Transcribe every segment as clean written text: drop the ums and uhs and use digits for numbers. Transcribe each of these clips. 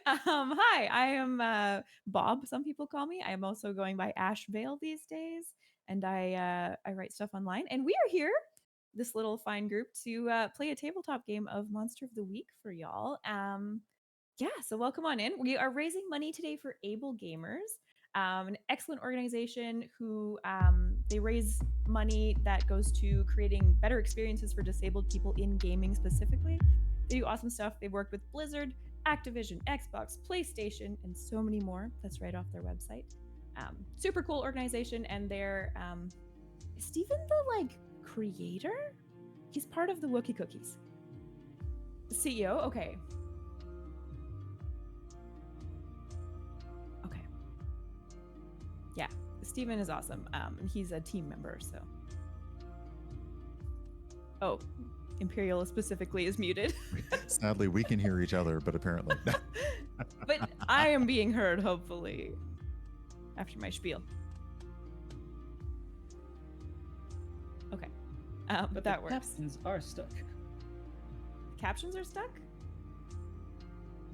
Hi, I am Bob. Some people call me. I am also going by AshVale these days, and I write stuff online. And we are here, this little fine group, to play a tabletop game of Monster of the Week for y'all. Yeah, so welcome on in. We are raising money today for AbleGamers, an excellent organization who they raise money that goes to creating better experiences for disabled people in gaming specifically. They do awesome stuff. They've worked with Blizzard, Activision, Xbox, PlayStation, and so many more. That's right off their website. Super cool organization, and they're is Steven the creator? He's part of the Wookie Cookies. The CEO? Okay. Yeah, Steven is awesome. He's a team member, so. Oh, Imperial specifically is muted. Sadly, we can hear each other, but apparently. But I am being heard, hopefully, after my spiel. Okay, but that works. Captions are stuck. Captions are stuck?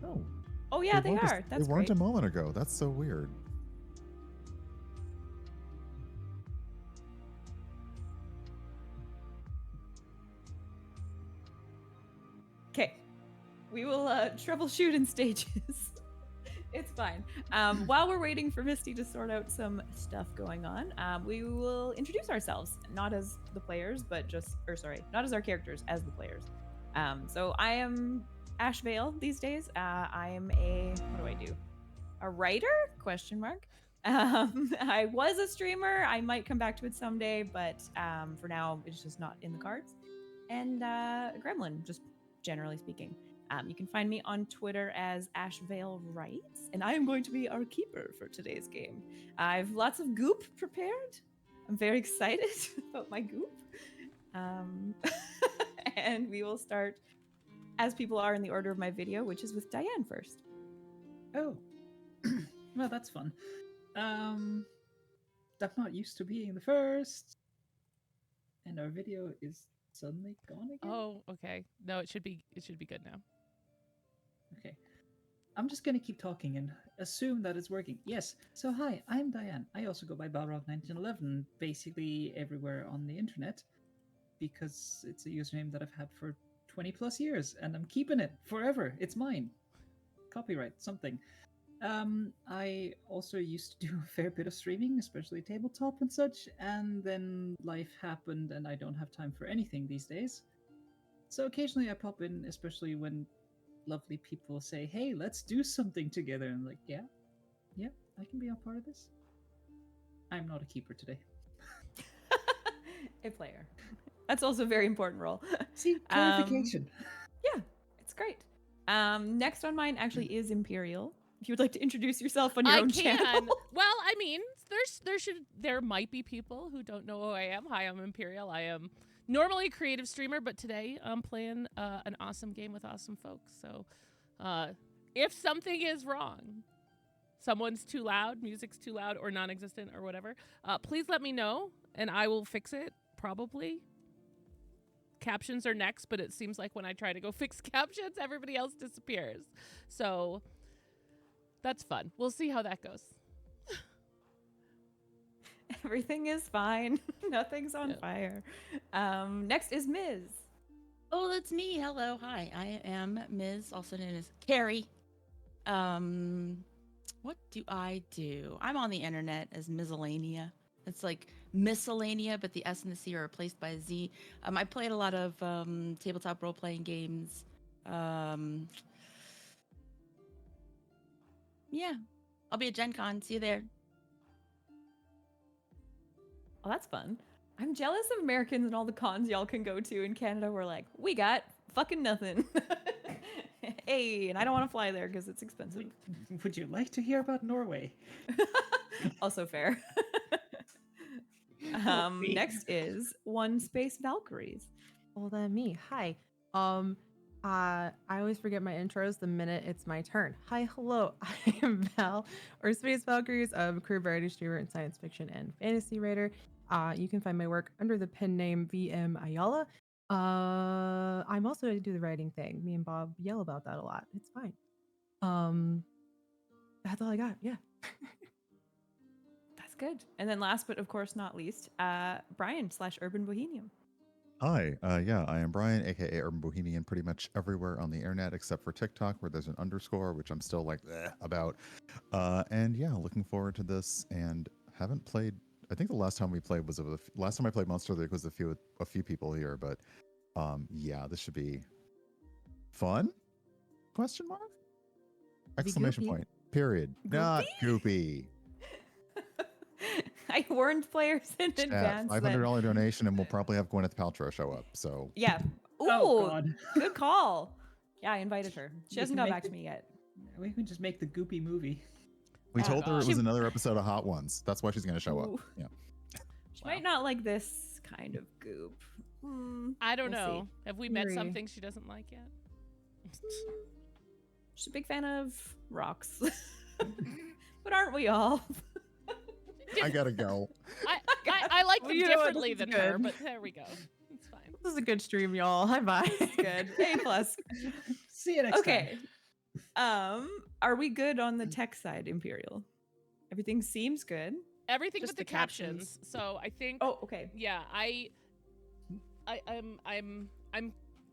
No. Oh yeah, they are. That's they weren't great. a moment ago. That's so weird. Okay, we will troubleshoot in stages. It's fine. While we're waiting for Misty to sort out some stuff going on, we will introduce ourselves, not as the players, but not as our characters, as the players. So I am AshVale these days. I am what do? A writer? Question mark. I was a streamer. I might come back to it someday, but for now, it's just not in the cards. And a gremlin, just generally speaking. You can find me on Twitter as AshValeWrites, and I am going to be our keeper for today's game. I have lots of goop prepared. I'm very excited about my goop. And we will start, as people are in the order of my video, which is with Diane first. Oh, well, that's fun. I'm not used to being the first. And our video is suddenly gone again? Oh, okay. No, it should be good now. Okay. I'm just gonna keep talking and assume that it's working. Yes. So hi, I'm Diane. I also go by Balrog1911 basically everywhere on the internet because it's a username that I've had for 20 plus years and I'm keeping it forever. It's mine. Copyright, something. I also used to do a fair bit of streaming, especially tabletop and such, and then life happened and I don't have time for anything these days. So occasionally I pop in, especially when lovely people say, hey, let's do something together. And I'm like, yeah, I can be a part of this. I'm not a keeper today. A player. That's also a very important role. See, clarification. Yeah, it's great. Next on mine actually is Imperial. If you would like to introduce yourself on your own channel. Well, I mean, there might be people who don't know who I am. Hi, I'm Imperial. I am normally a creative streamer, but today I'm playing an awesome game with awesome folks. So if something is wrong, someone's too loud, music's too loud or non-existent or whatever, please let me know and I will fix it, probably. Captions are next, but it seems like when I try to go fix captions, everybody else disappears. So that's fun. We'll see how that goes. Everything is fine. Nothing's on fire. Next is Ms. Oh, that's me. Hello. Hi. I am Ms., also known as Carrie. What do I do? I'm on the internet as mizellanea. It's like miscellanea, but the S and the C are replaced by a Z. I played a lot of tabletop role-playing games. Yeah. I'll be at Gen Con. See you there. Oh, that's fun. I'm jealous of Americans and all the cons y'all can go to in Canada. We're like, we got fucking nothing. Hey, and I don't want to fly there because it's expensive. Would you like to hear about Norway? Also fair. Next is One Spacevalkyries. Well, then me. Hi. I always forget my intros the minute it's my turn. Hi, hello. I am Val, or Space Valkyries. I'm a career variety streamer in science fiction and fantasy writer. You can find my work under the pen name VM Ayala. I'm also I do the writing thing. Me and Bob yell about that a lot. It's fine. That's all I got. Yeah. That's good. And then last but of course not least, Brian/urbanbohemian. Hi, yeah, I am Brian, aka Urban Bohemian, pretty much everywhere on the internet except for TikTok, where there's an underscore, which I'm still like about. And yeah, looking forward to this. And haven't played. I think the last time we played was last time I played Monster League was a few people here, but yeah, this should be fun. Question mark? Exclamation goopy. point. Period. Not goopy. I warned players in Chat, advance. that- $500 donation, and we'll probably have Gwyneth Paltrow show up. So Yeah. Ooh, Oh God. good call. Yeah, I invited her. She We hasn't can got make back to the- me yet. We can just make the Goopy movie. we Oh, told her it God. was another episode of Hot Ones. That's why she's going to show Ooh. up. Yeah. She Wow. might not like this kind of goop. I don't We'll see. know. Have we met Agree. something she doesn't like yet? She's a big fan of rocks. But aren't we all? I gotta go. I like them You know what, differently this is than her, good. but there we go. It's fine. This is a good stream, y'all. Hi, bye. Good. A+. See you next Okay. time. Are we good on the tech side, Imperial? Everything seems good. Everything Just but the the captions. captions. So I think Oh, okay. yeah,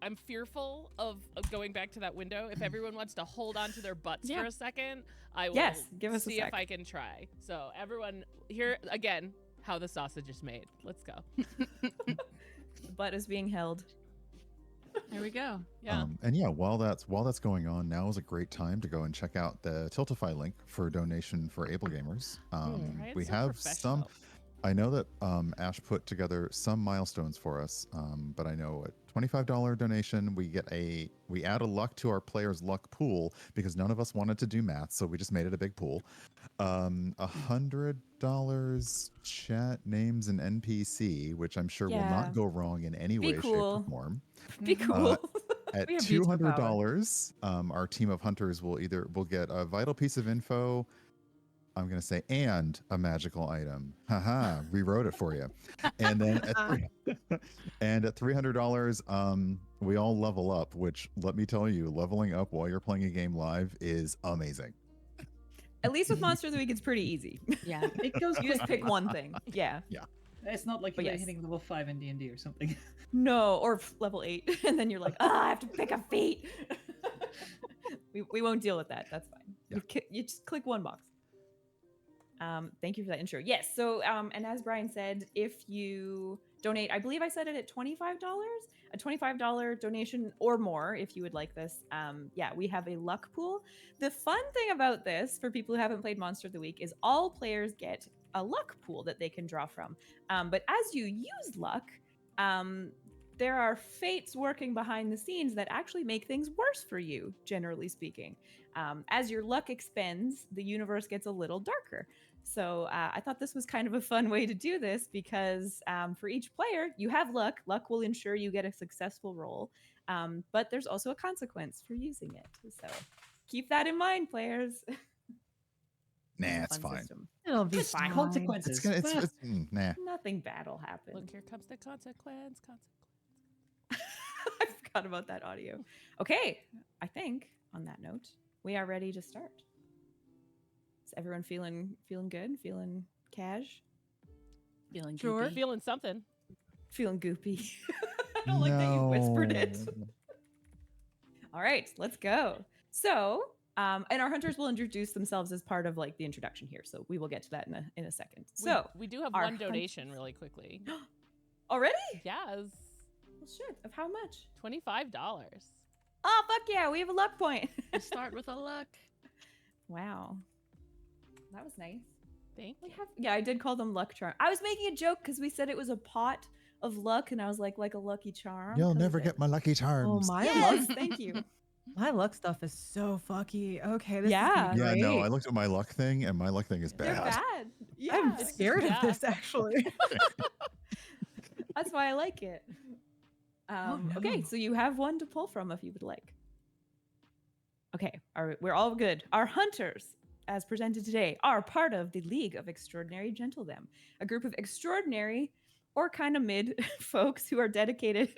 I'm fearful of going back to that window. If everyone wants to hold on to their butts Yeah. for a second, I will Yes, give us a see if sec. I can try. So everyone here again, how the sausage is made. Let's go. The butt is being held. There we go. Yeah. And yeah, while that's going on, now is a great time to go and check out the Tiltify link for donation for AbleGamers. Right? We So have some. professional. I know that Ash put together some milestones for us, but I know a $25 donation, we add a luck to our players' luck pool because none of us wanted to do math, so we just made it a big pool. $100 chat names and NPC, which I'm sure will Yeah. not go wrong in any Be way, cool. shape, or form. Be cool. At We have beautiful $200, our team of hunters will get a vital piece of info. I'm going to say, and a magical item. Haha, rewrote it for you. And then at $300, we all level up, which let me tell you, leveling up while you're playing a game live is amazing. At least with Monster of the Week, it's pretty easy. Yeah. It goes You just quickly. pick one thing. Yeah. It's not like But you're yes. hitting level 5 in D&D or something. No, or level 8, and then you're like, I have to pick a feat. we won't deal with that. That's fine. Yeah. You just click one box. Thank you for that intro. Yes. So, and as Brian said, if you donate, I believe I said it at $25, a $25 donation or more, if you would like this. Yeah, we have a luck pool. The fun thing about this, for people who haven't played Monster of the Week, is all players get a luck pool that they can draw from. But as you use luck, there are fates working behind the scenes that actually make things worse for you, generally speaking. As your luck expends, the universe gets a little darker. So I thought this was kind of a fun way to do this because for each player, you have luck. Luck will ensure you get a successful roll, but there's also a consequence for using it. So keep that in mind, players. Nah, it's Fun fine. system. It'll be It's fine. fine. Consequences. Nah. Nothing bad will happen. Look, here comes the consequence. I forgot about that audio. Okay, I think on that note, we are ready to start. Is everyone feeling good? Feeling cash? Feeling Sure. goopy. Feeling something. Feeling goopy? I don't like that you whispered it. All right, let's go. So, and our hunters will introduce themselves as part of like the introduction here. So we will get to that in a second. So we do have our one donation really quickly. already? Yes. Well, shit. Of how much? $25. Oh fuck yeah! We have a luck point. We start with a luck. Wow, that was nice. Thank We you. have, yeah, I did call them luck charm. I was making a joke because we said it was a pot of luck, and I was like a lucky charm. You'll 'cause never it- get my lucky Oh, charms. my Yes, luck. thank you. My luck stuff is so fucky. Okay, this Yeah. is Yeah, great. no, I looked at my luck thing, and my luck thing is They're bad. bad. Yeah, I'm it's- scared yeah. of this actually. that's why I like it. Okay, no. so you have one to pull from if you would like. Okay, we're all good. Our hunters, as presented today, are part of the League of Extraordinary Gentledom, a group of extraordinary or kind of mid folks who are dedicated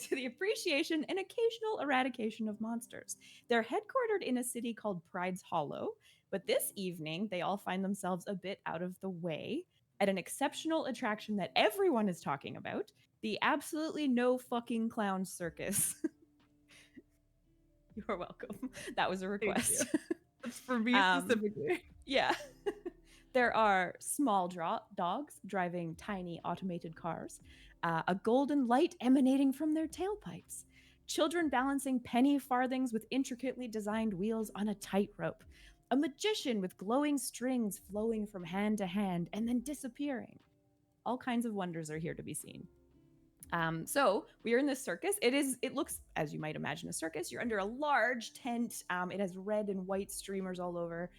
to the appreciation and occasional eradication of monsters. They're headquartered in a city called Pride's Hollow, but this evening they all find themselves a bit out of the way at an exceptional attraction that everyone is talking about, the absolutely no fucking clown circus. You're welcome. That was a Thank you. request. That's for me specifically. Yeah. There are small dogs driving tiny automated cars, a golden light emanating from their tailpipes, children balancing penny farthings with intricately designed wheels on a tightrope, a magician with glowing strings flowing from hand to hand and then disappearing. All kinds of wonders are here to be seen. So we are in this circus. It looks, as you might imagine, a circus. You're under a large tent. It has red and white streamers all over.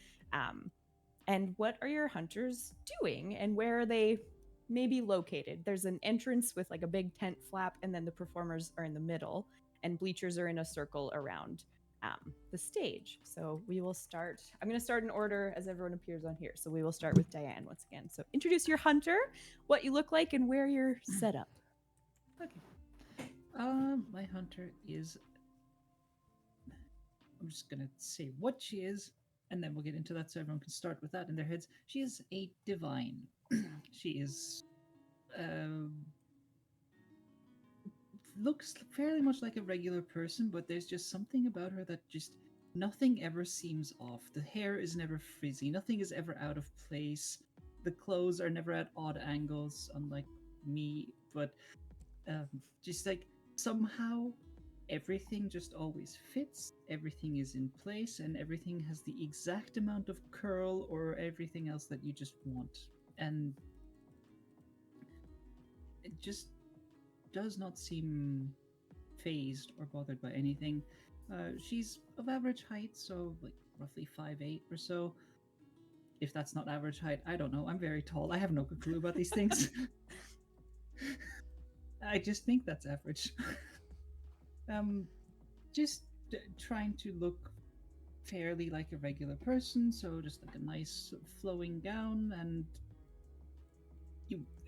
And what are your hunters doing, and where are they maybe located? There's an entrance with like a big tent flap, and then the performers are in the middle, and bleachers are in a circle around the stage. So we will start. I'm going to start in order as everyone appears on here. So we will start with Diane once again. So introduce your hunter, what you look like, and where you're set up. Okay. My hunter is. I'm just gonna say what she is, and then we'll get into that so everyone can start with that in their heads. She is a divine. She is. Looks fairly much like a regular person, but there's just something about her that just nothing ever seems off. The hair is never frizzy. Nothing is ever out of place. The clothes are never at odd angles, unlike me, but. Just like somehow everything just always fits, everything is in place, and everything has the exact amount of curl or everything else that you just want. And it just does not seem phased or bothered by anything. She's of average height, so like roughly 5'8" or so. If that's not average height, I don't know. I'm very tall. I have no clue about these things. I just think that's average. Just trying to look fairly like a regular person, so just like a nice flowing gown, and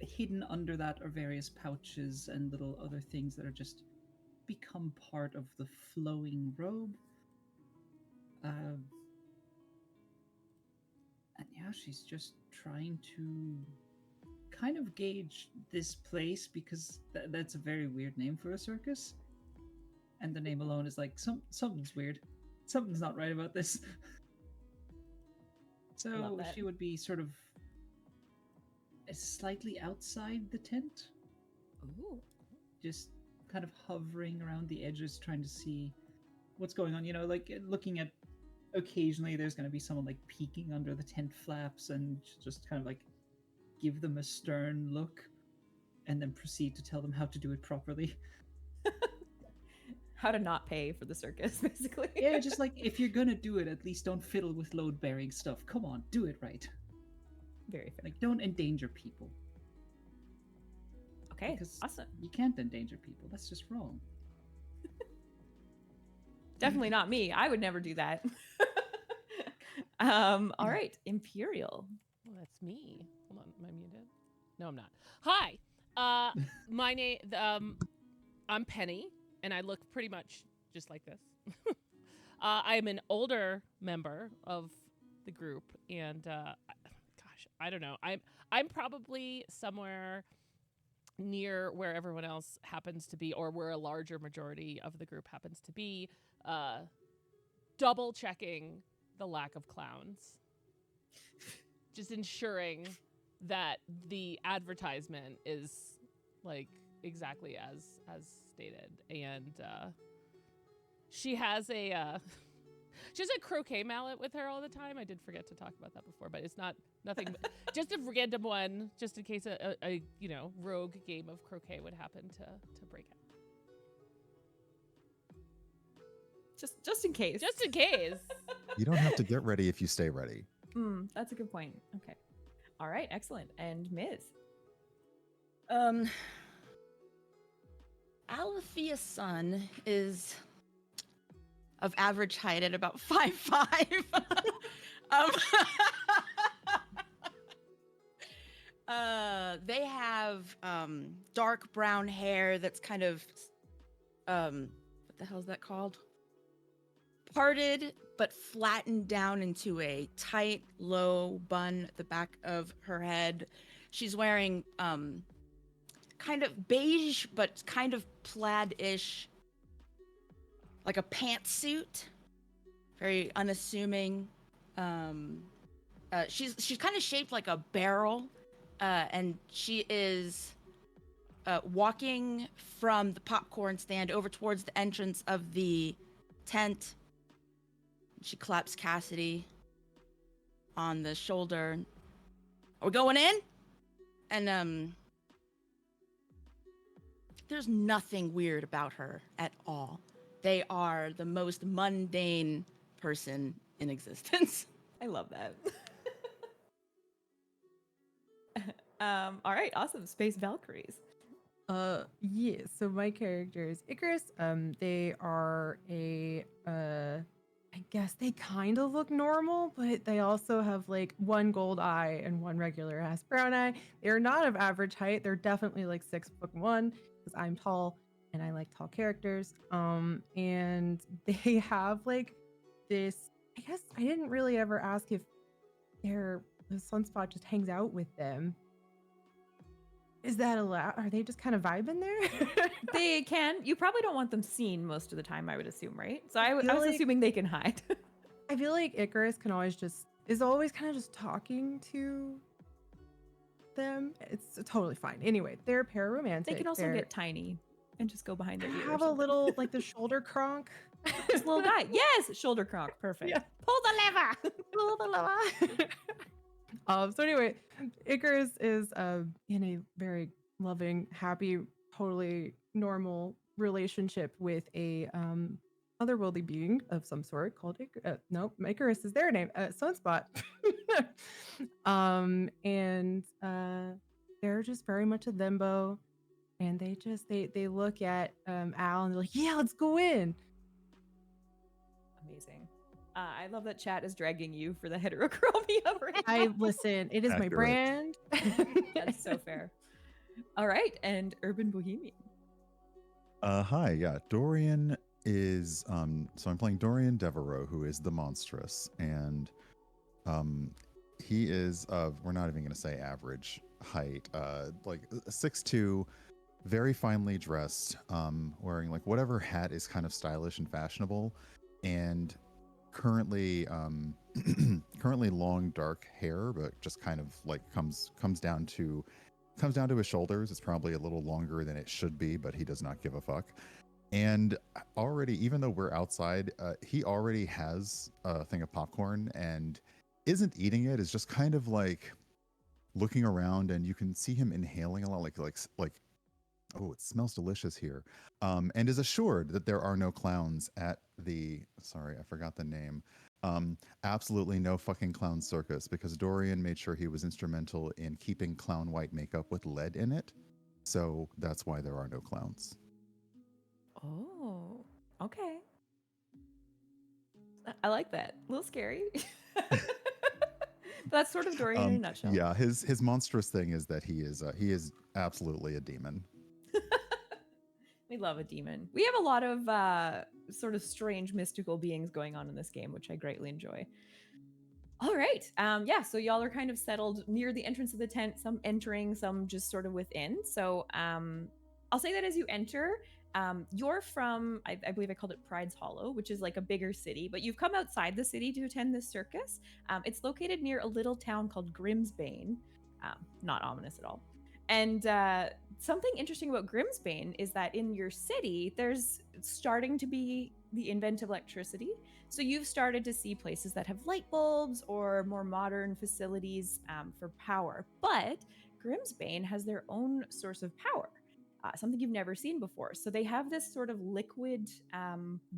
hidden under that are various pouches and little other things that are just become part of the flowing robe. And yeah, she's just trying to kind of gauge this place, because that's a very weird name for a circus, and the name alone is like something's weird, something's not right about this. So she would be sort of slightly outside the tent. Ooh. Just kind of hovering around the edges, trying to see what's going on, like looking at, occasionally there's going to be someone like peeking under the tent flaps and just kind of like give them a stern look, and then proceed to tell them how to do it properly. How to not pay for the circus, basically. Yeah, just like, if you're gonna do it, at least don't fiddle with load-bearing stuff. Come on, do it right. Very fair. Like, don't endanger people. Okay, Because awesome. you can't endanger people. That's just wrong. Definitely not me. I would never do that. All right, Imperial. Well, that's me. Hold on, am I muted? No, I'm not. Hi. My name. I'm Penny, and I look pretty much just like this. I'm an older member of the group, and gosh, I don't know. I'm probably somewhere near where everyone else happens to be, or where a larger majority of the group happens to be. Double checking the lack of clowns. Just ensuring that the advertisement is like exactly as stated, and she has a croquet mallet with her all the time. I did forget to talk about that before, but it's nothing just a random one, just in case a rogue game of croquet would happen to break out. Just in case. Just in case. You don't have to get ready if you stay ready. That's a good point. Okay. All right, excellent. And Ms. Alethea Sun is of average height at about 5'5". They have dark brown hair that's kind of what the hell is that called? Parted but flattened down into a tight, low bun at the back of her head. She's wearing kind of beige but kind of plaid-ish, like a pantsuit, very unassuming. She's kind of shaped like a barrel, and she is walking from the popcorn stand over towards the entrance of the tent. She claps Cassidy on the shoulder. Are we going in? And there's nothing weird about her at all. They are the most mundane person in existence. I love that. All right, awesome. Space Valkyries. Yeah, so my character is Icarus. They are I guess they kind of look normal, but they also have like one gold eye and one regular ass brown eye. They're not of average height. They're definitely like 6'1" because I'm tall and I like tall characters. And they have like this, I guess I didn't really ever ask if the sunspot just hangs out with them. Is that allowed? Are they just kind of vibing there? They can. You probably don't want them seen most of the time, I would assume, right? So I was like- assuming they can hide. I feel like Icarus is always kind of just talking to them. It's totally fine. Anyway, they're pararomantic. They can also get tiny and just go behind their ear. or have a something. little like the shoulder cronk. This little guy. Yes, shoulder cronk. Perfect. Yeah. Pull the lever. So anyway, Icarus is in a very loving, happy, totally normal relationship with a otherworldly being of some sort called Icarus is their name, Sunspot. And they're just very much a thembo, and they look at Al and they're like, yeah, let's go in. Amazing. I love that chat is dragging you for the heterochromia right now. Listen, it is my Accurate. brand. That's so fair. All right, and Urban Bohemian. Hi, yeah. Dorian is so I'm playing Dorian Devereaux, who is the Monstrous, and he is we're not even gonna say average height, like 6'2", very finely dressed, wearing like whatever hat is kind of stylish and fashionable, and currently long dark hair, but just kind of like comes down to his shoulders. It's probably a little longer than it should be, but he does not give a fuck. And already, even though we're outside, he already has a thing of popcorn and isn't eating it, is just kind of like looking around, and you can see him inhaling a lot, like oh, it smells delicious here, and is assured that there are no clowns at the, sorry, I forgot the name, absolutely no fucking clown circus, because Dorian made sure he was instrumental in keeping clown white makeup with lead in it, so that's why there are no clowns. Oh, okay. I like that. A little scary. That's sort of Dorian in a nutshell. Yeah, his monstrous thing is that he is absolutely a demon. We love a demon. We have a lot of sort of strange mystical beings going on in this game, which I greatly enjoy. All right. Yeah, so y'all are kind of settled near the entrance of the tent, some entering, some just sort of within. So I'll say that as you enter, you're from, I believe I called it Pride's Hollow, which is like a bigger city, but you've come outside the city to attend this circus. It's located near a little town called Grimsbane. Not ominous at all. And something interesting about Grimsbane is that in your city, there's starting to be the invent of electricity. So you've started to see places that have light bulbs or more modern facilities for power. But Grimsbane has their own source of power, something you've never seen before. So they have this sort of liquid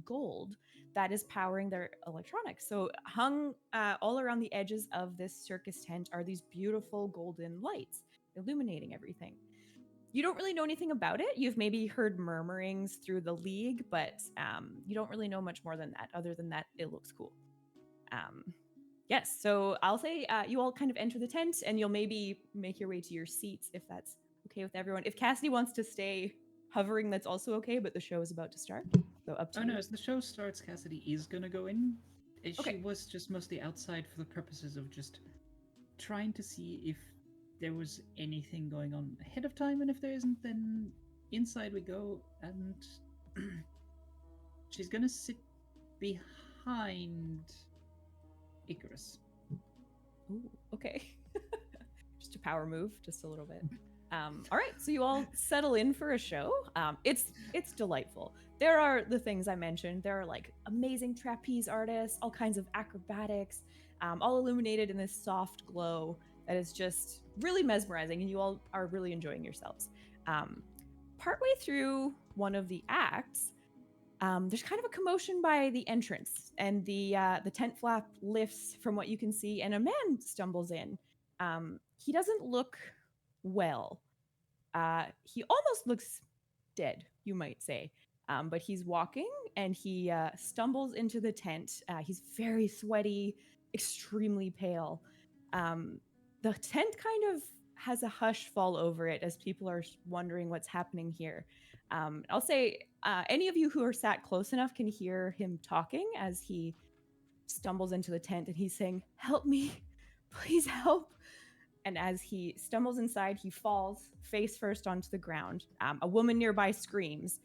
gold that is powering their electronics. So hung all around the edges of this circus tent are these beautiful golden lights illuminating everything. You don't really know anything about it. You've maybe heard murmurings through the league, but you don't really know much more than that, other than that it looks cool. Yes. So I'll say you all kind of enter the tent, and you'll maybe make your way to your seats if that's okay with everyone. If Cassidy wants to stay hovering, that's also okay. But the show is about to start, so up to Oh you. no, as the show starts, Cassidy is gonna go in. She Okay. was just mostly outside for the purposes of just trying to see if there was anything going on ahead of time, and if there isn't, then inside we go, and she's gonna sit behind Icarus. Ooh, okay. Just a power move, just a little bit. All right, so you all settle in for a show. It's delightful. There are the things I mentioned. There are like amazing trapeze artists, all kinds of acrobatics, all illuminated in this soft glow that is just really mesmerizing, and you all are really enjoying yourselves. Partway through one of the acts, there's kind of a commotion by the entrance, and the tent flap lifts from what you can see, and a man stumbles in. He doesn't look well. He almost looks dead, you might say. But he's walking, and he stumbles into the tent. He's very sweaty, extremely pale. The tent kind of has a hush fall over it as people are wondering what's happening here. I'll say any of you who are sat close enough can hear him talking as he stumbles into the tent, and he's saying, "Help me, please help." And as he stumbles inside, he falls face first onto the ground. A woman nearby screams.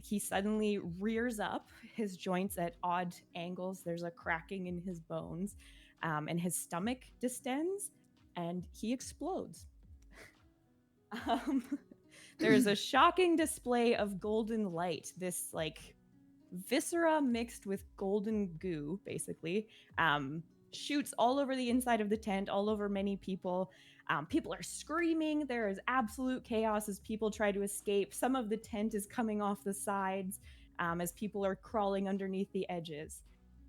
He suddenly rears up, his joints at odd angles. There's a cracking in his bones, and his stomach distends, and he explodes. There is a shocking display of golden light, this like viscera mixed with golden goo, basically. Shoots all over the inside of the tent, all over many people. People are screaming. There is absolute chaos as people try to escape. Some of the tent is coming off the sides as people are crawling underneath the edges.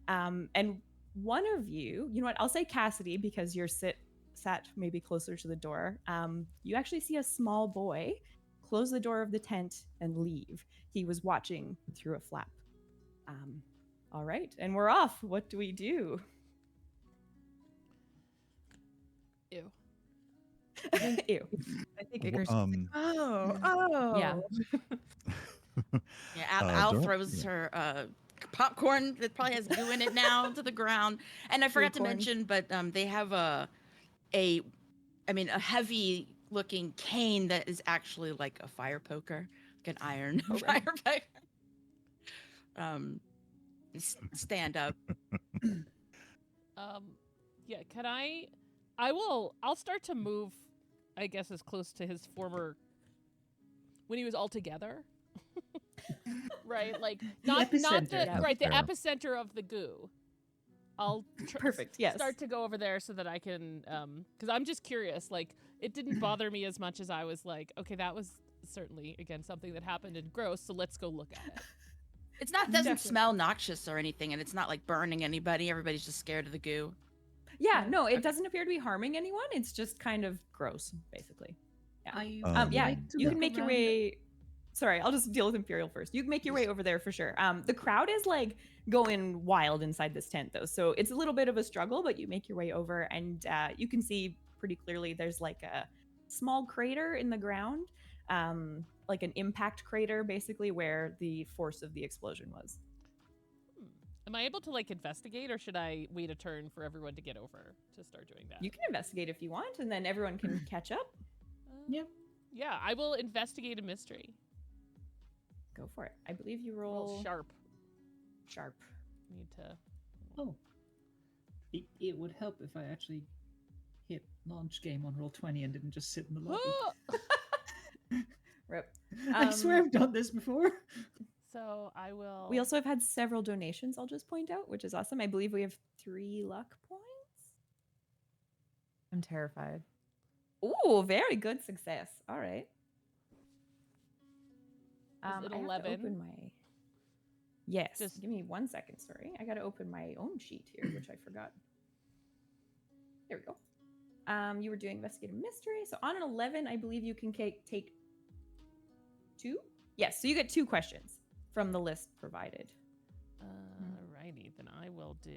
And one of you know what? I'll say Cassidy because you're sat maybe closer to the door. You actually see a small boy close the door of the tent and leave. He was watching through a flap. All right, and we're off. What do we do? Ew. Ew. I think Icarus. Yeah. Yeah. Yeah, Al Dor- throws yeah. her popcorn that probably has goo in it now to the ground. And I forgot to Popcorn. mention, but they have a heavy looking cane that is actually like a fire poker, like an iron Oh, fire right. poker. Stand up. Yeah, can I'll start to move, I guess, as close to his former, when he was all together. Right? Like, not the, epicenter. Yeah. right, the Fair. epicenter of the goo. I'll Perfect. Yes. start to go over there so that I can, because I'm just curious. Like, it didn't bother me as much as I was like, okay, that was certainly, again, something that happened and gross, so let's go look at it. It doesn't Definitely. smell noxious or anything, and it's not like burning anybody. Everybody's just scared of the goo. Yeah. No, it doesn't appear to be harming anyone. It's just kind of gross, basically. Yeah. Yeah. like to You look can make your around. way. Sorry, I'll just deal with Imperial first. You can make your way over there for sure. The crowd is like going wild inside this tent, though, so it's a little bit of a struggle. But you make your way over, and you can see pretty clearly there's like a small crater in the ground, like an impact crater, basically where the force of the explosion was. Am I able to, like, investigate, or should I wait a turn for everyone to get over to start doing that? You can investigate if you want, and then everyone can catch up. Yeah. Yeah, I will investigate a mystery. Go for it. I believe you Roll roll sharp. Sharp. Need to. Oh. It would help if I actually hit launch game on Roll20 and didn't just sit in the lobby. Rip. I swear I've done this before. So I will. We also have had several donations, I'll just point out, which is awesome. I believe we have 3 luck points. I'm terrified. Ooh, very good success. All right. Is it I have to 11? open my... Yes. Just- Give me 1 second, sorry. I got to open my own sheet here, which I forgot. There we go. You were doing investigative mystery. So on an 11, I believe you can take 2? Yes, so you get 2 questions from the list provided. Alrighty, then I will do.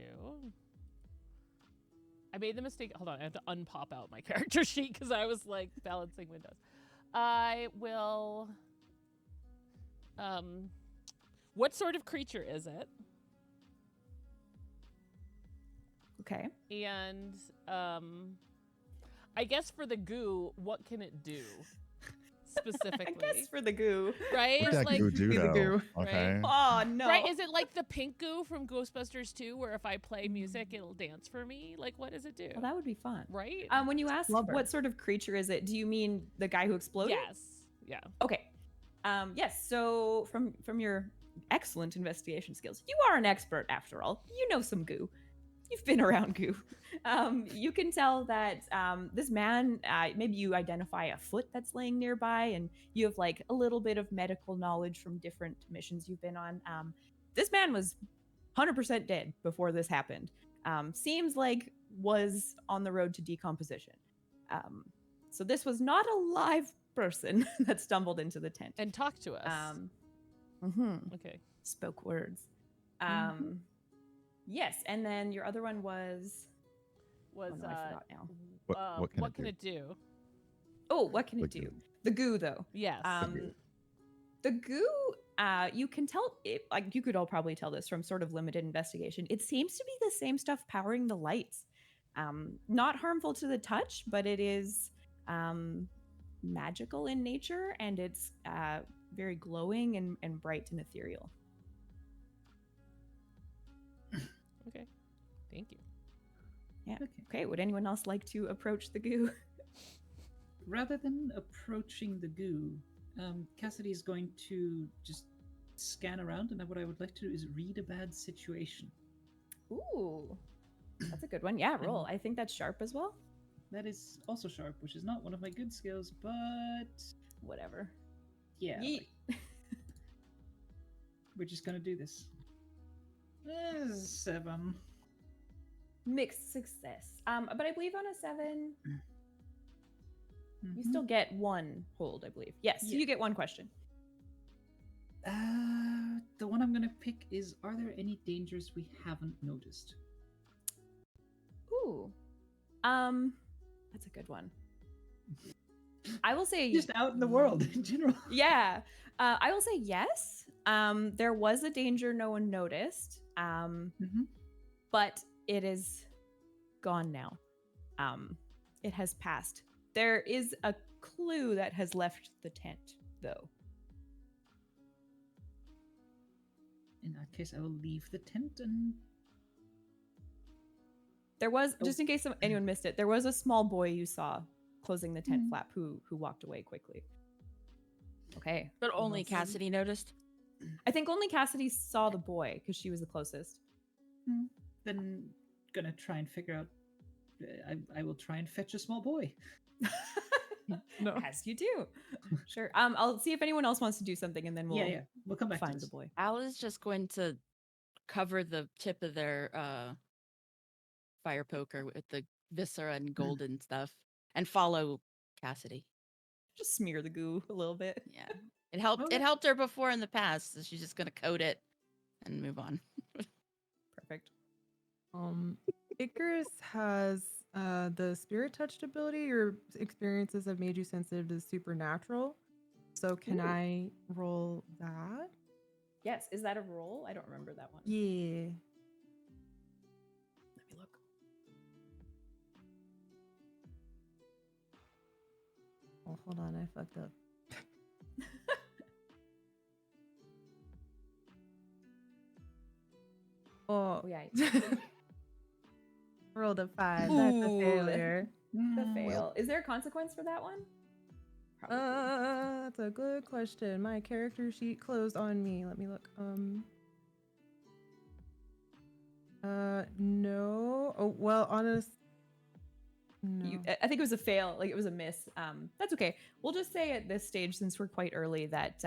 I made the mistake. Hold on, I have to unpop out my character sheet because I was like balancing windows. I will. What sort of creature is it? Okay. And I guess for the goo, what can it do specifically? I guess for the goo. Right? What that Like, goo do be the though? goo. Okay. Oh no. right? Is it like the pink goo from Ghostbusters 2, where if I play music, it'll dance for me? Like, what does it do? Well, that would be fun. Right? When you ask Blubber. what sort of creature is it, do you mean the guy who exploded? Yes. Yeah. Okay. Yes. So from your excellent investigation skills, you are an expert after all. You know some goo. You've been around goo. You can tell that this man, maybe you identify a foot that's laying nearby, and you have like a little bit of medical knowledge from different missions you've been on. This man was 100% dead before this happened. Seems like was on the road to decomposition. So this was not a live person that stumbled into the tent. And talk to us. Okay. Spoke words. Mhm. Yes, and then your other one was Was oh, no, I forgot now. What can it do? do? Oh, what can The it do? goo. The goo, though. Yes. The goo, you can tell it, like you could all probably tell this from sort of limited investigation. It seems to be the same stuff powering the lights. Not harmful to the touch, but it is magical in nature, and it's very glowing and bright and ethereal. Okay. Thank you. Yeah. Okay. Okay. Would anyone else like to approach the goo? Rather than approaching the goo, Cassidy is going to just scan around, and what I would like to do is read a bad situation. Ooh, that's a good one. Yeah, roll. I think that's sharp as well. That is also sharp, which is not one of my good skills, but Whatever. yeah, Yeet. we're just gonna do this. 7. Mixed success. But I believe on a 7, you Mhm. still get 1 hold, I believe. Yes, so Yeah. you get 1 question. The one I'm gonna pick is: are there any dangers we haven't noticed? Ooh. That's a good one. I will say Just out in the world in general. yeah. I will say yes. There was a danger no one noticed. Mhm. But it is gone now. It has passed. There is a clue that has left the tent, though. In that case, I will leave the tent and. There was, Oh. just in case anyone missed it, there was a small boy you saw closing the tent Mm. flap who walked away quickly. Okay. But only Awesome. Cassidy noticed. I think only Cassidy saw the boy because she was the closest. Then gonna try and figure out. I will try and fetch a small boy. No. As you do. Sure. I'll see if anyone else wants to do something, and then we'll Yeah, we'll come back to find the this. boy. Al is just going to cover the tip of their fire poker with the viscera and golden stuff and follow Cassidy. Just smear the goo a little bit. Yeah. It helped Okay. it helped her before in the past, so she's just gonna coat it and move on. Perfect. Icarus has the spirit touched ability. Your experiences have made you sensitive to the supernatural. So can Ooh. I roll that? Yes. Is that a roll? I don't remember that one. Yeah. Let me look. Oh, hold on, I fucked up. Oh, Oh yeah. rolled a 5. That's a Ooh. failure. The fail. Is there a consequence for that one? Probably. That's a good question. My character sheet closed on me. Let me look. No. Oh, well, honest. No. I think it was a fail. Like it was a miss. That's okay. We'll just say at this stage, since we're quite early, that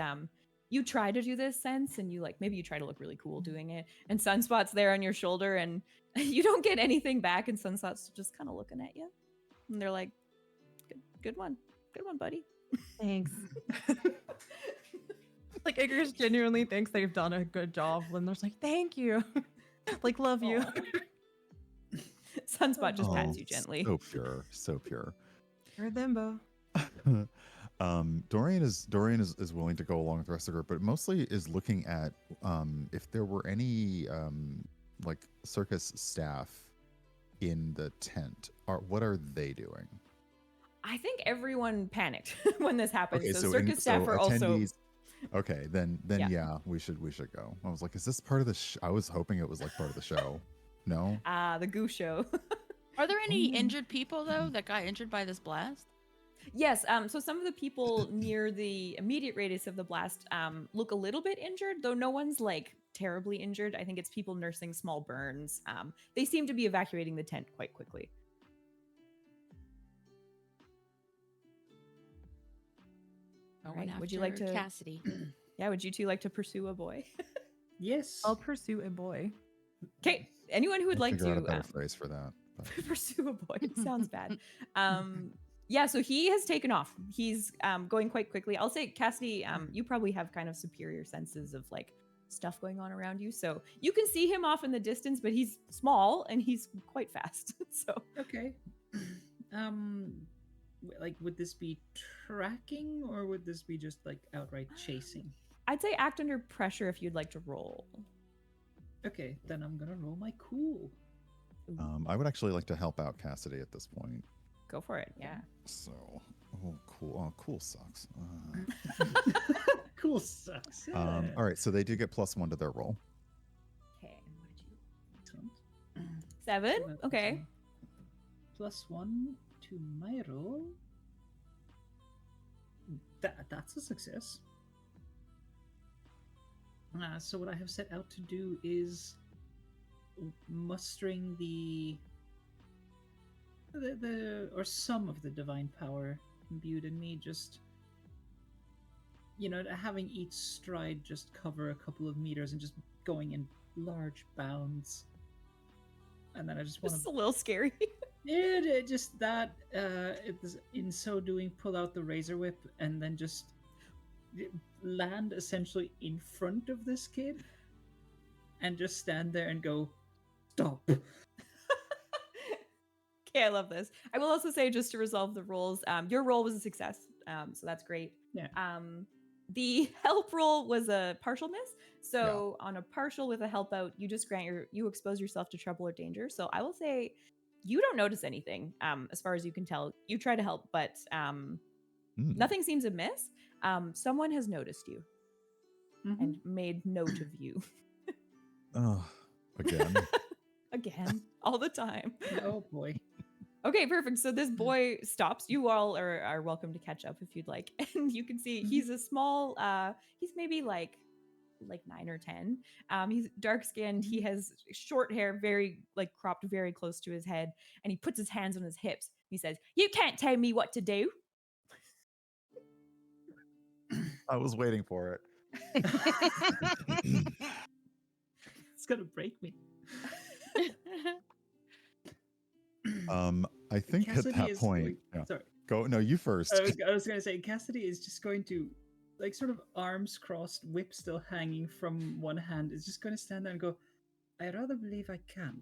you try to do this sense, and you like maybe you try to look really cool doing it, and Sunspot's there on your shoulder, and you don't get anything back, and Sunspot's just kind of looking at you, and they're like, good one, buddy." Thanks. Like Icarus genuinely thinks they've done a good job when there's like, thank you. Like, love you. Aw. Sunspot just Oh, pats you gently. so pure, so pure. You're Thimbo. Dorian is willing to go along with the rest of the group, but mostly is looking at if there were any like circus staff in the tent. What are they doing? I think everyone panicked when this happened. Okay, so circus staff are also. attendees. Okay, then Yeah. yeah, we should go. I was like, is this part of the? I was hoping it was like part of the show. No. The Goo show. Are there any injured people though that got injured by this blast? Yes. So some of the people near the immediate radius of the blast look a little bit injured, though no one's like terribly injured. I think it's people nursing small burns. They seem to be evacuating the tent quite quickly. All right. Would you like to, Cassidy? Yeah. Would you two like to pursue a boy? Yes. I'll pursue a boy. Okay. Anyone who would I'll like figure out a to better phrase for that. but- pursue a boy. It sounds bad. Yeah, so he has taken off. He's going quite quickly. I'll say, Cassidy, you probably have kind of superior senses of like stuff going on around you. So you can see him off in the distance, but he's small and he's quite fast. So Okay. Like, would this be tracking or would this be just like outright chasing? I'd say act under pressure if you'd like to roll. Okay, then I'm gonna roll my cool. I would actually like to help out Cassidy at this point. Go for it. Yeah. So, cool. Oh, cool sucks. Cool sucks. Yeah. All right, so they do get +1 to their roll. Okay. And what did you? Excellent. 7. So that's, Okay. +1 to my roll. That's a success. So what I have set out to do is mustering the or some of the divine power imbued in me, just having each stride just cover a couple of meters and just going in large bounds, and then I just want This is to a little scary. just that in so doing pull out the razor whip and then just land essentially in front of this kid and just stand there and go, stop. Okay, I love this. I will also say, just to resolve the rolls, your roll was a success, so that's great. Yeah. The help roll was a partial miss. So on a partial with a help out, you just you expose yourself to trouble or danger. So I will say you don't notice anything, as far as you can tell. You try to help, but nothing seems amiss. Someone has noticed you and made note of you. Oh, again. Again, all the time. Oh boy. Okay, perfect. So this boy stops. You all are welcome to catch up if you'd like. And you can see he's a small, he's maybe like 9 or 10. He's dark skinned. He has short hair, very like cropped very close to his head. And he puts his hands on his hips. He says, "You can't tell me what to do." I was waiting for it. It's gonna break me. I think Cassidy at that is point, going- Sorry. go. No, you first. I was gonna say Cassidy is just going to, like, sort of arms crossed, whip still hanging from one hand, is just going to stand there and go, "I rather believe I can."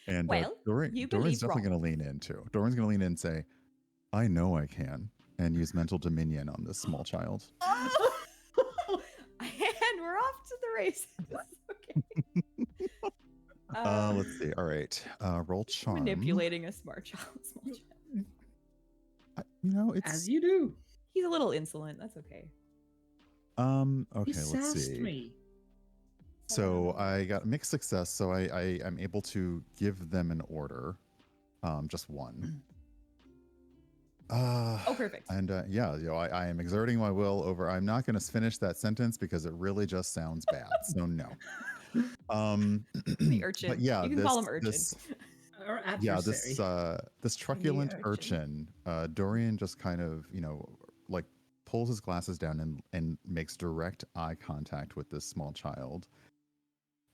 And Well, you Dorian's believe definitely wrong. going to lean in too. Dorian's going to lean in and say, "I know I can," and use mental dominion on this small child. And we're off to the races. Okay. Let's see. All right. Roll charm. Manipulating a small child. It's As you do. He's a little insolent. That's okay. okay. He Let's sassed see. me. So I got mixed success. So I am able to give them an order, just one. Oh, perfect. And yeah, I am exerting my will over. I'm not going to finish that sentence because it really just sounds bad. So no. The urchin. But yeah, You can call him urchin. Or Yeah, adversary. this truculent urchin. urchin, Dorian just kind of, like pulls his glasses down and makes direct eye contact with this small child.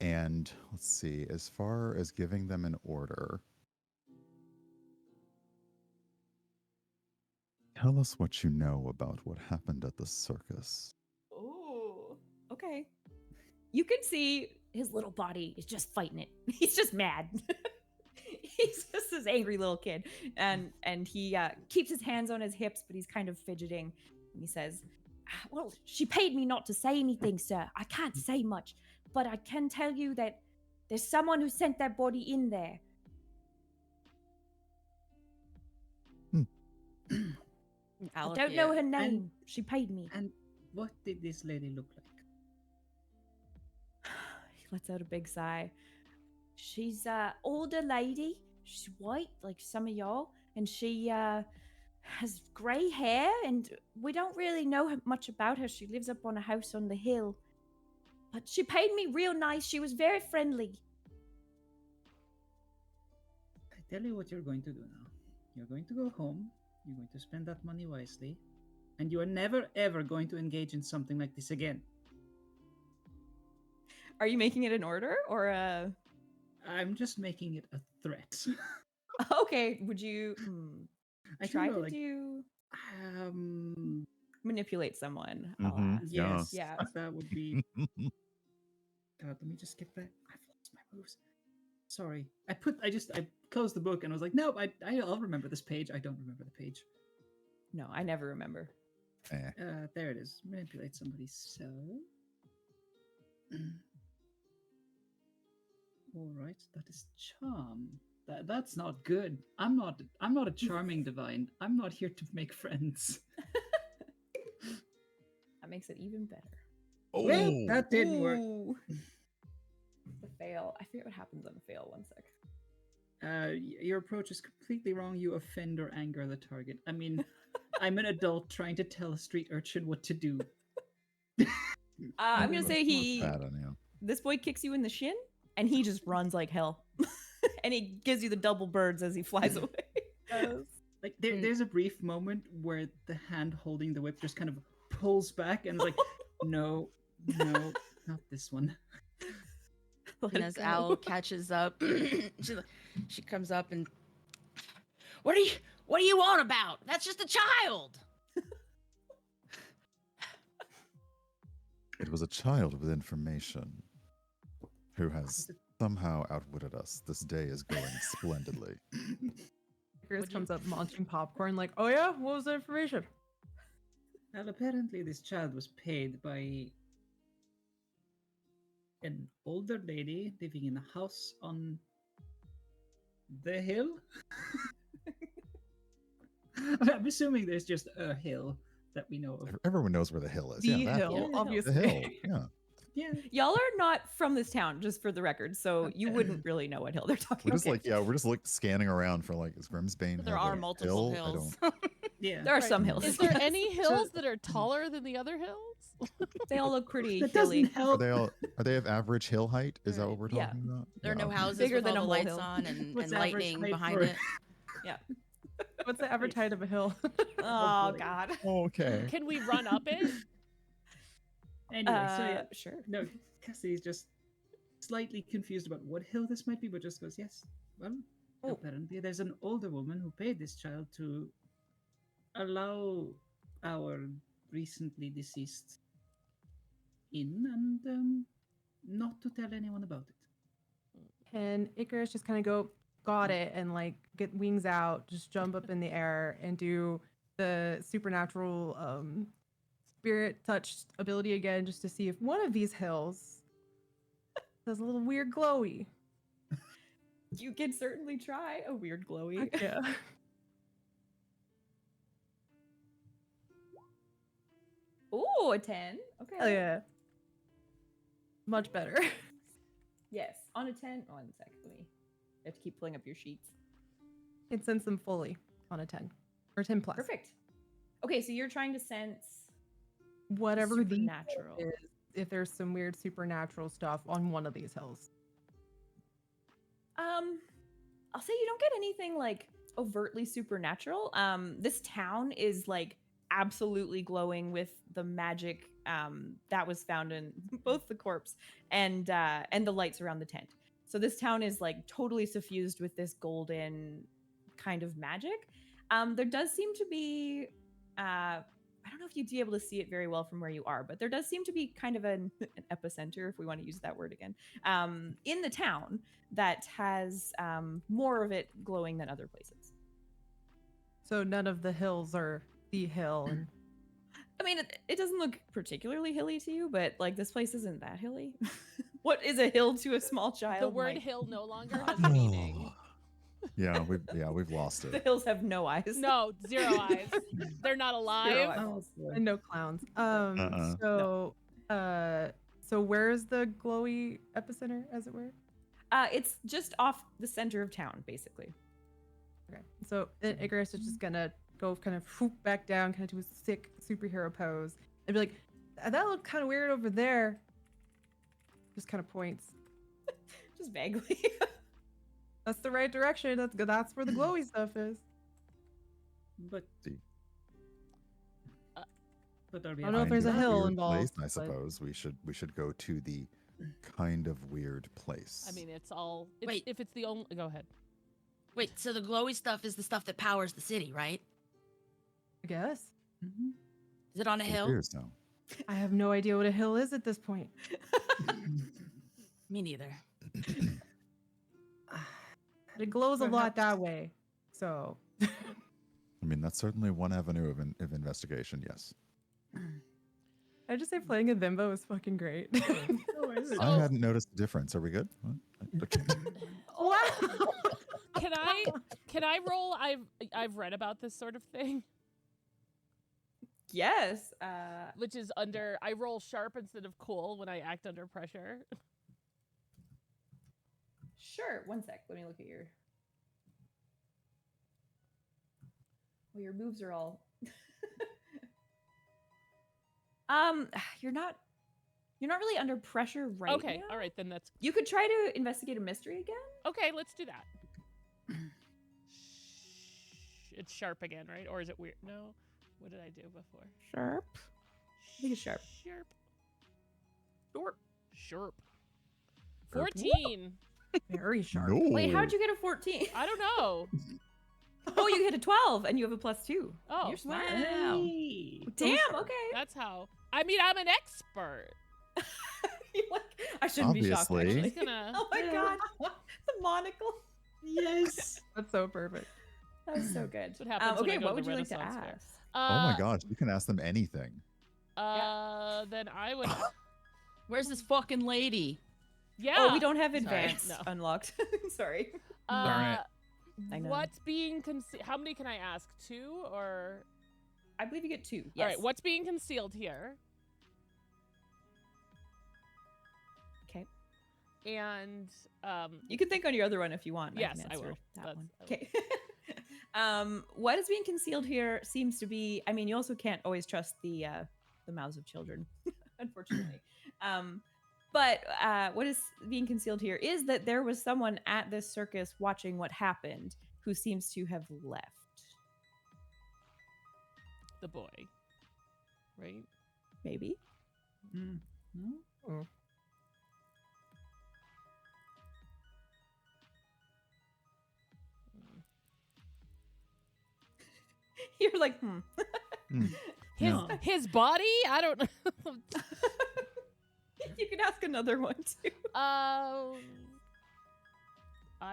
And let's see, as far as giving them an order, tell us what you know about what happened at the circus. Oh, okay. You can see his little body is just fighting it. He's just mad. He's just this angry little kid, and he keeps his hands on his hips, but he's kind of fidgeting. And he says, "Well, she paid me not to say anything, sir. I can't say much, but I can tell you that there's someone who sent that body in there." I don't know her name. She paid me. And what did this lady look like? He lets out a big sigh. She's older lady. She's white, like some of y'all, and she has grey hair, and we don't really know much about her. She lives up on a house on the hill, but she paid me real nice. She was very friendly. I tell you what you're going to do now. You're going to go home. You're going to spend that money wisely, and you are never ever going to engage in something like this again. Are you making it an order or a? I'm just making it a threat. Okay. Would you I try don't know, to do manipulate someone? I'll ask. Yes. Yeah. That would be. God, let me just get back. I've lost my moves. Sorry. I closed the book and I was like, nope, I'll remember this page. I don't remember the page. No, I never remember. There it is. Manipulate somebody. So. All right, that is charm. That's not good. I'm not a charming divine. I'm not here to make friends. That makes it even better. Oh, Well, that didn't work. Ooh. The fail. I forget what happens on a fail. One sec. Your approach is completely wrong. You offend or anger the target. I mean, I'm an adult trying to tell a street urchin what to do. I'm gonna say bad on you. this boy kicks you in the shin, and he just runs like hell, and he gives you the double birds as he flies away. Like there's a brief moment where the hand holding the whip just kind of pulls back and is like, no, not this one. And as Al catches up, she comes up and, what are you on about? That's just a child. It was a child with information who has somehow outwitted us. This day is going splendidly. Icarus comes up munching popcorn like, oh yeah? What was the information? Well, apparently this child was paid by an older lady living in a house on the hill. I'm assuming there's just a hill that we know of. Everyone knows where the hill is. The yeah, hill, hill. obviously. The hill. Yeah. Yeah. Y'all are not from this town, just for the record, so you wouldn't really know what hill they're talking We're just about. we're just scanning around for is Grimsbane. But there have are a multiple hill? I hills. Yeah. There are Right. some hills. Is there any hills that are taller than the other hills? They all look pretty That hilly. doesn't help. Are they of average hill height? Is that what we're Yeah. talking about? There are no okay. houses Bigger with than all a the lights molehill. on and What's average lightning height behind for- it. What's the average height of a hill? Oh boy. God. Okay. Can we run up it? Anyway, so yeah. Sure. No, Cassidy's just slightly confused about what hill this might be, but just goes, yes. Well, apparently there's an older woman who paid this child to allow our recently deceased in and not to tell anyone about it. And Icarus just kind of go, got it, and get wings out, just jump up in the air and do the supernatural spirit touch ability again, just to see if one of these hills does a little weird glowy. You can certainly try a weird glowy. Heck yeah. Ooh, a 10. Okay. Hell yeah. Much better. Yes. On a 10. One sec. I have to keep pulling up your sheets. It sends them fully on a 10 or 10 plus. Perfect. Okay, so you're trying to sense Whatever the supernatural. is, if there's some weird supernatural stuff on one of these hills. I'll say you don't get anything overtly supernatural. This town is absolutely glowing with the magic that was found in both the corpse and the lights around the tent. So this town is totally suffused with this golden kind of magic. There does seem to be I don't know if you'd be able to see it very well from where you are, but there does seem to be kind of an epicenter, if we want to use that word again, in the town that has more of it glowing than other places. So none of the hills are the hill. And I mean, it doesn't look particularly hilly to you, but like this place isn't that hilly. What is a hill to a small child? The word My- hill no longer has meaning. Yeah, we've lost The it. hills have no eyes. No, 0 eyes. They're not alive. eyes. and no clowns. Uh-uh. So where's the glowy epicenter, as it were? It's just off the center of town, basically. Okay. So then Icarus is just gonna go kind of whoop back down, kind of do a sick superhero pose, and be like, "That looked kind of weird over there." Just kind of points. Just vaguely. That's the right direction. That's where the glowy stuff is. But See. But are we I don't know if Kind there's a of hill weird involved, place, I but- suppose we should go to the kind of weird place. I mean, it's all. Wait. If it's the only. Go ahead. Wait, so the glowy stuff is the stuff that powers the city, right? I guess. Is it on a It hill? appears so. I have no idea what a hill is at this point. Me neither. It glows a lot Perhaps- that way. So I mean, that's certainly one avenue of investigation. Yes, I just say playing a Bimbo is fucking great. Oh, is it? I hadn't noticed the difference. Are we good? What? Okay. Wow. Can I roll? I've read about this sort of thing, Yes. which is under. I roll sharp instead of cool when I act under pressure. Sure. One sec. Let me look at your. Well, your moves are all. You're not really under pressure right Okay, now. all right, then that's You could try to investigate a mystery again. okay. Let's do that. It's sharp again, right? Or is it weird? No. What did I do before? Sharp. I think it's sharp. Sharp. Sharp. Sharp. Sharp. 14. Very sharp. No. Wait, how'd you get a 14? I don't know. Oh, you hit a 12 and you have a +2. Oh, You're smart. Wow. Hey. Damn, okay. that's how. I mean, I'm an expert. You're like, I shouldn't be shocked, Obviously. actually. Just gonna. Oh my god. The monocle. Yes. That's so perfect. That was so good. That's what happens when I Okay, go what to would the you like to Renaissance Fair. ask? Oh my gosh, you can ask them anything. Then I would. Where's this fucking lady? Yeah. Oh, we don't have Sorry, advanced no. unlocked. Sorry. Darn it. I know. What's being concealed? How many can I ask? 2 or? I believe you get 2. Yes. All right. What's being concealed here? Okay. And You can think on your other one if you want. Yes, can I answer will. That That's- one. I will. Okay. What is being concealed here seems to be. I mean, you also can't always trust the mouths of children, unfortunately. But what is being concealed here is that there was someone at this circus watching what happened who seems to have left. the boy, right? Maybe. Mm. No? You're like, His No. his body? I don't know. You can ask another one too. I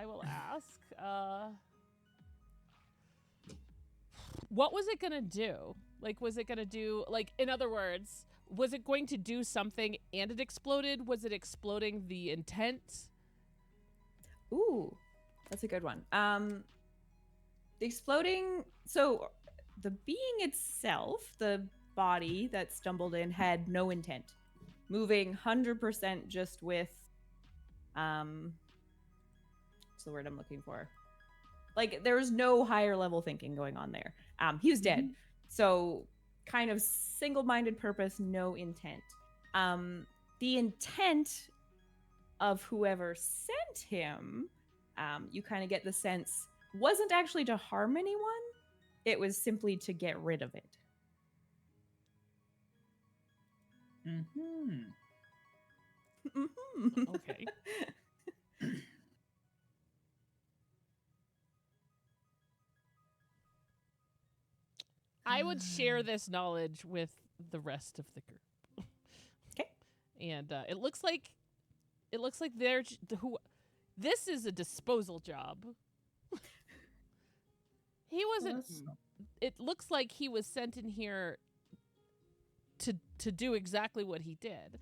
will ask. What was it gonna do? Like, was it gonna do like? In other words, was it going to do something and it exploded? Was it exploding the intent? Ooh, that's a good one. The exploding. So, the being itself, the body that stumbled in, had no intent, moving 100% just with, what's the word I'm looking for? Like there was no higher level thinking going on there. He was dead, so kind of single-minded purpose, no intent. The intent of whoever sent him, you kind of get the sense, wasn't actually to harm anyone. It was simply to get rid of it. Mm-hmm. Mhm. Okay. I would share this knowledge with the rest of the group. Okay. And it looks like this is a disposal job. He wasn't. It looks like he was sent in here to do exactly what he did.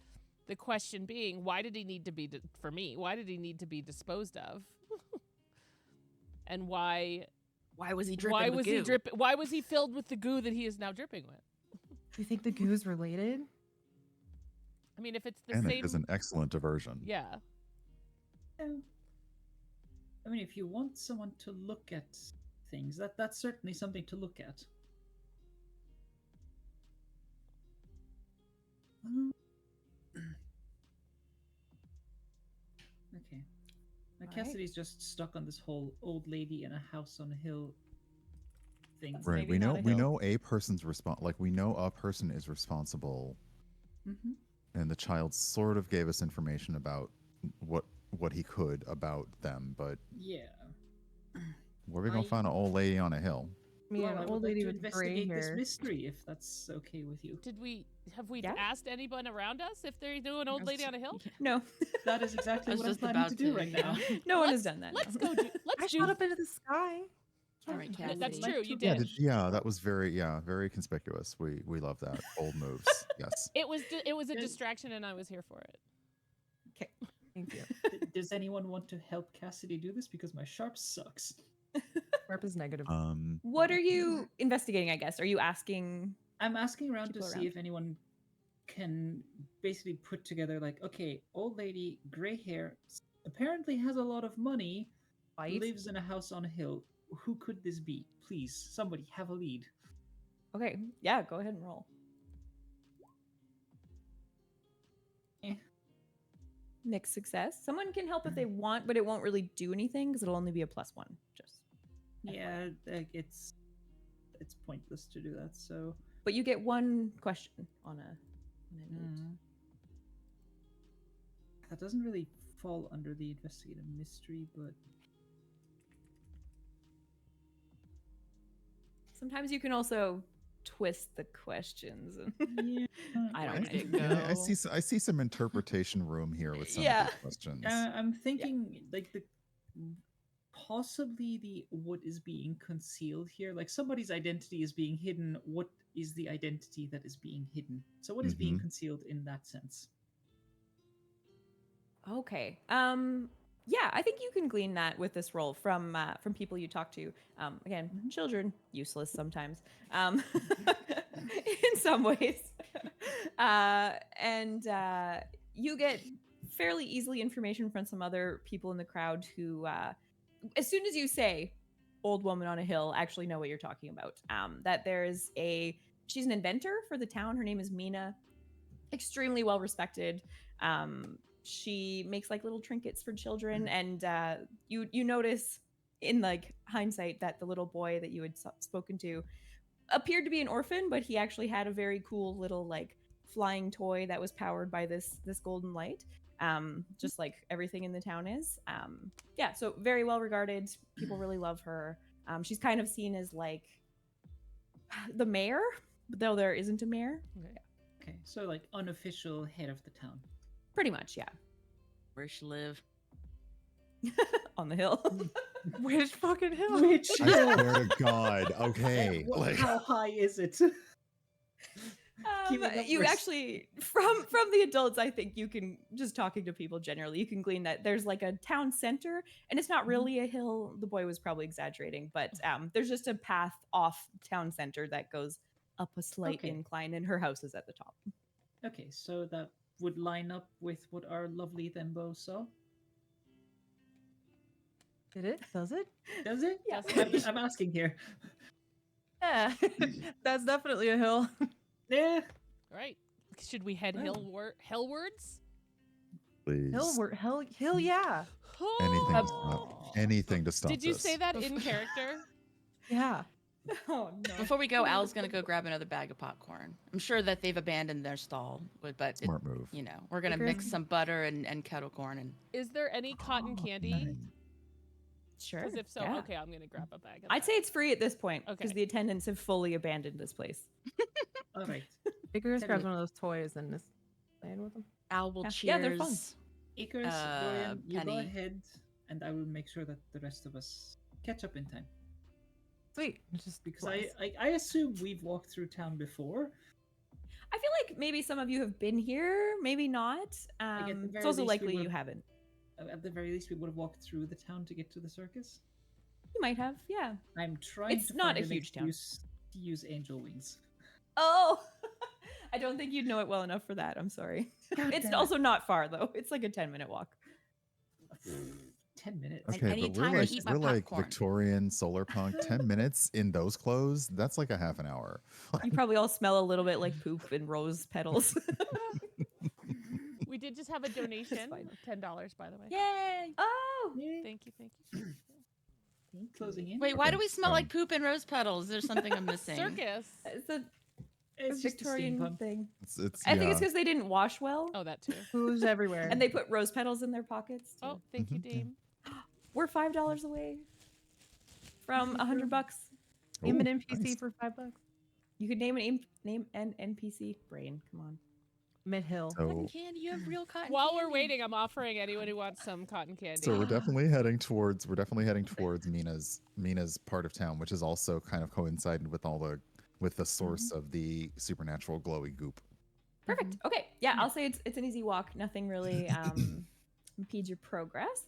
The question being, why did he need to be for me? Why did he need to be disposed of? And why was he dripping? Why with was goo? he dripping? Why was he filled with the goo that he is now dripping with? Do you think the goo's related? I mean, if it's the Bennet same, is an excellent diversion. yeah. I mean, if you want someone to look at things, that's certainly something to look at. Okay. Now All right. Cassidy's just stuck on this whole old lady in a house on a hill thing. That's Right. maybe We know not a we hill. know a person's we know a person is responsible, Mm-hmm. and the child sort of gave us information about what he could about them, but Yeah. where are we gonna find an old lady on a hill? I mean, Well, an I would old like lady to with gray investigate this hair. mystery, if that's okay with you. Have we Yeah. asked anyone around us if they knew an old lady on a hill? No, That is exactly I was what I'm just planning about to do right now. no one has done that. Let's no. go. I Let's do. shot up into the sky. All right, I Cassidy. would That's like true, to you Yeah, did. that was very conspicuous. We love that. Bold moves. Yes. It was a Good. distraction, and I was here for it. Okay. Thank you. Does anyone want to help Cassidy do this? Because my sharp sucks. Sharp is negative. What are you investigating? I guess. Are you asking? I'm asking around to People see around. if anyone can basically put together, like, okay, old lady, gray hair, apparently has a lot of money, Fight. lives in a house on a hill. Who could this be? Please, somebody have a lead. Okay. Yeah. Go ahead and roll. Eh. Mixed success. Someone can help if they want, but it won't really do anything because it'll only be a +1. Just. Yeah, it's pointless to do that. So But you get one question on a note. that doesn't really fall under the investigative mystery, but Sometimes you can also twist the questions. yeah, I don't Where know. did it Yeah, I go? I see some interpretation room here with some Yeah. of these questions. I'm thinking like possibly the what is being concealed here. Like somebody's identity is being hidden. What is the identity that is being hidden? So what is being concealed in that sense? Okay. Yeah, I think you can glean that with this roll from people you talk to. Again, children useless sometimes. In some ways. And you get fairly easily information from some other people in the crowd who, as soon as you say "old woman on a hill," actually know what you're talking about. That she's an inventor for the town. Her name is Mina. Extremely well respected. She makes like little trinkets for children, and you notice in like hindsight that the little boy that you had spoken to appeared to be an orphan, but he actually had a very cool little like flying toy that was powered by this golden light. Just like everything in the town is. Yeah, so very well regarded. People really love her. She's kind of seen as like the mayor, though there isn't a mayor. Okay, so like unofficial head of the town. Pretty much, yeah. Where she live? On the hill. Which fucking hill? Which I swear to God. Okay. how high is it? Give me You numbers. actually from the adults, I think you can, just talking to people generally, you can glean that there's like a town center, and it's not really a hill. The boy was probably exaggerating, but there's just a path off town center that goes up a slight Okay. incline, and her house is at the top. Okay, so that would line up with what our lovely Thembo saw. Did it? Does it? Does it? Yeah. I'm asking here. Yeah. That's definitely a hill. Yeah. All right. Should we head hellwards? Please. Hill, yeah. Anything to stop. Anything to stop Did you this. say that in character? Yeah. Oh no. Before we go, Al's gonna go grab another bag of popcorn. I'm sure that they've abandoned their stall, but Smart move. you know, we're gonna Icarus- mix some butter and kettle corn and Is there any cotton candy? Sure. Because if so, yeah. okay, I'm gonna grab a bag. Of I'd that. say it's free at this point because Okay. the attendants have fully abandoned this place. All right. Icarus Tell grabs you- one of those toys and is playing with them. Al will Yeah. cheers. Yeah, they're fun. Icarus, Dorian, you go Penny. ahead, and I will make sure that the rest of us catch up in time. Sweet. It's just Because flies. I assume we've walked through town before. I feel like maybe some of you have been here, maybe not. at the It's very also least, we likely you would've- haven't. At the very least, we would have walked through the town to get to the circus. You might have, yeah. I'm trying It's to not find a an huge town. excuse to use angel wings. Oh, I don't think you'd know it well enough for that. I'm sorry. God It's damn it. also not far though. It's like a 10-minute walk. 10 minutes. And Okay, but anytime we're I like eat my we're like popcorn. Victorian solar punk. 10 minutes in those clothes, that's like a half an hour. You probably all smell a little bit like poop and rose petals. We did just have a donation fine. of $10, by the way. Yay! Oh, Yay. Thank you. Thank you. Closing in. Wait, why Okay, do we smell so- like poop and rose petals? There's something I'm missing. Circus. it's a It's just a Victorian steampunk. thing. It's I think yeah. it's because they didn't wash well, Oh, that too. Who's everywhere? and they put rose petals in their pockets. to- Oh, thank you, Mhm, yeah. Dame. We're $5 away from $100. Name an Ooh, NPC nice. for $5. You could name an NPC. Brain, come on. Mid Hill. Cotton So candy, you have real cotton While we're candy. waiting, I'm offering anyone who wants some cotton candy. so we're definitely heading towards Mina's part of town, which is also kind of coincided with the source of the supernatural glowy goop. Perfect. Okay. Yeah, I'll say it's an easy walk. Nothing really impedes your progress.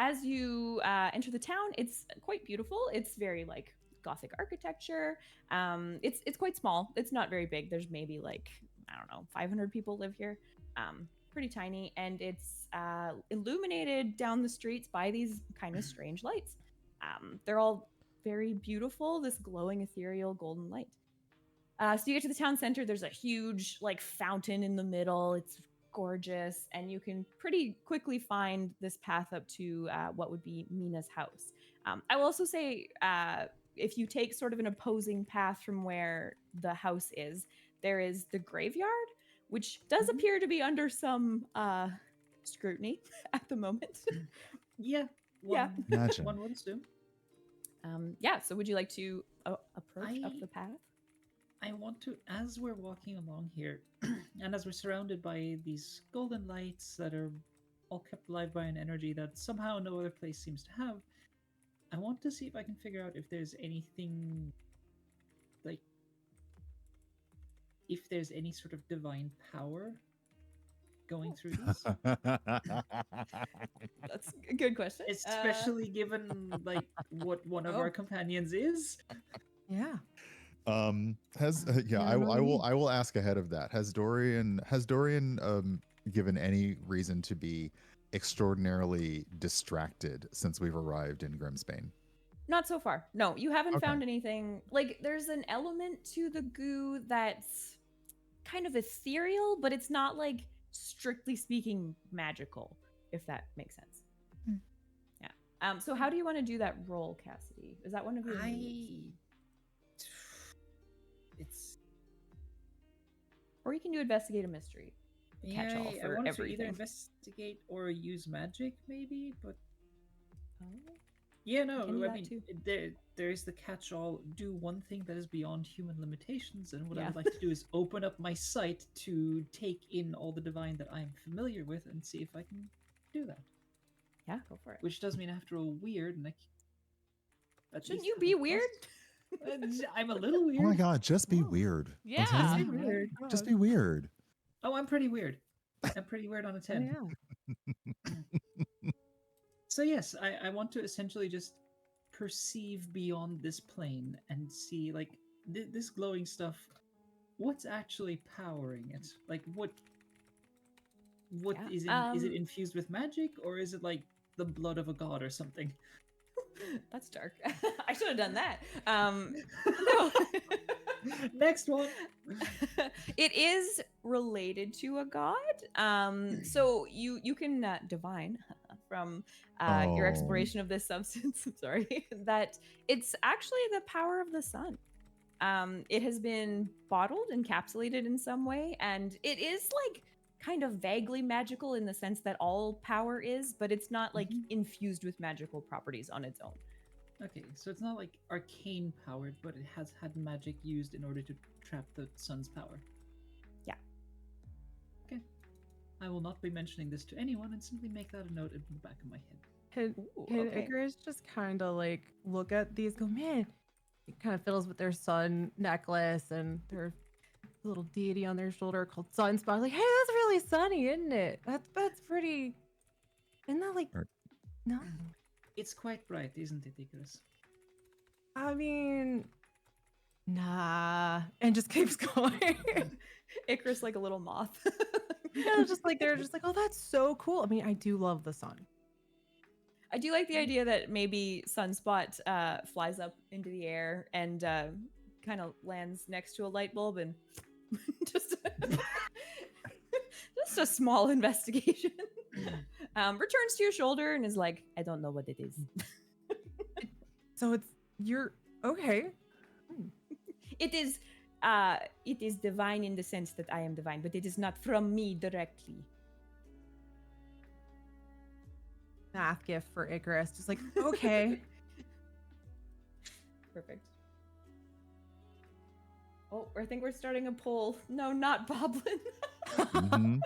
As you enter the town, it's quite beautiful. It's very like Gothic architecture. It's quite small. It's not very big. There's maybe like, I don't know, 500 people live here. Pretty tiny, and it's illuminated down the streets by these kind of strange lights. They're all very beautiful. This glowing ethereal golden light. So you get to the town center. There's a huge like fountain in the middle. It's gorgeous, and you can pretty quickly find this path up to what would be Mina's house. I will also say, if you take sort of an opposing path from where the house is, there is the graveyard, which does appear to be under some scrutiny at the moment. Yeah. Yeah. Imagine. One would assume. Yeah. So would you like to approach up I- the path? I want to, as we're walking along here, and as we're surrounded by these golden lights that are all kept alive by an energy that somehow no other place seems to have, I want to see if I can figure out if there's anything, like, if there's any sort of divine power going through this. That's a good question. Especially given, like, what one of Oh. our companions is. Yeah. Yeah, I will ask ahead of that. Has Dorian given any reason to be extraordinarily distracted since we've arrived in Grimsbane? Not so far. No, you haven't Okay. found anything. Like, there's an element to the goo that's kind of ethereal, but it's not, like, strictly speaking, magical, if that makes sense. Hmm. Yeah. So how do you want to do that roll, Cassidy? Is that one of your moves? It's Or you can do investigate a mystery. The catch-all I for want to either everything. investigate or use magic, maybe. But Oh. yeah, no, can do I that mean, too. there's the catch-all. Do one thing that is beyond human limitations, and what I Yeah. would like to do is open up my sight to take in all the divine that I'm familiar with, and see if I can do that. Yeah, go for it. Which does mean I have to roll weird, and at Shouldn't least you have be a weird? plus. I'm a little weird. Oh my god, just be weird. Yeah. Okay? Be weird. Just be weird. Oh, I'm pretty weird. I'm pretty weird on a 10. Yeah. So yes, I want to essentially just perceive beyond this plane and see, like, this glowing stuff, what's actually powering it? Like, what Yeah, is it infused with magic, or is it like the blood of a god or something? That's dark. I should have done that. No. Next one. It is related to a god. So you can divine from your Oh. exploration of this substance. I'm sorry, that it's actually the power of the sun. It has been bottled, encapsulated in some way, and it is like kind of vaguely magical in the sense that all power is, but it's not like infused with magical properties on its own. Okay, so it's not like arcane powered, but it has had magic used in order to trap the sun's power. Yeah. Okay. I will not be mentioning this to anyone and simply make that a note in the back of my head. Can okay. Icarus just kind of like look at these, go, man, it kind of fiddles with their sun necklace and their little deity on their shoulder called Sunspot. Like, hey, that's really sunny, isn't it? That's pretty. Isn't that like, no? It's quite bright, isn't it, Icarus? I mean, nah, and just keeps going. Icarus like a little moth. Yeah, just like they're just like, oh, that's so cool. I mean, I do love the sun. I do like the idea that maybe Sunspot flies up into the air and kind of lands next to a light bulb and just a small investigation. Returns to your shoulder and is like, I don't know what it is. So you're okay. It is divine in the sense that I am divine, but it is not from me directly. Math gift for Icarus. Just like, okay. Perfect. Oh, I think we're starting a poll. No, not Boblin. Mhm.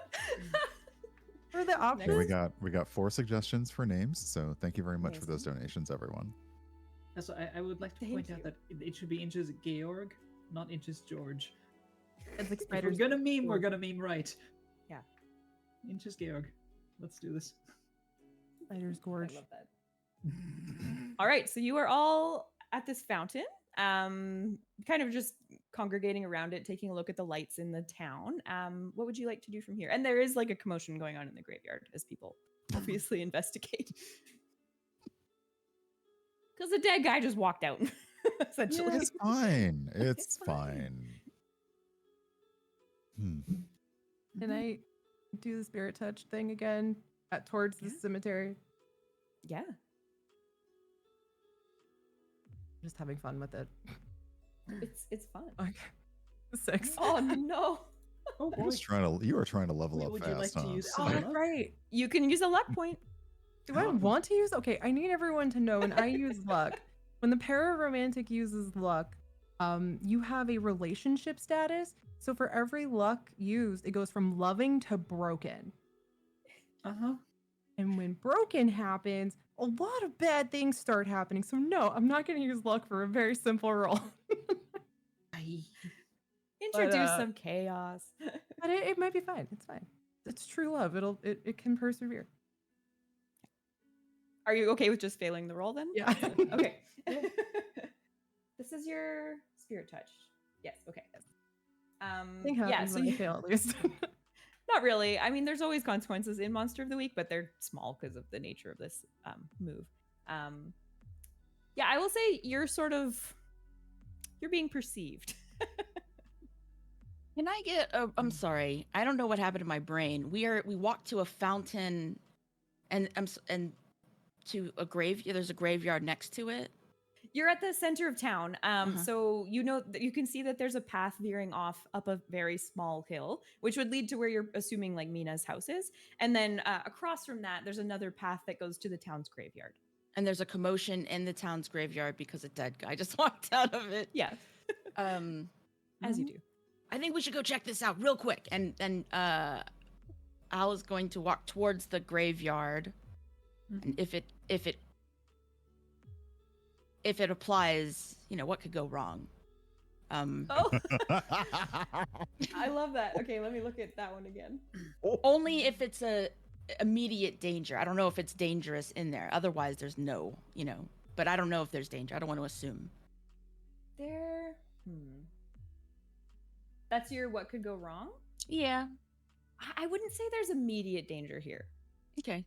For the options. Okay, we got 4 suggestions for names, so thank you very much for those donations, everyone. Also, I would like to Thank point you. out that it should be inches Georg, not inches George. It's like If we're spiders. gonna meme, we're gonna meme right. Yeah. Inches Georg. Let's do this. Spiders I gorge. love that. All right, so you are all at this fountain, kind of just congregating around it, taking a look at the lights in the town. What would you like to do from here? And there is like a commotion going on in the graveyard as people obviously investigate. Because the dead guy just walked out, essentially. Yeah, it's fine. It's fine. Can I do the spirit touch thing again towards the cemetery? Yeah. Just having fun with it. It's fun. Okay. 6. Oh no. Oh boy. You were trying to level up Would you fast, like to huh? use Oh, some that's luck? right. You can use a luck point. Do I want to use? Okay, I need everyone to know when I use luck. When the Pararomantic uses luck, you have a relationship status. So for every luck used, it goes from loving to broken. Uh-huh. And when broken happens, a lot of bad things start happening. So no, I'm not going to use luck for a very simple roll. Introduce some chaos. But it might be fine. It's fine. It's true love. It can persevere. Are you okay with just failing the roll then? Yeah. Okay. This is your spirit touch. Yes. Okay. Thing Yeah. happens So when I you, fail at least. not really. I mean, there's always consequences in Monster of the Week, but they're small because of the nature of this move. Yeah, I will say you're being perceived. Can I get I'm sorry. I don't know what happened to my brain. We walked to a fountain and to a graveyard. There's a graveyard next to it. You're at the center of town. So you know that you can see that there's a path veering off up a very small hill, which would lead to where you're assuming like Mina's house is. And then across from that, there's another path that goes to the town's graveyard. And there's a commotion in the town's graveyard because a dead guy just walked out of it. Yeah. As you do. I think we should go check this out real quick. And Al is going to walk towards the graveyard. And if it applies, you know, what could go wrong? Oh, I love that. Okay, let me look at that one again. Only if it's a immediate danger. I don't know if it's dangerous in there. Otherwise, there's no, you know. But I don't know if there's danger. I don't want to assume. There. That's your what could go wrong? Yeah. I wouldn't say there's immediate danger here. Okay.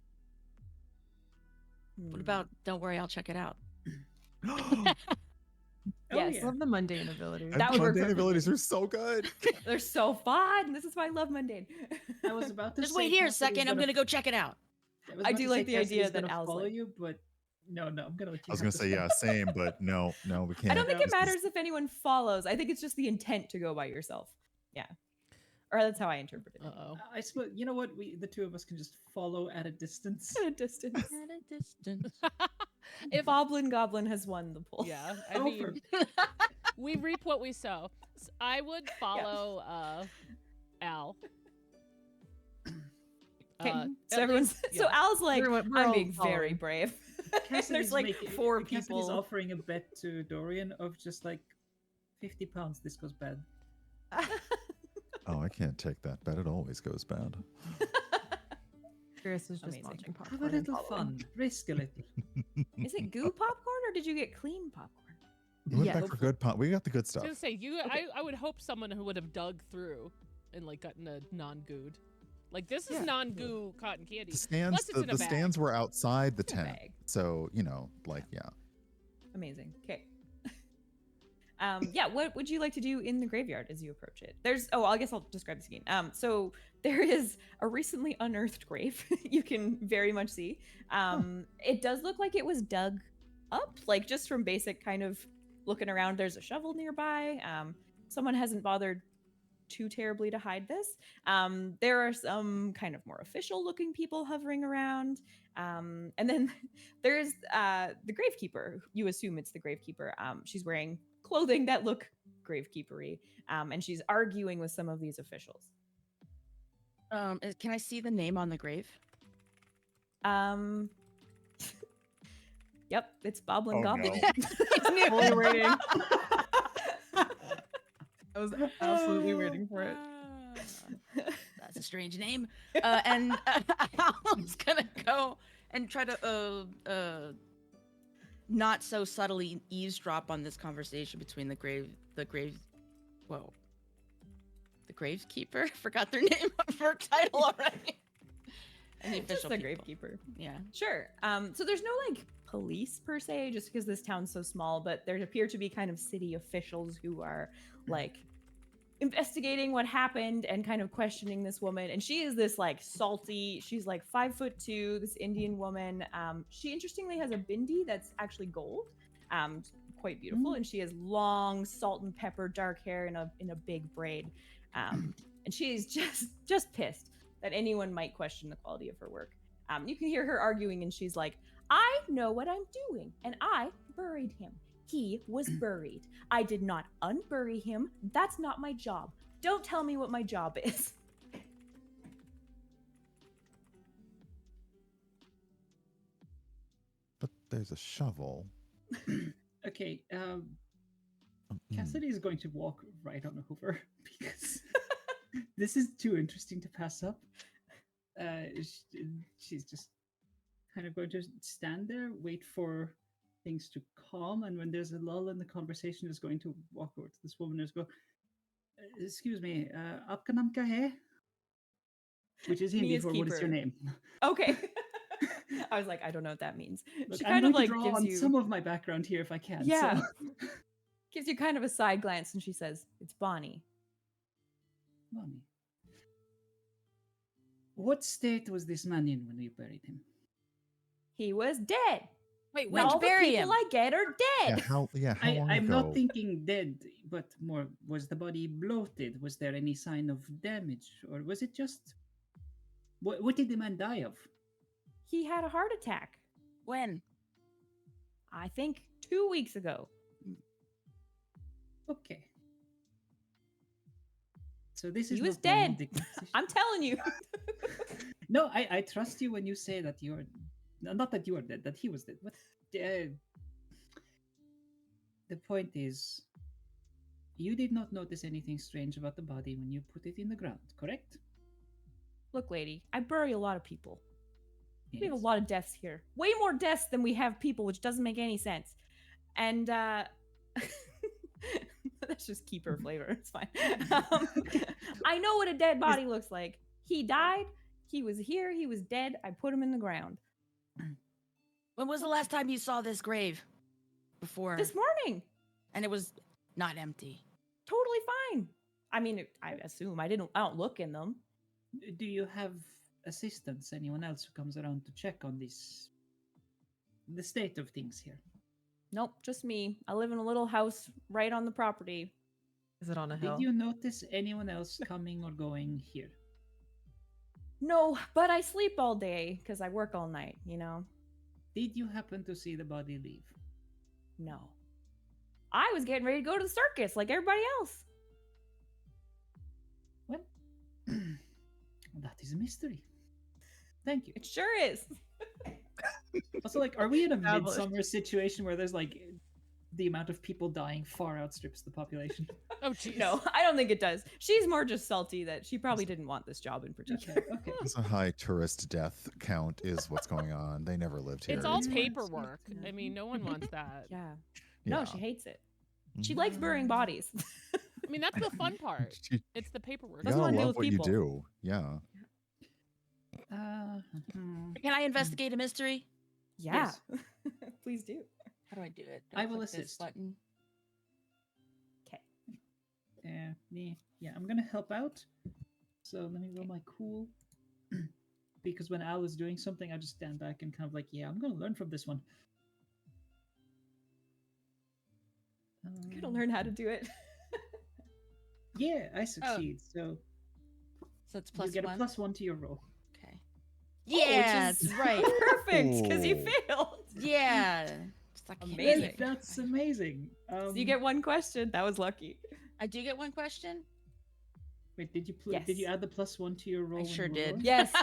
What about? Don't worry, I'll check it out. Yes. I love the mundane abilities. That would work Mundane perfectly. abilities are so good. They're so fun. This is why I love Mundane. I was about to Just say wait here a Cassidy's second. I'm gonna go check it out. was I about do to like say the idea Cassidy's that gonna Al's follow like- you, but no, I'm gonna let you. I was have gonna the say yeah, same, but no, we can't. I don't think it This is- matters if anyone follows. I think it's just the intent to go by yourself. Yeah. or that's how I interpreted it. Uh-oh. I suppose you know what the two of us can just follow at a distance. At a distance. At a distance. If Boblin Goblin has won the poll. Yeah, I Go mean, for we reap what we sow. I would follow Al. Okay, At so everyone's least- so yeah. Al's like, We're I'm all being very following. brave. Cassidy's There's like making- 4 Cassidy's people. offering a bet to Dorian of just like £50. This goes bad. Oh, I can't take that bet. It always goes bad. Chris is just Amazing. watching Have popcorn. a and little following. fun. Risk a little. Is it goo popcorn or did you get clean popcorn? We went Yeah. back for good pot. We got the good I was stuff. gonna say you. Okay. I would hope someone who would have dug through and like gotten a non-gooed. Like this is Yeah. non-goo cotton candy. The stands, Plus it's in a the bag. stands were outside the It's a tent, bag. so you know, like yeah. Amazing. Okay. Yeah, what would you like to do in the graveyard as you approach it? I guess I'll describe this again. So there is a recently unearthed grave you can very much see. It does look like it was dug up, like just from basic kind of looking around. There's a shovel nearby. Someone hasn't bothered too terribly to hide this. There are some kind of more official looking people hovering around. And then there's the gravekeeper. You assume it's the gravekeeper. She's wearing clothing that look gravekeepery, and she's arguing with some of these officials. Can I see the name on the grave? Yep, it's Boblin Oh, Goblin. no. Fully waiting. I was absolutely waiting for it. That's a strange name. And Alan's gonna go and try to not so subtly eavesdrop on this conversation between the gravekeeper. Forgot their name for title already. And the Just official the people. gravekeeper. Yeah. Sure. So there's no like police per se, just because this town's so small, but there appear to be kind of city officials who are like investigating what happened and kind of questioning this woman. And she is this like salty, she's like 5'2", this Indian woman. She interestingly has a bindi that's actually gold. Quite beautiful. And she has long salt and pepper dark hair in a big braid. And she's just pissed that anyone might question the quality of her work. You can hear her arguing, and she's like, I know what I'm doing, and I buried him. He was buried. I did not unbury him. That's not my job. Don't tell me what my job is. But there's a shovel. Okay, Mm. Cassidy is going to walk right on over because this is too interesting to pass up. She's just kind of going to stand there, wait for things to calm, and when there's a lull in the conversation, is going to walk over to this woman and just go, "Excuse me, aapka naam kya hai?" Which is Hindi Me as for "What is your keeper. name?" Okay. I was like, I don't know what that means. Look, She I'm kind of going like to draw gives on you some of my background here if I can. Yeah. So. gives you kind of a side glance, and she says, "It's Bonnie." Bonnie. What state was this man in when you buried him? He was dead. Wait, And when'd you all the bury people him? I get are Yeah, dead. how long I'm ago? not thinking dead, but more, was the body bloated? Was there any sign of damage? Or was it just... What did the man die of? He had a heart attack. When? I think 2 weeks ago. Okay. So this He is was not my dead. Monday conversation. I'm telling you. No, I trust you when you say that you're... Not that you are dead, that he was dead. But the point is, you did not notice anything strange about the body when you put it in the ground, correct? Look, lady, I bury a lot of people. We have a Yes. lot of deaths here. Way more deaths than we have people, which doesn't make any sense. And that's just keeper flavor. It's fine. I know what a dead body looks like. He died. He was here. He was dead. I put him in the ground. When was the last time you saw this grave? Before. This morning. And it was not empty. Totally fine. I mean, I assume I don't look in them. Do you have assistants, anyone else who comes around to check on this, the state of things here? Nope, just me. I live in a little house right on the property. Is it on a hill? Did you notice anyone else coming or going here? No, but I sleep all day because I work all night, you know? Did you happen to see the body leave? No. I was getting ready to go to the circus like everybody else. Well, that is a mystery. Thank you. It sure is. Also, like, are we in a Established. midsummer situation where there's like the amount of people dying far outstrips the population? Oh, jeez. No, I don't think it does. She's more just salty that she probably didn't want this job in particular. Okay. It's a high tourist death count is what's going on. They never lived here. It's all Yeah. paperwork. I mean, no one wants that. Yeah. Yeah. No, she hates it. She Mhm. likes burying bodies. I mean, that's the fun part. You It's the paperwork. Doesn't gotta wanna deal love with what people. you do. Yeah. Can I investigate a mystery? Yeah. Please do. How do I do it? Do I will click this assist. Button. Okay. Yeah, I'm gonna help out. So let me roll my cool. Because when Al is doing something, I just stand back and kind of like, yeah, I'm gonna learn from this one. I'm gonna learn how to do it. Yeah, I succeed. So So it's you plus get one. a +1 to your roll. Okay. which Yeah, is- that's right. Perfect, because you Ooh. failed. Yeah. Just like Amazing. That's amazing. So you get one question. That was lucky. I do get one question. Wait, did you Yes. add the +1 to your roll? when sure you were did. rolling? Yes.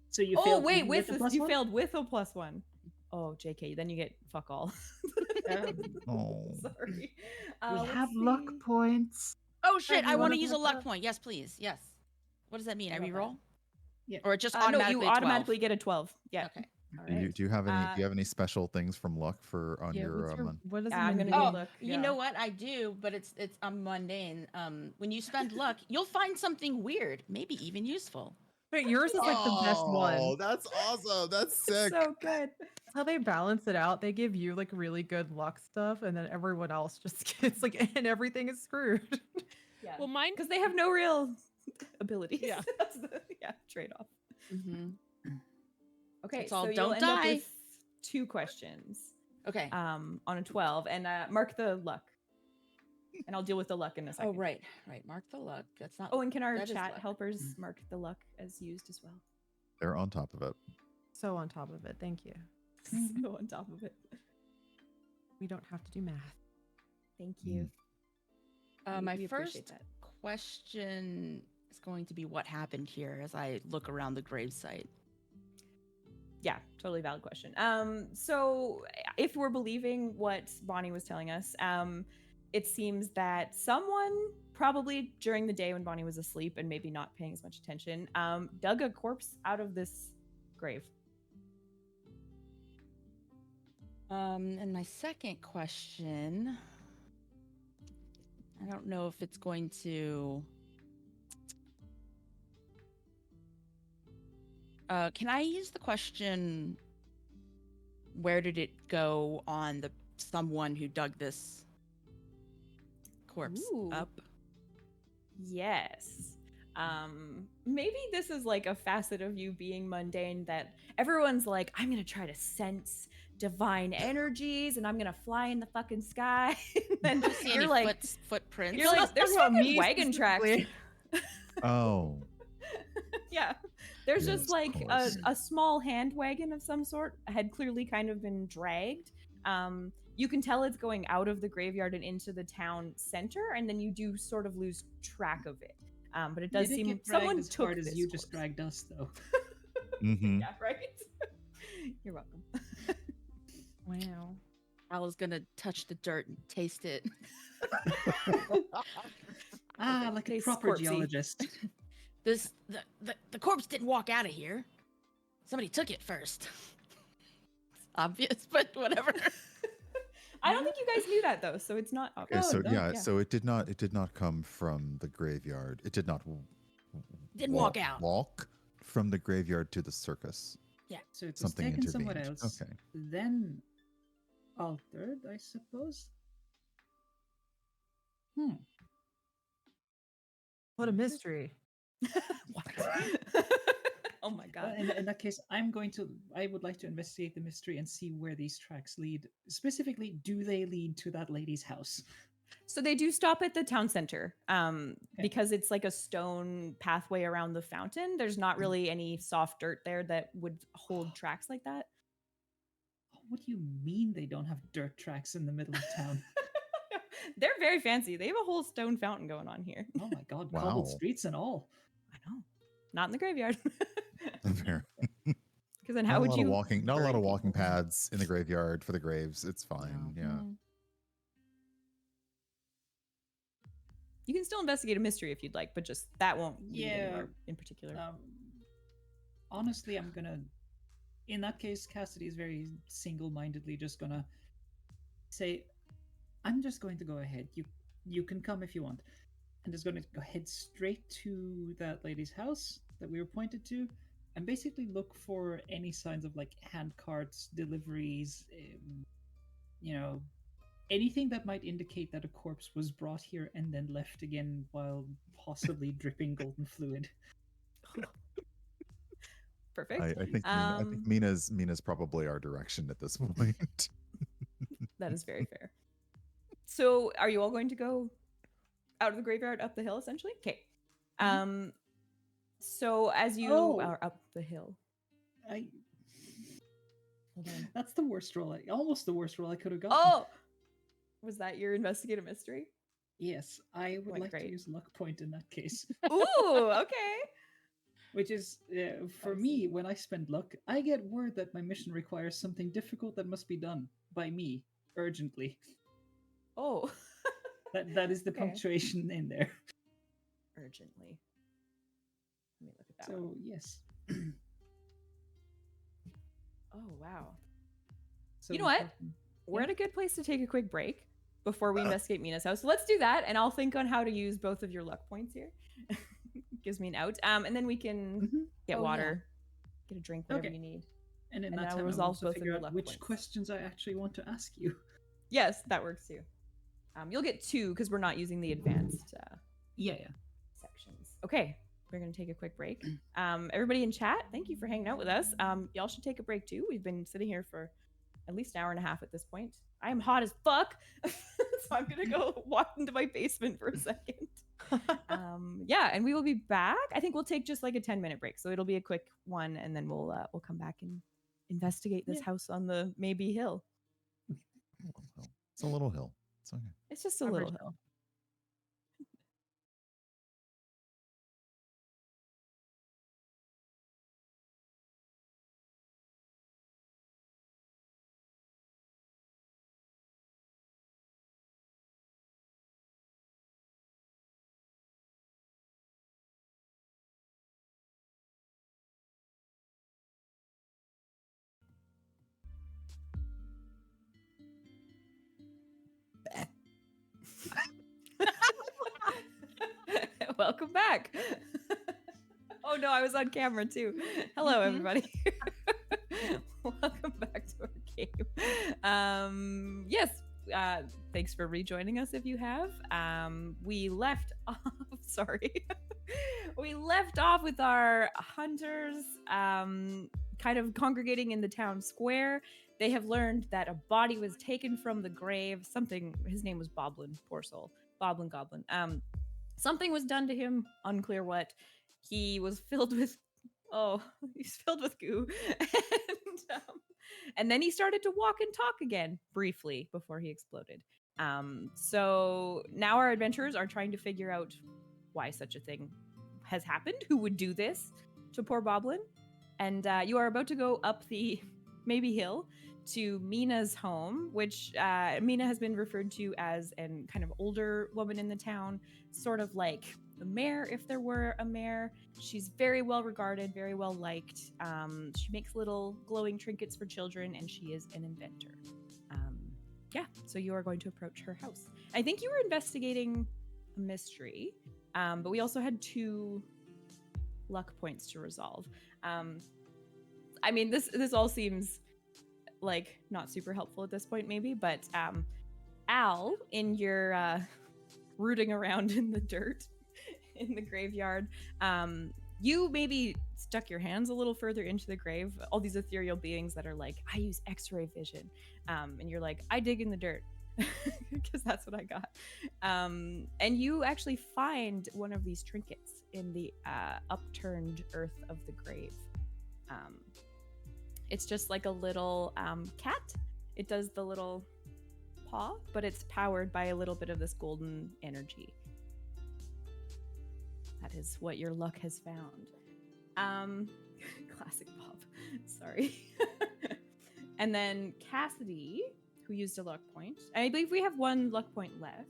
So you Oh failed wait, even with the the, you +1? failed with a +1. Oh, JK, then you get fuck all. Oh. Sorry. We Let's have luck see. points. Oh shit! I Everyone want to of use a us luck have- point. Yes, please. Yes. What does that mean? I Love that. reroll? Yeah. Or it just No, automatically you a 12? automatically get a 12. Yeah. Okay. All Do you, right. do you have any? Do you have any special things from luck for on Yeah, your? what's your, what is Yeah, I'm gonna mundane? go look. You know what? I do, but it's mundane. When you spend luck, you'll find something weird, maybe even useful. But yours is like the best one. Oh, that's awesome. That's sick. So good. That's how they balance it out. They give you like really good luck stuff, and then everyone else just gets like, and everything is screwed. Yeah. Well, mine. Because they have no real abilities. Yeah. That's the trade-off. Mm-hmm. Okay, It's all so you'll don't end up die. with 2 questions Okay. on a 12, and mark the luck. And I'll deal with the luck in a second. Oh, right. Mark the luck. That's not. Oh, and can our that is chat luck. helpers mark the luck as used as well? They're on top of it. So on top of it, thank you. So on top of it. We don't have to do math. Thank you. My We appreciate first that. question is going to be what happened here as I look around the gravesite. Yeah, totally valid question. So if we're believing what Bonnie was telling us, it seems that someone probably during the day when Bonnie was asleep and maybe not paying as much attention, dug a corpse out of this grave. And my second question, I don't know if it's going to. Can I use the question, where did it go on the someone who dug this corpse Ooh. up? Yes. Maybe this is like a facet of you being mundane that everyone's like, I'm gonna try to sense divine energies and I'm gonna fly in the fucking sky. And Do you see you're any like, footprints? you're like, there's about fucking me wagon tracks. specifically. Oh. Yeah. There's Yes, just of like course. a small hand wagon of some sort had clearly kind of been dragged. You can tell it's going out of the graveyard and into the town center, and then you do sort of lose track of it. But it does You didn't seem get dragged someone as took hard as this you just horse. dragged us, though. Mm-hmm. Yeah, right. You're welcome. Wow. I was gonna touch the dirt and taste it. Like a Tastes proper corpsey. geologist. The corpse didn't walk out of here. Somebody took it first. It's obvious, but whatever. I don't think you guys knew that though, so it's not Okay, obvious. so no, yeah, yeah. so it did not come from the graveyard. It did not Didn't walk out. Walk from the graveyard to the circus. So it was Something taken somewhere intervened. else, Okay. then altered, I suppose. What a mystery. What? Oh my god. In that case, I would like to investigate the mystery and see where these tracks lead. Specifically, do they lead to that lady's house? So they do stop at the town center because it's like a stone pathway around the fountain. There's not really any soft dirt there that would hold tracks like that. What do you mean they don't have dirt tracks in the middle of town? They're very fancy. They have a whole stone fountain going on here. Oh my god, Wow. cobbled streets and all. I know. Not in the graveyard. Fair. Because then how would you? Not a lot bury of walking people? paths in the graveyard for the graves. It's fine. No. Yeah. You can still investigate a mystery if you'd like, but just that won't lead anywhere in particular. Honestly, I'm gonna. In that case, Cassidy is very single-mindedly just gonna say, "I'm just going to go ahead. You can come if you want." And is going to go head straight to that lady's house that we were pointed to, and basically look for any signs of like hand carts, deliveries, anything that might indicate that a corpse was brought here and then left again while possibly dripping golden fluid. Perfect. I think Mina's probably our direction at this point. That is very fair. So are you all going to go out of the graveyard up the hill essentially? Okay. So as you are up the hill. Hold on. That's the worst roll. Almost the worst roll I could have gotten. Oh! Was that your investigate a mystery? Yes, I would like great. to use luck point in that case. Ooh, okay. Which is, for me, when I spend luck, I get word that my mission requires something difficult that must be done by me urgently. Oh. That is the Okay. punctuation in there. Urgently. Let me look at that So, one. yes. Oh, wow. So You know what? We're at a good place to take a quick break before we investigate Mina's house. So let's do that, and I'll think on how to use both of your luck points here. Gives me an out. And then we can get water, get a drink, whatever you need. And in and that that'll time, I'll resolve also both of figure your out luck which points. questions I actually want to ask you. Yes, that works too. You'll get 2 because we're not using the advanced Yeah. sections. Okay, we're going to take a quick break. Everybody in chat, thank you for hanging out with us. Y'all should take a break too. We've been sitting here for at least an hour and a half at this point. I am hot as fuck, so I'm going to go walk into my basement for a second. Yeah, and we will be back. I think we'll take just like a 10-minute break, so it'll be a quick one, and then we'll come back and investigate this house on the maybe hill. It's a little hill. It's okay. It's just a little hill. Welcome back. Oh no, I was on camera too. Hello, everybody. Welcome back to our game. Yes, thanks for rejoining us if you have. We left off, sorry. We left off with our hunters kind of congregating in the town square. They have learned that a body was taken from the grave. His name was Boblin, poor soul. Boblin Goblin. Something was done to him, unclear what. He was filled with, he's filled with goo. And then he started to walk and talk again, briefly, before he exploded. So now our adventurers are trying to figure out why such a thing has happened, who would do this to poor Boblin. And you are about to go up the maybe hill to Mina's home, which Mina has been referred to as an kind of older woman in the town, sort of like the mayor, if there were a mayor. She's very well regarded, very well liked. She makes little glowing trinkets for children, and she is an inventor. So you are going to approach her house. I think you were investigating a mystery, but we also had 2 luck points to resolve. I mean, this all seems like not super helpful at this point, maybe, but Al, in your rooting around in the dirt in the graveyard, you maybe stuck your hands a little further into the grave. All these ethereal beings that are like, I use x-ray vision, and you're like, I dig in the dirt. because that's what I got. And you actually find one of these trinkets in the upturned earth of the grave. It's just like a little cat. It does the little paw, but it's powered by a little bit of this golden energy. That is what your luck has found. Classic Bob. Sorry. And then Cassidy, who used a luck point. I believe we have one luck point left.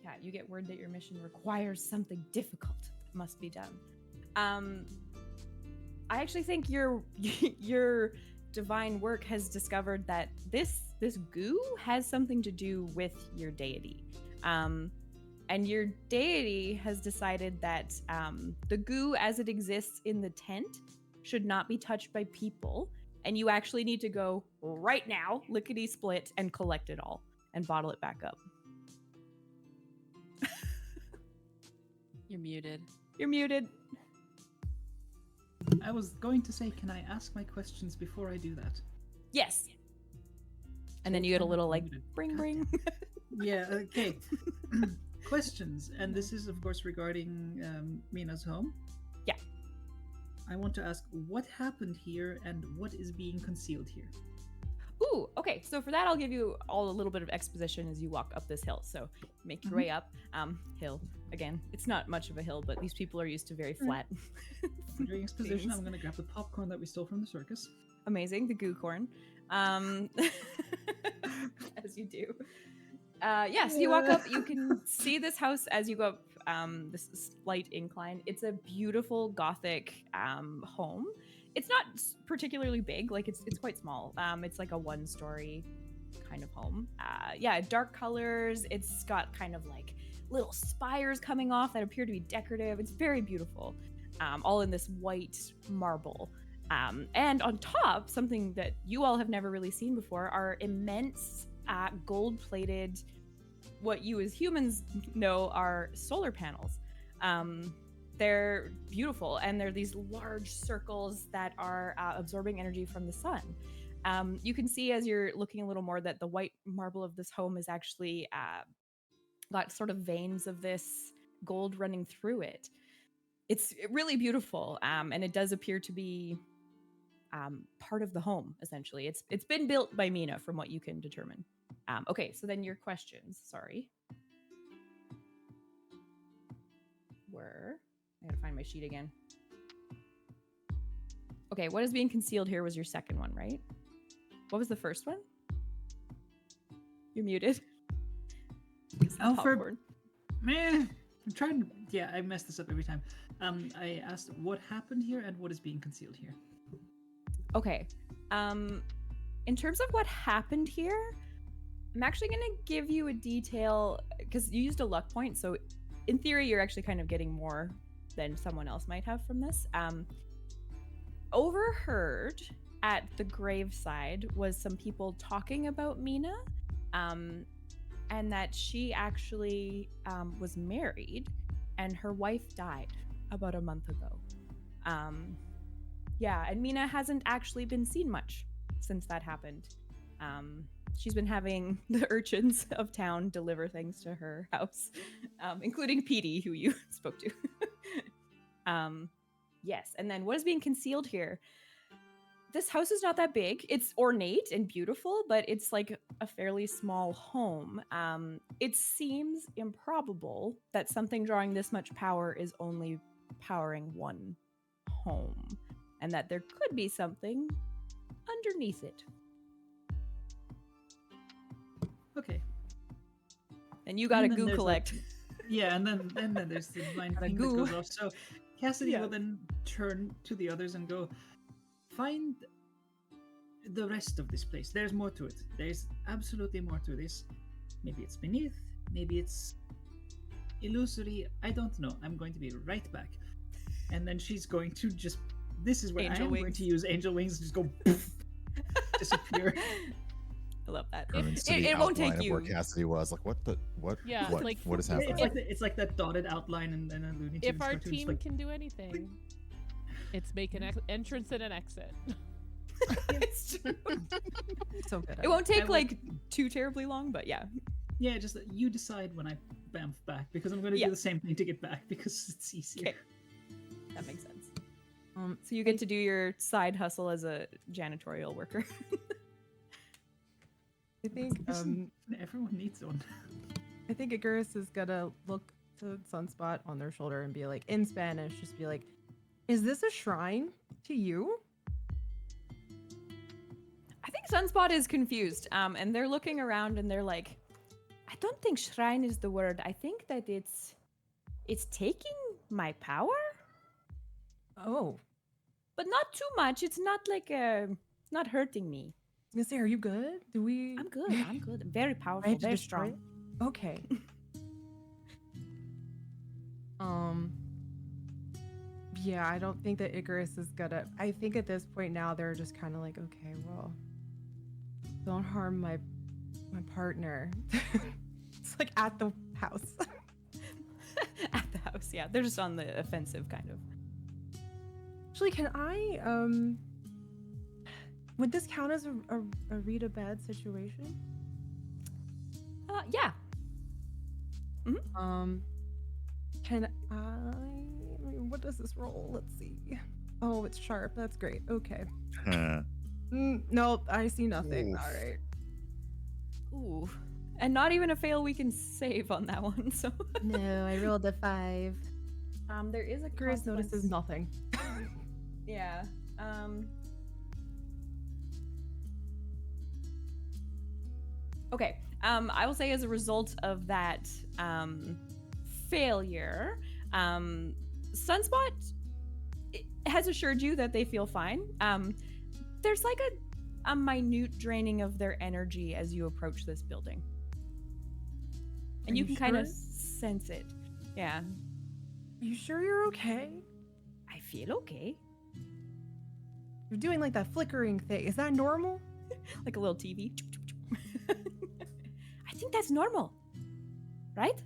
Yeah, you get word that your mission requires something difficult that must be done. I actually think your divine work has discovered that this goo has something to do with your deity. And your deity has decided that the goo as it exists in the tent should not be touched by people. And you actually need to go right now, lickety split, and collect it all and bottle it back up. You're muted. You're muted. I was going to say, can I ask my questions before I do that? Yes. And then you get a little like Muted. bring God bring. Yeah, okay. Questions, and this is of course regarding Mina's home. Yeah. I want to ask what happened here and what is being concealed here. Ooh, okay. So for that, I'll give you all a little bit of exposition as you walk up this hill. So make your way up. Hill. Again, it's not much of a hill, but these people are used to very flat. During exposition, things. I'm going to grab the popcorn that we stole from the circus. Amazing, the goo corn. As you do. Yes, you walk up, you can see this house as you go up this slight incline. It's a beautiful Gothic home. It's not particularly big, like it's quite small. It's like a one-story kind of home. Yeah, dark colors. It's got kind of like little spires coming off that appear to be decorative. It's very beautiful, all in this white marble. And on top, something that you all have never really seen before are immense gold-plated, what you as humans know are solar panels. They're beautiful, and they're these large circles that are absorbing energy from the sun. You can see as you're looking a little more that the white marble of this home is actually got sort of veins of this gold running through it. It's really beautiful, and it does appear to be part of the home, essentially. It's been built by Mina, from what you can determine. Okay, so then your questions, sorry, were... I gotta find my sheet again. Okay, what is being concealed here was your second one, right? What was the first one? You're muted. Alfred, man, I'm trying to... Yeah, I mess this up every time. I asked what happened here and what is being concealed here. Okay. In terms of what happened here, I'm actually going to give you a detail, because you used a luck point, so in theory, you're actually kind of getting more than someone else might have from this. Overheard at the graveside was some people talking about Mina, and that she actually was married, and her wife died about a month ago. Yeah, and Mina hasn't actually been seen much since that happened. She's been having the urchins of town deliver things to her house, including Petey, who you spoke to. Yes, and then what is being concealed here? This house is not that big. It's ornate and beautiful, but it's like a fairly small home. It seems improbable that something drawing this much power is only powering one home, and that there could be something underneath it. Okay. And you got And a then goo there's, collect. Yeah, and then there's the divine thing that goo. goes off. So Cassidy Yeah. will then turn to the others and go, find the rest of this place. There's more to it. There's absolutely more to this. Maybe it's beneath. Maybe it's illusory. I don't know. I'm going to be right back. And then she's going to just... This is where Angel I am going wings. to use angel wings. Just go poof, disappear. I love that. Turns to the It won't outline take of you. where Cassidy was. Like, what? Yeah, What? like- What is Yeah, happening? it's like that dotted outline in a Looney Tunes If our cartoon. It's team like, can do anything, it's make an entrance and an exit. It's true. So good. It won't take I like too terribly long, but yeah. Yeah, just that you decide when I bamf back because I'm going to Yeah. do the same thing to get back because it's easier. Okay. That makes sense. So you get to do your side hustle as a janitorial worker. I think Listen, everyone needs one. I think Icarus is gonna look to Sunspot on their shoulder and be like, in Spanish, just be like, "Is this a shrine to you?" I think Sunspot is confused, and they're looking around and they're like, I don't think shrine is the word. I think that it's taking my power, Oh, but not too much. It's not like it's not hurting me. I was gonna say, are you good? Do we? I'm good. I'm good. I'm very I powerful, have to very destroy strong. it? Okay. Yeah, I don't think that Icarus is gonna. I think at this point now they're just kind of like, okay, well, don't harm my partner. It's like at the house. At the house, yeah. They're just on the offensive, kind of. Actually, can I would this count as a read a bad situation? Yeah. Can what does this roll? Let's see. Oh, it's sharp. That's great. Okay. Nope, I see nothing. Oof. All right. Ooh. And not even a fail we can save on that one. So No, I rolled a 5. there is a Icarus notices consequence. nothing. Yeah. Okay. I will say as a result of that failure, Sunspot has assured you that they feel fine. There's like a minute draining of their energy as you approach this building. And Are you you can kind of sure? sense it. Yeah. Are you sure you're okay? I feel okay. You're doing like that flickering thing. Is that normal? Like a little TV. I think that's normal. Right?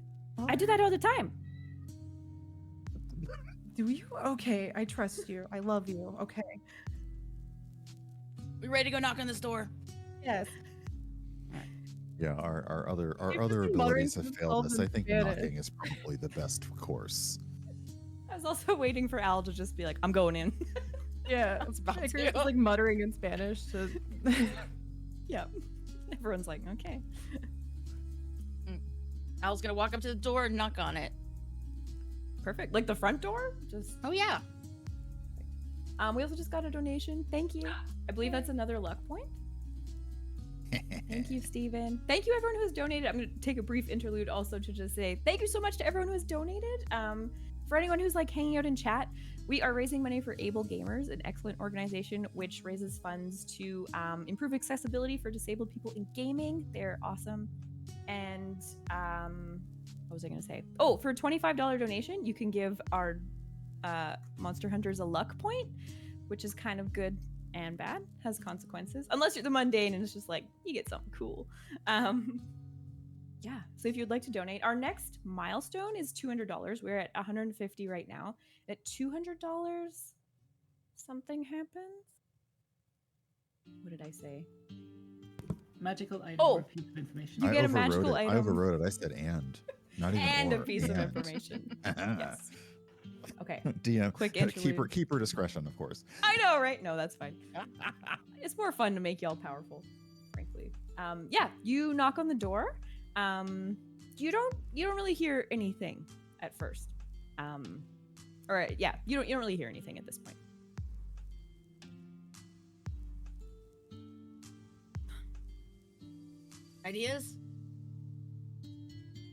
I do that all the time. Do you? Okay, I trust you. I love you. Okay. We ready to go knock on this door? Yes. Yeah, our other They've other just been muttering abilities to have failed themselves us. in I think Spanish. knocking is probably the best course. I was also waiting for Al to just be like, I'm going in. Yeah. was about Icarus to. is like muttering in Spanish to. Yeah. Everyone's like, okay. Al's gonna walk up to the door and knock on it. Perfect. Like the front door? Just Oh yeah. we also just got a donation. Thank you. I believe that's another luck point. Thank you, Steven. Thank you, everyone who has donated. I'm going to take a brief interlude also to just say thank you so much to everyone who has donated. For anyone who's like hanging out in chat, we are raising money for AbleGamers, an excellent organization which raises funds to improve accessibility for disabled people in gaming. They're awesome. And what was I going to say? Oh, for a $25 donation, you can give our Monster Hunters a luck point, which is kind of good and bad, has consequences. Unless you're the Mundane and it's just like, you get something cool. Yeah, so if you'd like to donate, our next milestone is $200. We're at $150 right now. At $200, something happens. What did I say? Magical item Oh. or a piece of information. You I get a overrode magical it. I item. overrode it. I said and, not even And or. a piece of and. information. Yes. Okay. DM. Quick interlude. Keeper discretion, of course. I know, right? No, that's fine. It's more fun to make y'all powerful, frankly. Yeah, you knock on the door. You don't really hear anything at first. Or yeah, you don't really hear anything at this point. Ideas?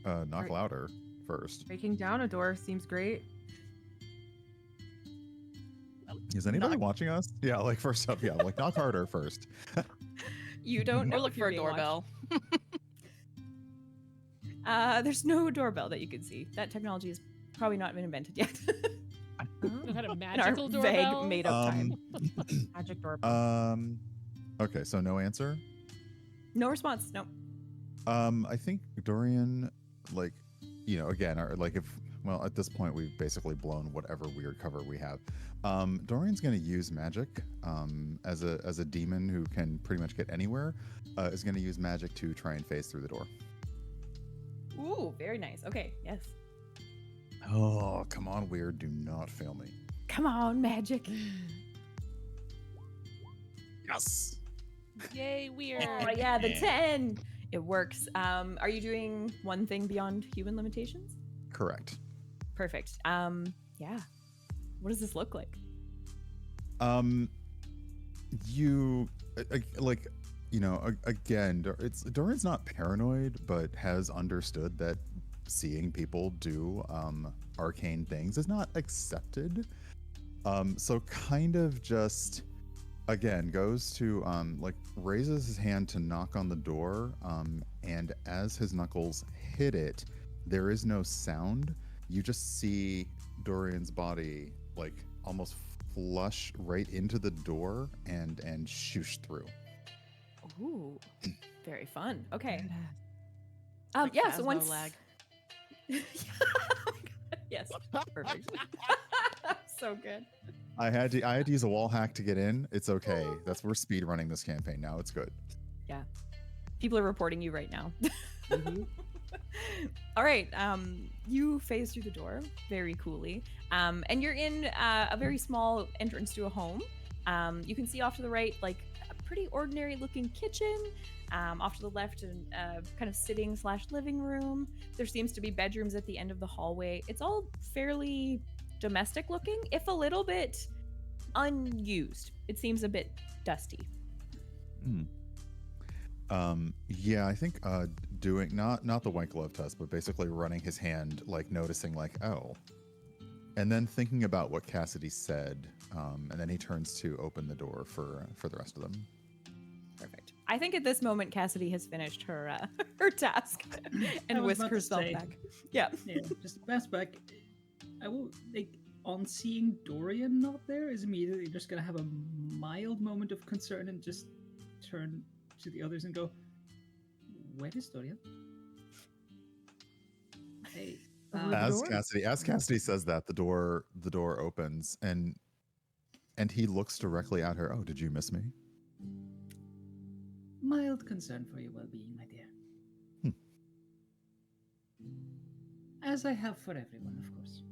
Knock Right. louder first. Breaking down a door seems great. Is anybody Knock- watching us? Yeah, like first up, yeah, like knock harder first. You don't know Or look if you're for a being watched. doorbell. There's no doorbell that you can see. That technology has probably not been invented yet. You had a In our magical vague doorbell. made up time. Magic doorbell. Okay, so no answer. No response. No. I think Dorian, like, again, or like if well, at this point, we've basically blown whatever weird cover we have. Dorian's going to use magic as a demon who can pretty much get anywhere. Is going to use magic to try and phase through the door. Ooh, very nice. Okay, yes. Oh, come on, weird. Do not fail me. Come on, magic. Yes. Yay, weird. Oh yeah, the 10. It works. Are you doing one thing beyond human limitations? Correct. Perfect. Yeah. What does this look like? You like, you know, again, Dorian's not paranoid, but has understood that seeing people do arcane things is not accepted. So kind of just, again, goes to like raises his hand to knock on the door, and as his knuckles hit it, there is no sound. You just see Dorian's body like almost flush right into the door and shoosh through. Ooh, very fun. Okay. Like Yeah. So Phasmo once. lag. Oh my God, yes. Perfect. So good. I had to use a wall hack to get in. It's okay. We're speed running this campaign now. It's good. Yeah. People are reporting you right now. Mhm. All right. You phase through the door very coolly. And you're in a very small entrance to a home. You can see off to the right, like a pretty ordinary looking kitchen. Off to the left, and kind of sitting/living room. There seems to be bedrooms at the end of the hallway. It's all fairly domestic looking, if a little bit unused. It seems a bit dusty. Yeah, I think doing not the white glove test, but basically running his hand, like noticing, like, oh, and then thinking about what Cassidy said, and then he turns to open the door for the rest of them. Perfect. I think at this moment Cassidy has finished her her task and I was whisk about to herself say. back. Yeah. Yeah, just pass back. I will, like, on seeing Dorian not there, is immediately just gonna have a mild moment of concern and just turn to the others and go, "Where is Dorian?" Hey, Over the As door? Cassidy says that, the door opens, and he looks directly at her. Oh, did you miss me? mild concern for your well-being, my dear. Hmm. As I have for everyone, of course.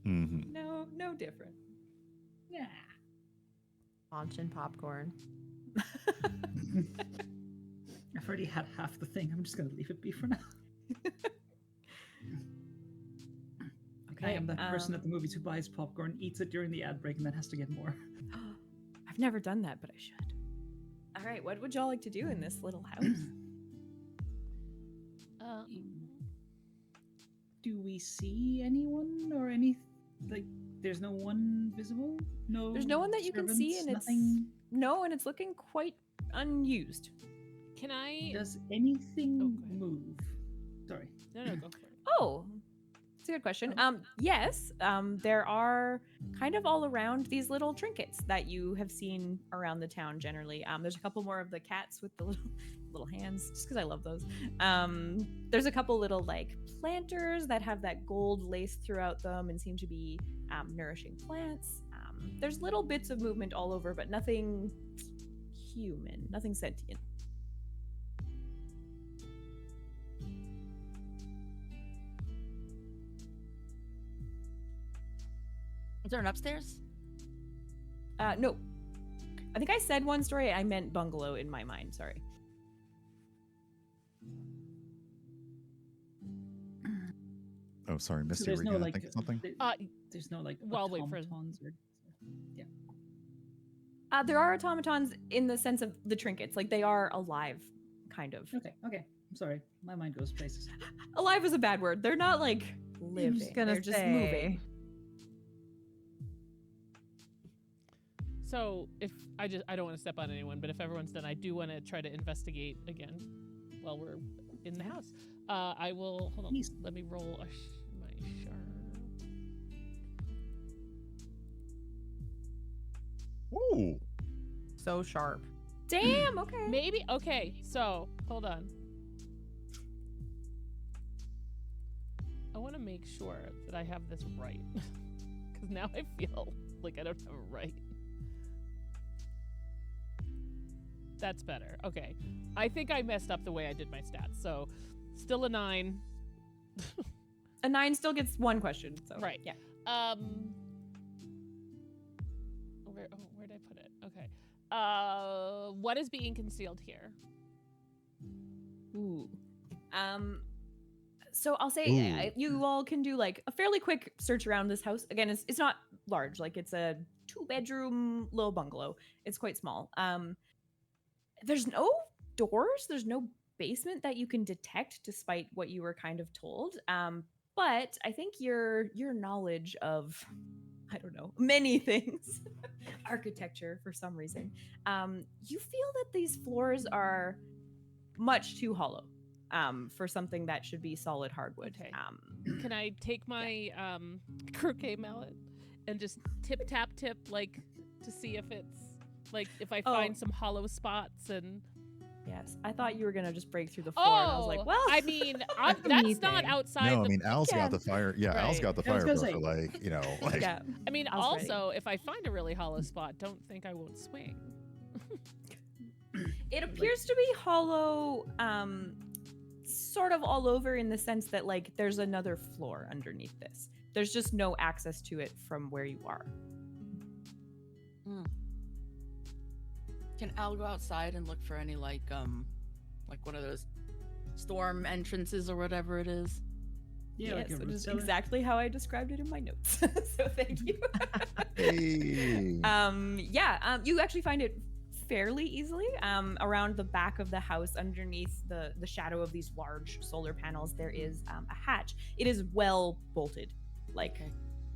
Mm-hmm. No different. Yeah. Lunch and popcorn. I've already had half the thing. I'm just gonna leave it be for now. I am that person at the movies who buys popcorn, eats it during the ad break, and then has to get more. I've never done that, but I should. All right, what would y'all like to do in this little house? Do we see anyone or any? Like, there's no one visible. No. There's no one that you can see, servants, and it's nothing. no, and it's looking quite unused. Can I? Does anything Oh, go ahead. move? Sorry. No, go for it. Oh, that's a good question. Yes, there are kind of all around these little trinkets that you have seen around the town generally. There's a couple more of the cats with the little hands, just because I love those. There's a couple little like planters that have that gold lace throughout them and seem to be nourishing plants. There's little bits of movement all over, but nothing human, nothing sentient. Is there an upstairs? No. I think I said one story. I meant bungalow in my mind. Sorry. Oh, sorry, So Misty. there's Were you no gonna like. think of something? There's no like. Well, wait for- automatons or. Yeah. There are automatons in the sense of the trinkets. Like they are alive, kind of. Okay. I'm sorry. My mind goes places. Alive is a bad word. They're not like living. I'm just gonna They're just say. moving. So if I don't want to step on anyone, but if everyone's done, I do want to try to investigate again while we're in the house. I will hold on. Please. Let me roll my sharp. Ooh. So sharp. Damn. Okay. Maybe okay. So hold on. I want to make sure that I have this right. Because now I feel like I don't have it right. That's better. Okay. I think I messed up the way I did my stats. So, still a 9. A 9 still gets 1 question. So Right. Yeah. Where'd I put it? Okay. What is being concealed here? Ooh. So I'll say Ooh. you all can do like a fairly quick search around this house. Again, it's not large. Like it's a 2-bedroom little bungalow. It's quite small. There's no doors. There's no basement that you can detect, despite what you were kind of told. But I think your knowledge of, I don't know, many things, architecture for some reason, you feel that these floors are much too hollow for something that should be solid hardwood. Okay. Can I take my croquet mallet and just tip tap tip, like, to see if it's like if I find some hollow spots and. Yes, I thought you were gonna just break through the floor, and I was like, well, I mean, that's not outside. No, the I mean, Al's got the can. fire. Yeah, Al's Right. got the I was fire gonna buffer, say- like, you know, like. yeah. I mean, I was ready. also, if I find a really hollow spot, don't think I won't swing. It appears to be hollow, sort of all over in the sense that like there's another floor underneath this. There's just no access to it from where you are. Can Al go outside and look for any like one of those storm entrances or whatever it is? Yeah, like yes, a it root is cellar. exactly how I described it in my notes. So thank you. Hey. You actually find it fairly easily. Around the back of the house, underneath the shadow of these large solar panels, there is a hatch. It is well bolted, like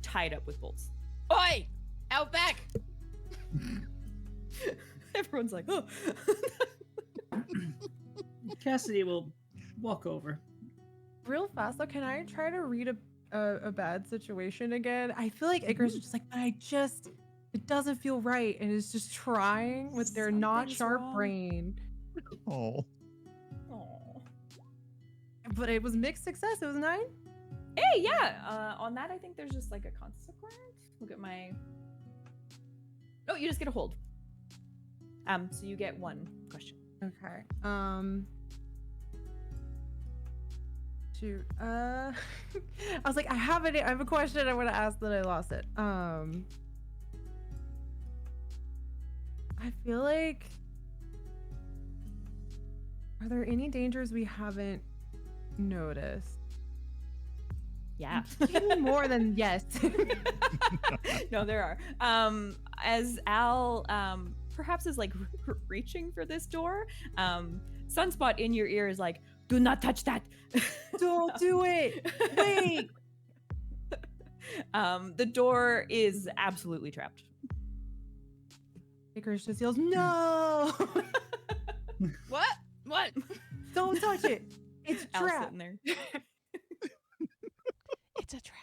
tied up with bolts. Oi! Out back! Everyone's like, oh. Cassidy will walk over. Real fast though, can I try to read a bad situation again? I feel like Icarus is just like, but it doesn't feel right, and is just trying with their not Something's sharp wrong. brain. Oh. Aw. But it was mixed success. It was 9. Hey, yeah. On that, I think there's just like a consequence. Look at my. Oh, you just get a hold. So you get 1 question. Okay. Shoot. I was like, I have a question I want to ask that I lost it. I feel like, are there any dangers we haven't noticed? Yeah. Give me more than yes. No, there are. As Al perhaps is like reaching for this door, Sunspot in your ear is like, do not touch that. Don't do it. Wait. The door is absolutely trapped. Icarus just yells, no. What? What? Don't touch it. It's Al's trapped. sitting there. It's a trap.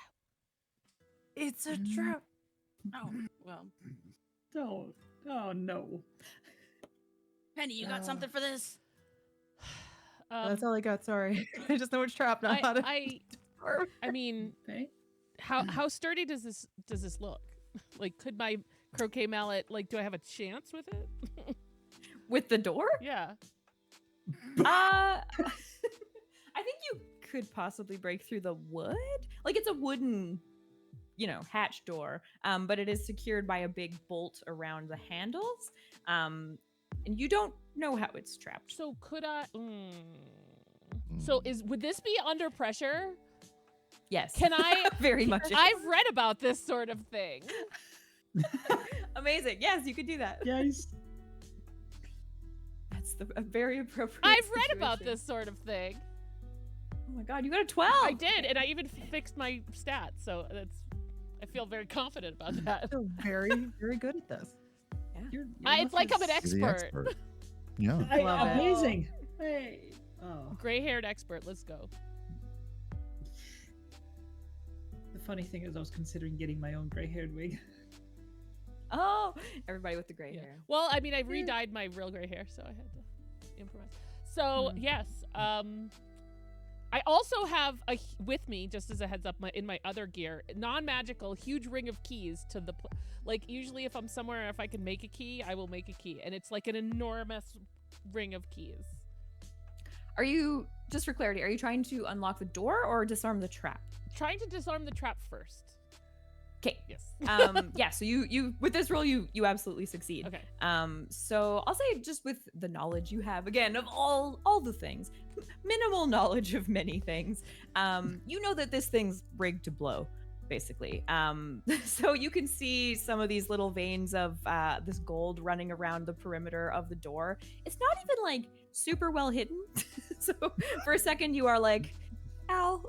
It's a trap. Oh, well. Don't. Oh no. Penny, you got something for this? That's all I got. Sorry. I just know it's trapped. Not how to. I mean, Okay. how sturdy does this look? Like, could my croquet mallet, like, do I have a chance with it? With the door? Yeah. I think you could possibly break through the wood. Like it's a wooden, hatch door, but it is secured by a big bolt around the handles. And you don't know how it's trapped. So could I? So would this be under pressure? Yes. Can I? Very much. I've read about this sort of thing. Amazing. Yes, you could do that. Guys. That's a very appropriate. I've read about situation. this sort of thing. Oh my god, you got a 12. I did, and I even fixed my stats, so I feel very confident about that. You're very, very good at this. It's like I'm an He's the expert. Yeah. Love it. Amazing. Hey. Oh. Gray-haired expert. Let's go. The funny thing is, I was considering getting my own gray-haired wig. Oh, everybody with the gray Yeah. hair. Well, I mean, I re-dyed my real gray hair, so I had to improvise. So yes, I also have with me, just as a heads up, in my other gear, non-magical, huge ring of keys to the, like usually if I'm somewhere, if I can make a key, I will make a key, and it's like an enormous ring of keys. Are you, just for clarity, are you trying to unlock the door or disarm the trap? Trying to disarm the trap first. Okay. Yes. Yeah, so you with this roll you absolutely succeed. Okay. So I'll say, just with the knowledge you have again of all the things, minimal knowledge of many things, you know that this thing's rigged to blow, basically. So you can see some of these little veins of this gold running around the perimeter of the door. It's not even like super well hidden. So for a second you are like, Al,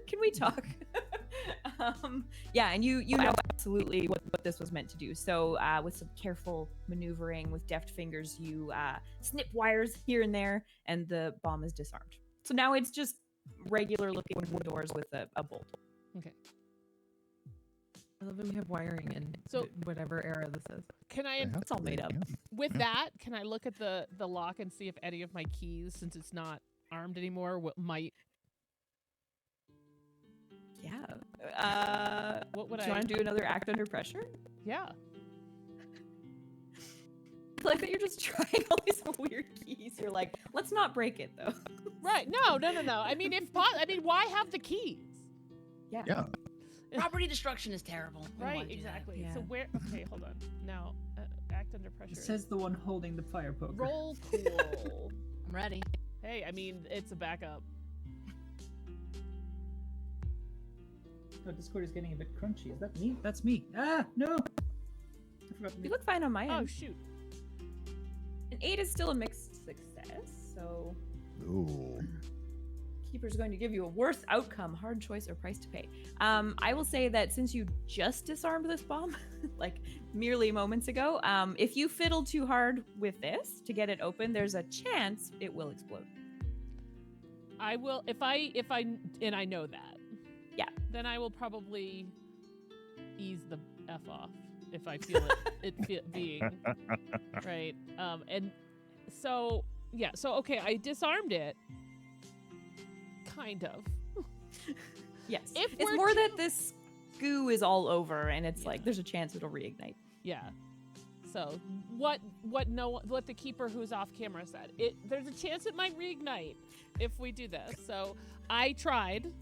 can we talk? Yeah, and you know absolutely what this was meant to do. So with some careful maneuvering with deft fingers, you snip wires here and there, and the bomb is disarmed. So now it's just regular looking wood doors with a bolt. Okay. I love that we have wiring in So- whatever era this is. Can I, They have It's all to made be, up. yeah. with that, can I look at the lock and see if any of my keys, since it's not armed anymore, might? Yeah. What would Do I? you want to do another act under pressure? Yeah. I like that you're just trying all these weird keys. You're like, let's not break it though. Right. No. I mean, why have the keys? Yeah. Property destruction is terrible. We don't Right. wanna do that. Exactly. Yeah. So where? Okay. Hold on. Now, act under pressure. It says the one holding the fire poker. Roll cool. I'm ready. Hey, I mean, it's a backup. Oh, Discord is getting a bit crunchy. Is that me? That's me. Ah, no! I forgot to You mute. look fine on my Oh end. shoot. An 8 is still a mixed success, so Ooh. Keeper's going to give you a worse outcome, hard choice or price to pay. I will say that since you just disarmed this bomb, like merely moments ago, if you fiddle too hard with this to get it open, there's a chance it will explode. I will if I and I know that. Yeah. Then I will probably ease the F off if I feel it being right. And so yeah. So okay, I disarmed it. Kind of. Yes. If It's we're more too- that this goo is all over and it's Yeah. like there's a chance it'll reignite. Yeah. So what the keeper who's off camera said. There's a chance it might reignite if we do this. So I tried.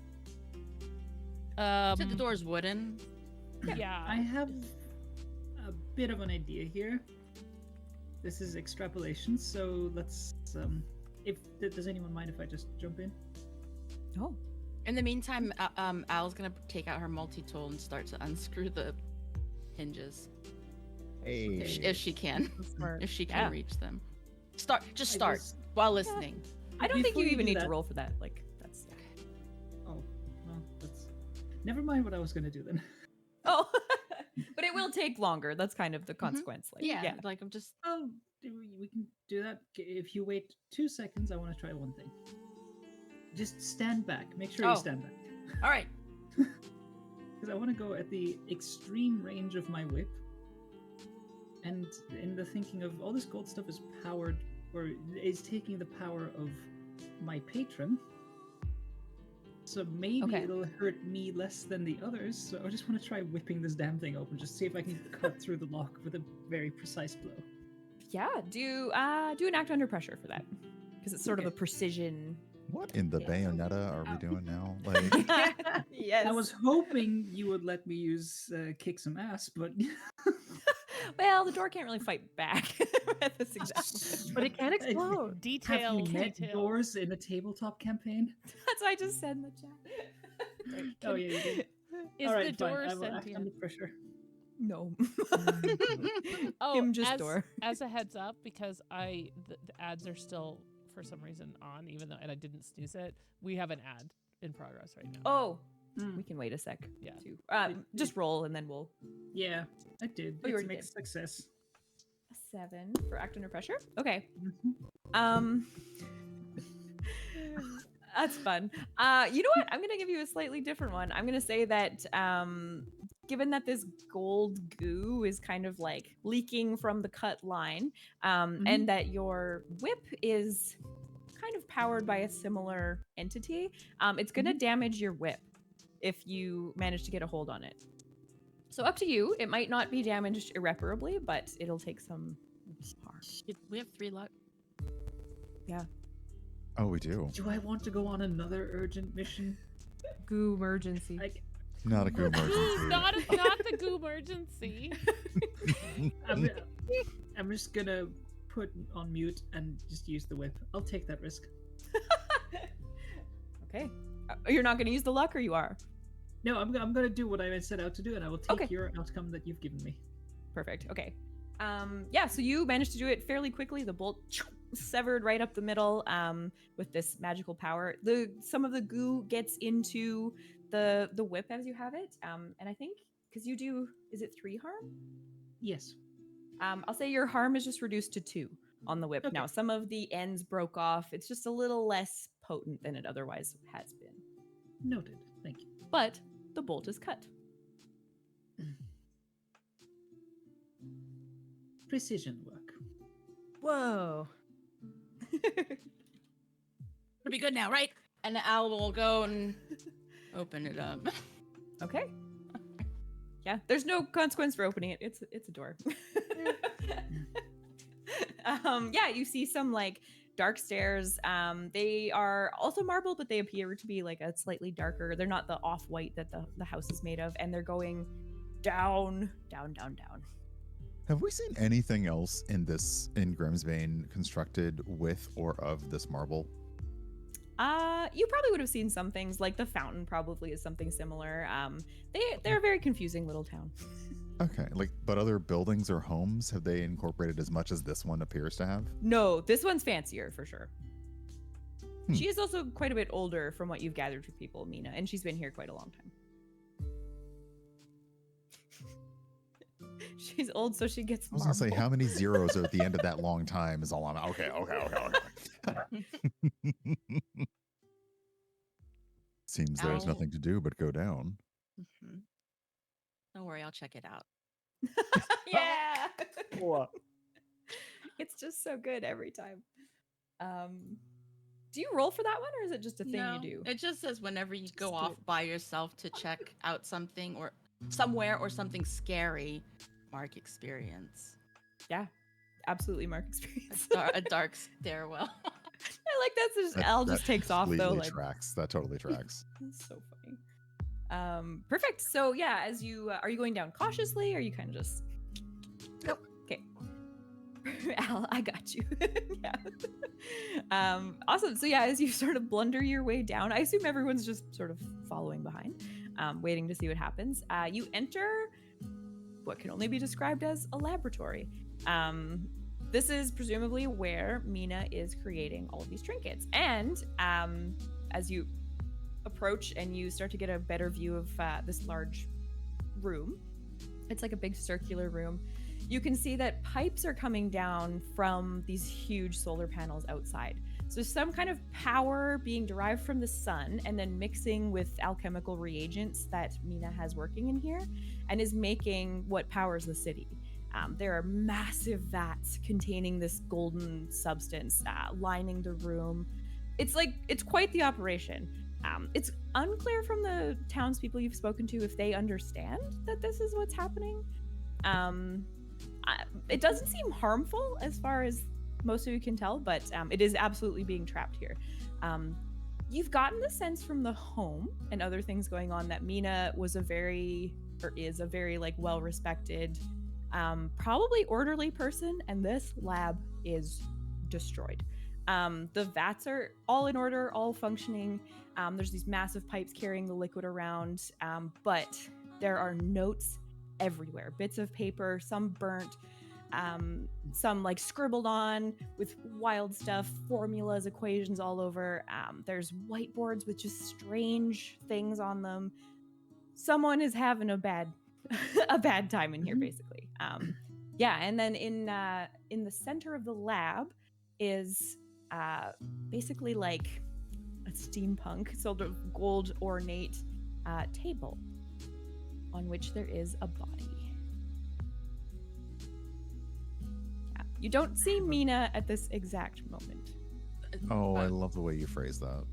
Said the door's wooden. Yeah. I have a bit of an idea here. This is extrapolation, so let's does anyone mind if I just jump in? Oh. In the meantime, Al's gonna take out her multi-tool and start to unscrew the hinges Hey. if she can, Smart. if she can Yeah. reach them. Just I start just- while listening. I don't think Before you even do need to that- roll for that. Like that's Oh, well, that's. Never mind what I was gonna do then. Oh. But it will take longer. That's kind of the consequence. Like Yeah, like I'm just. Oh, we can do that. If you wait 2 seconds, I want to try one thing. Just stand back. Make sure Oh. you stand back. All right. Because I want to go at the extreme range of my whip. And in the thinking of all this gold stuff is powered, or is taking the power of my patron. So maybe Okay. it'll hurt me less than the others. So I just want to try whipping this damn thing open, just see if I can cut through the lock with a very precise blow. Yeah, do an act under pressure for that. Because it's sort of Okay. a precision. What in the Yeah. bayonetta are we doing now? Like, Yes. I was hoping you would let me use kick some ass, but Well, the door can't really fight back at this exact moment. But it can explode. have Detail. you met Detail. doors in a tabletop campaign? That's what I just said in the chat. Oh yeah, you did. Is All the right, fine. door I will act under sentient? pressure. No. Oh, Him just as, door. as a heads up, because the ads are still for some reason on, even though and I didn't snooze it. We have an ad in progress right now. Oh, Hmm. we can wait a sec. Yeah. Too. Just roll and then we'll. Yeah, I did. Oh, you It's a already mixed did. success. A 7 for act under pressure. Okay. Mhm. That's fun. You know what? I'm gonna give you a slightly different one. I'm gonna say that given that this gold goo is kind of like leaking from the cut line, and that your whip is kind of powered by a similar entity. It's going to damage your whip if you manage to get a hold on it. So up to you. It might not be damaged irreparably, but it'll take some harm. We have 3 luck. Yeah. Oh, we do. Do I want to go on another urgent mission? Goo emergency. Not a good emergency. not the goo emergency. I'm just gonna put on mute and just use the whip. I'll take that risk. Okay. You're not going to use the luck, or you are? No, I'm gonna do what I set out to do, and I will take Okay. your outcome that you've given me. Perfect. Okay. Yeah, so you managed to do it fairly quickly. The bolt severed right up the middle with this magical power. Some of the goo gets into the whip as you have it. And I think, because you do, is it 3 harm? Yes. I'll say your harm is just reduced to 2 on the whip. Okay. Now, some of the ends broke off. It's just a little less potent than it otherwise has been. Noted. Thank you. But the bolt is cut. Precision work. Whoa. It'll be good now, right? And the owl will go and open it up. Okay. Yeah, there's no consequence for opening it. It's a door. Yeah, you see some like dark stairs. They are also marble, but they appear to be like a slightly darker. They're not the off-white that the house is made of, and they're going down, down, down, down. Have we seen anything else in Grimsbane constructed with or of this marble? You probably would have seen some things, like the fountain probably is something similar. They're a very confusing little town. Okay, but other buildings or homes, have they incorporated as much as this one appears to have? No, this one's fancier for sure. Hmm. She is also quite a bit older from what you've gathered from people, Mina, and she's been here quite a long time. She's old, so she gets I was gonna say, marble. how many zeros are at the end of that long time is all I'm... Okay. Seems there's Ow. nothing to do but go down. Mhm. Don't worry, I'll check it out. Yeah. It's just so good every time. Do you roll for that one, or is it just a thing No, you do? It just says whenever you go do off it. by yourself to check out something or somewhere or something scary, mark experience. Yeah, absolutely mark experience. A dark stairwell. I like that. So just, Al just takes off though. Completely Like, tracks. That totally tracks. that's so funny. Perfect. So yeah, as you are you going down cautiously, or are you kind of just? Nope. Okay. Al, I got you. Yeah. Awesome. So yeah, as you sort of blunder your way down, I assume everyone's just sort of following behind, waiting to see what happens. You enter what can only be described as a laboratory. This is presumably where Mina is creating all of these trinkets. And as you approach and you start to get a better view of this large room, it's like a big circular room. You can see that pipes are coming down from these huge solar panels outside. So some kind of power being derived from the sun and then mixing with alchemical reagents that Mina has working in here and is making what powers the city. There are massive vats containing this golden substance lining the room. It's quite the operation. It's unclear from the townspeople you've spoken to if they understand that this is what's happening. It doesn't seem harmful as far as most of you can tell, but it is absolutely being trapped here. You've gotten the sense from the home and other things going on that Mina is a very like well-respected, probably orderly person, and this lab is destroyed. The vats are all in order, all functioning. There's these massive pipes carrying the liquid around, but there are notes everywhere. Bits of paper, some burnt, some like scribbled on with wild stuff, formulas, equations all over. There's whiteboards with just strange things on them. Someone is having a bad time in here, basically. Yeah, and then in the center of the lab is basically like a steampunk sort of gold ornate table on which there is a body. Yeah. You don't see Mina at this exact moment. Oh, I But love the way you phrase that.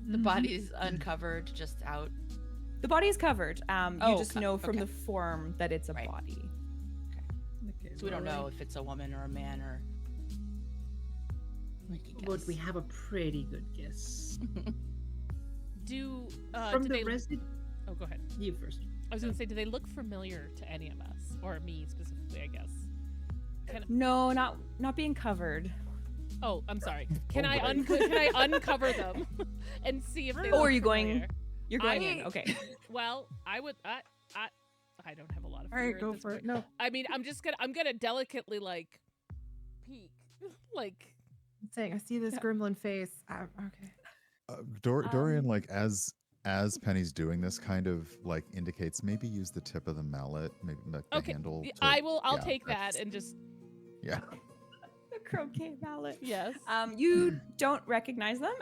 the body's uncovered, just out. The body is covered. You Oh, just know from okay. the form that it's a Right. body. Okay, So we don't well, know if it's a woman or a man or. We can But guess. we have a pretty good guess. Do From do the they? resident, Oh, go ahead. you first. I was gonna say, do they look familiar to any of us, or me specifically? I guess. No, not being covered. Oh, I'm sorry. Can Oh, I right. can I uncover them and see if they? Oh, look are you going- familiar? You're going in. Okay. Well, I would. I don't have a lot of. All fear right, at go this for point. it. No, I mean, I'm gonna delicately like peek, like. I'm saying I see this Yeah. gremlin face. Okay. Dorian, Um, like as Penny's doing this, kind of like indicates maybe use the tip of the mallet, maybe like the Okay, handle. I will. I'll yeah, take that that's- and just Yeah. The croquet mallet. yes. You don't recognize them.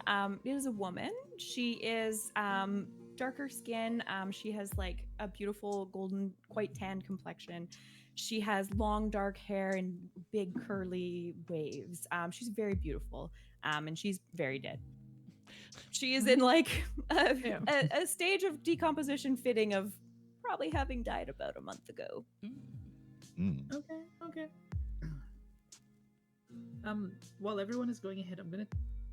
It is a woman. She is darker skin. She has like a beautiful golden, quite tan complexion. She has long dark hair and big curly waves. She's very beautiful. And she's very dead. She is in like Ew. a stage of decomposition fitting of probably having died about a month ago. Mm. Okay. While everyone is going ahead, I'm gonna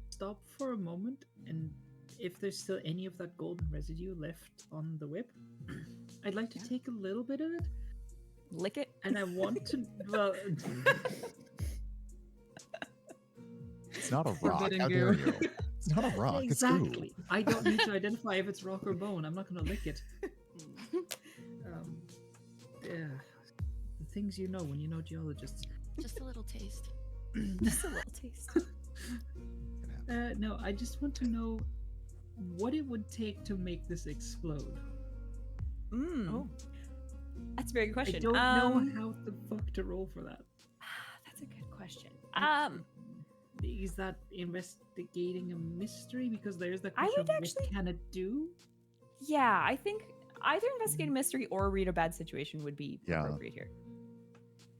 stop for a moment, and if there's still any of that golden residue left on the whip, I'd like to Yeah. take a little bit of it, Lick it. and I want to. Well, It's not a rock. Forbidden How dare goo. you? It's not a rock. It's goo. exactly. I don't need to identify if it's rock or bone. I'm not gonna lick it. Yeah, the things you know when you know geologists. Just a little taste. Just a little taste. No, I just want to know what it would take to make this explode. Oh, that's a very good question. I don't know how the fuck to roll for that. That's a good question. Is that investigating a mystery? Because there's the I question would of actually- what can it do? Yeah, I think either investigate a mystery or read a bad situation would be Yeah. appropriate here.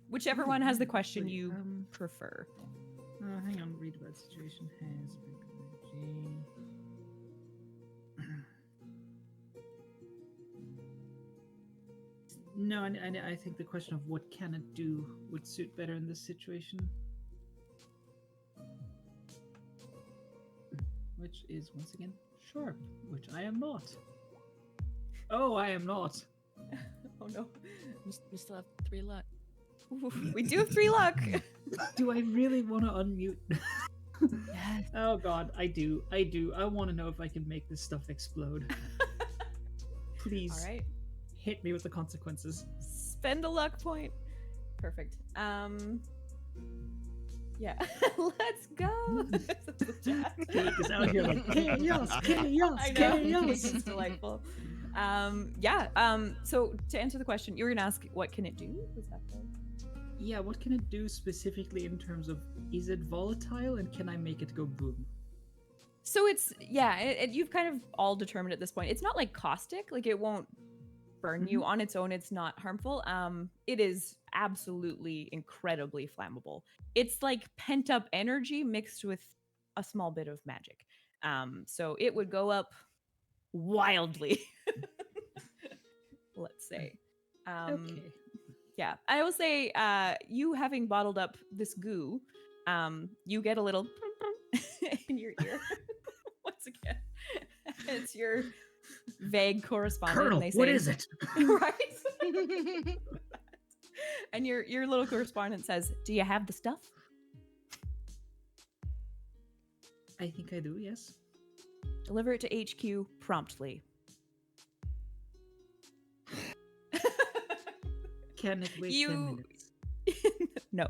Whichever one has the question Wait, you prefer. hang on, read about situation has psychology. No, and I think the question of what can it do would suit better in this situation. Which is once again sharp, which I am not. Oh, I am not. Oh no. We still have 3 luck. We do have 3 luck. Do I really want to unmute? Yes. Oh god, I do. I want to know if I can make this stuff explode. Please All right. hit me with the consequences. Spend a luck point. Perfect. Yeah. Let's go. Cake is out here like chaos, chaos, I know. chaos. It's delightful. So to answer the question, you were gonna ask what can it do? Was that the Yeah, what can it do specifically in terms of is it volatile and can I make it go boom? So it's you've kind of all determined at this point. It's not like caustic, like it won't burn you on its own. It's not harmful. It is absolutely incredibly flammable. It's like pent up energy mixed with a small bit of magic. So it would go up wildly. Let's say. Okay. Yeah, I will say, you having bottled up this goo, you get a little in your ear. Once again, it's your vague correspondent. Colonel, and they say, what is it? Right. And your little correspondent says, "Do you have the stuff?" I think I do, yes. Deliver it to HQ promptly. Can it wait 10 You- minutes? No.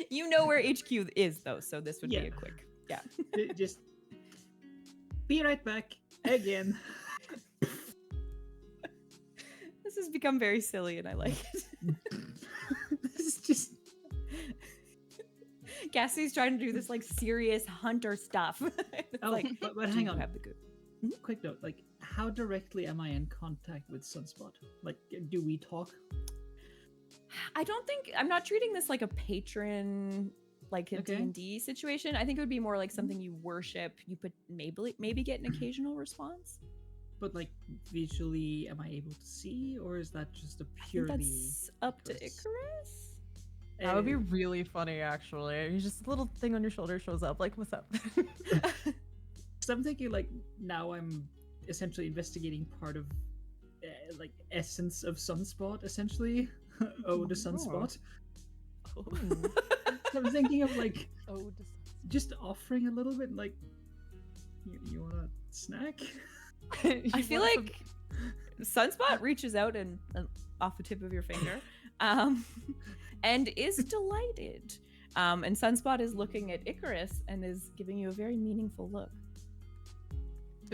You know where HQ is though, so this would be Yeah. a quick. Yeah. Just be right back again. This has become very silly and I like it. This is just Cassie's trying to do this like serious hunter stuff. It's oh, like, but "Do hang you on. have the goo?" Quick note, like how directly am I in contact with Sunspot? Like do we talk? I don't think I'm not treating this like a patron like a Okay. D&D situation. I think it would be more like something you worship. You put maybe get an occasional response. But like visually, am I able to see, or is that just a I think purely? that's up to Icarus. Icarus. That would be really funny, actually. Just a little thing on your shoulder shows up, like, what's up? So I'm thinking like now I'm essentially investigating part of like essence of Sunspot, essentially. Oh, the Sunspot. Oh. So I'm thinking of like Oh, just offering a little bit, like, you want a snack? I feel like Sunspot reaches out and off the tip of your finger, and is delighted. And Sunspot is looking at Icarus and is giving you a very meaningful look.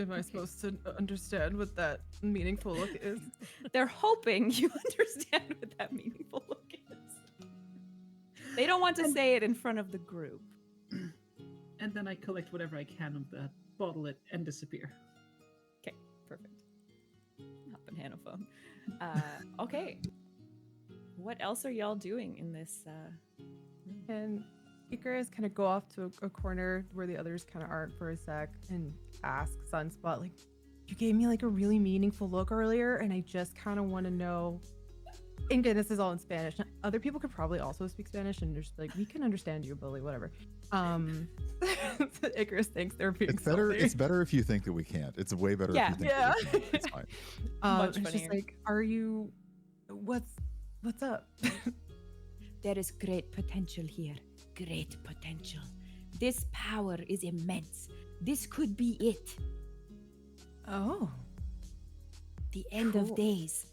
Am I supposed to understand what that meaningful look is? They're hoping you understand what that meaningful look is. They don't want to say it in front of the group. And then I collect whatever I can of that, bottle it, and disappear. Okay, perfect. Hop in Hanophone. Okay. What else are y'all doing in this? And Icarus kind of go off to a corner where the others kind of aren't for a sec and ask Sunspot, like, you gave me like a really meaningful look earlier, and I just kind of want to know. And again, this is all in Spanish. Other people could probably also speak Spanish, and just like, we can understand you, Bully, whatever. Icarus thinks they're being It's better. salty. It's better if you think that we can't. It's way better Yeah. if you think that we can't. It's fine. Much It's just funnier. like, are you? What's up? There is great potential here. Great potential. This power is immense. This could be it. Oh, The end Cool. of days.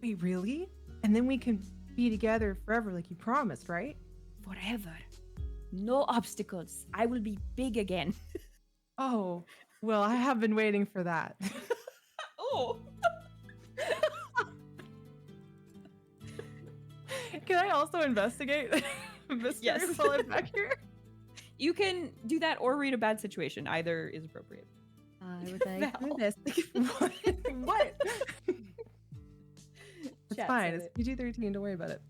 wait, really? And then we can be together forever, like you promised, right? Forever. No obstacles. I will be big again. Oh, well, I have been waiting for that. Oh. Can I also investigate mysteries Yes. while I'm back here? You can do that or read a bad situation. Either is appropriate. I would like to Val. investigate. What? It's Chat fine. said It's it. PG-13. Don't worry about it.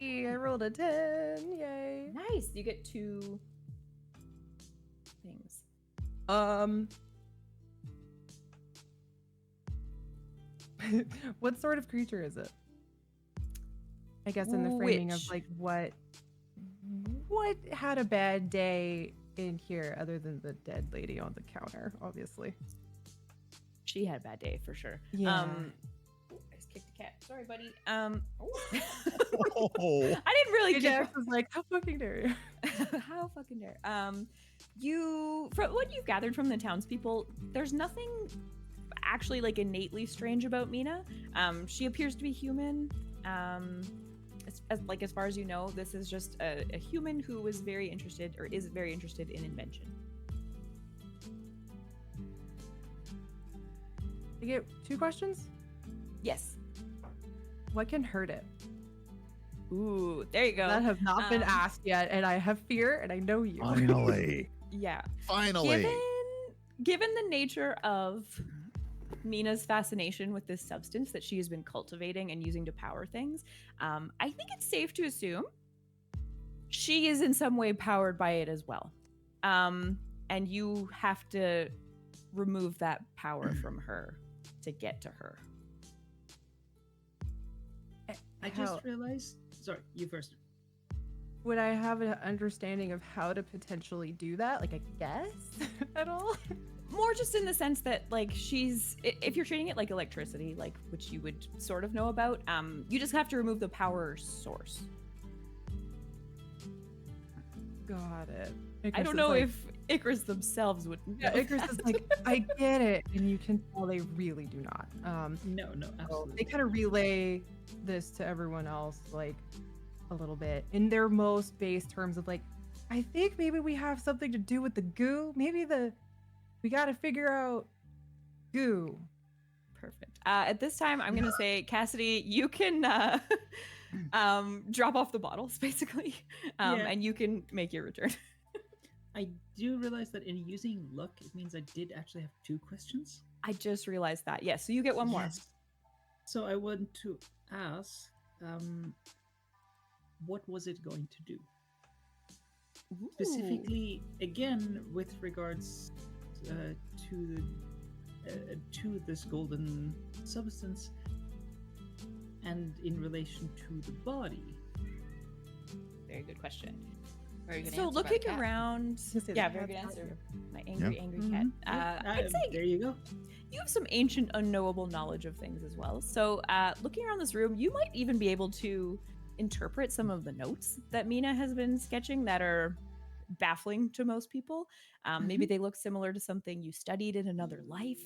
I rolled a 10. Yay. Nice. You get 2 things. What sort of creature is it? I guess in the framing of Which? like what had a bad day in here other than the dead lady on the counter, obviously. She had a bad day for sure. Yeah. I just kicked a cat. Sorry, buddy. Oh. I didn't really kick Jax was like, how fucking dare you? How fucking dare. You, from what you've gathered from the townspeople, there's nothing actually like innately strange about Mina. She appears to be human. As far as you know, this is just a human who is very interested in invention. I get 2 questions. Yes. What can hurt it? Ooh, there you go. That has not been Um, asked yet, and I have fear, and I know you. Finally. Yeah. Finally. Given the nature of Mina's fascination with this substance that she has been cultivating and using to power things, I think it's safe to assume she is in some way powered by it as well. And you have to remove that power from her to get to her. I just realized. Sorry, you first. Would I have an understanding of how to potentially do that? Like, I guess at all? More just in the sense that, like, if you're treating it like electricity, like, which you would sort of know about, you just have to remove the power source. Got it. I Icarus don't is know like- if Icarus themselves would know. Yeah, Icarus is like, I get it, and you can tell they really do not. No, So absolutely. they kind of relay this to everyone else, like, a little bit in their most base terms of like, I think maybe we have something to do with the goo. Maybe we got to figure out goo. Perfect. At this time, I'm gonna say, Cassidy, you can drop off the bottles, basically, Yeah. and you can make your return. I do realize that in using luck, it means I did actually have 2 questions. I just realized that. Yes, so you get one more. Yes. So I want to ask, what was it going to do? Specifically, again, with regards to this golden substance, and in relation to the body. Very good question. Very good So answer, looking cat. around, yeah, very good answer. My angry cat. I'd say There you go. you have some ancient, unknowable knowledge of things as well. So, looking around this room, you might even be able to interpret some of the notes that Mina has been sketching that are baffling to most people. Maybe they look similar to something you studied in another life.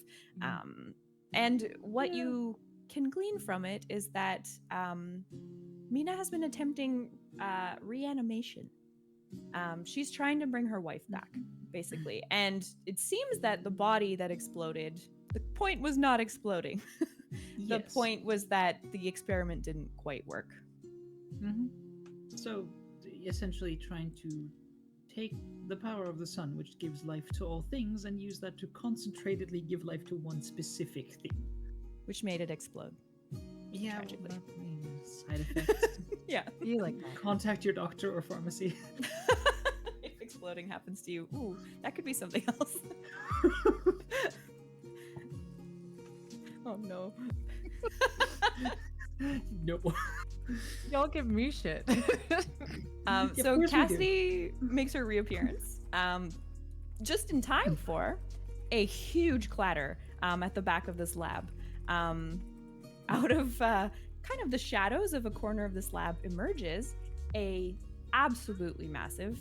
And what you can glean from it is that Mina has been attempting reanimation. She's trying to bring her wife back, basically. And it seems that the body that exploded, the point was not exploding. The Yes. point was that the experiment didn't quite work. So, essentially trying to take the power of the sun, which gives life to all things, and use that to concentratedly give life to one specific thing. Which made it explode. Yeah, Tragically. Side effects. Yeah. You like that. Contact your doctor or pharmacy. If exploding happens to you, ooh, that could be something else. Oh no. No. Y'all give me shit. Of So course we do. Cassidy makes her reappearance, just in time for a huge clatter at the back of this lab. Out of kind of the shadows of a corner of this lab emerges a absolutely massive,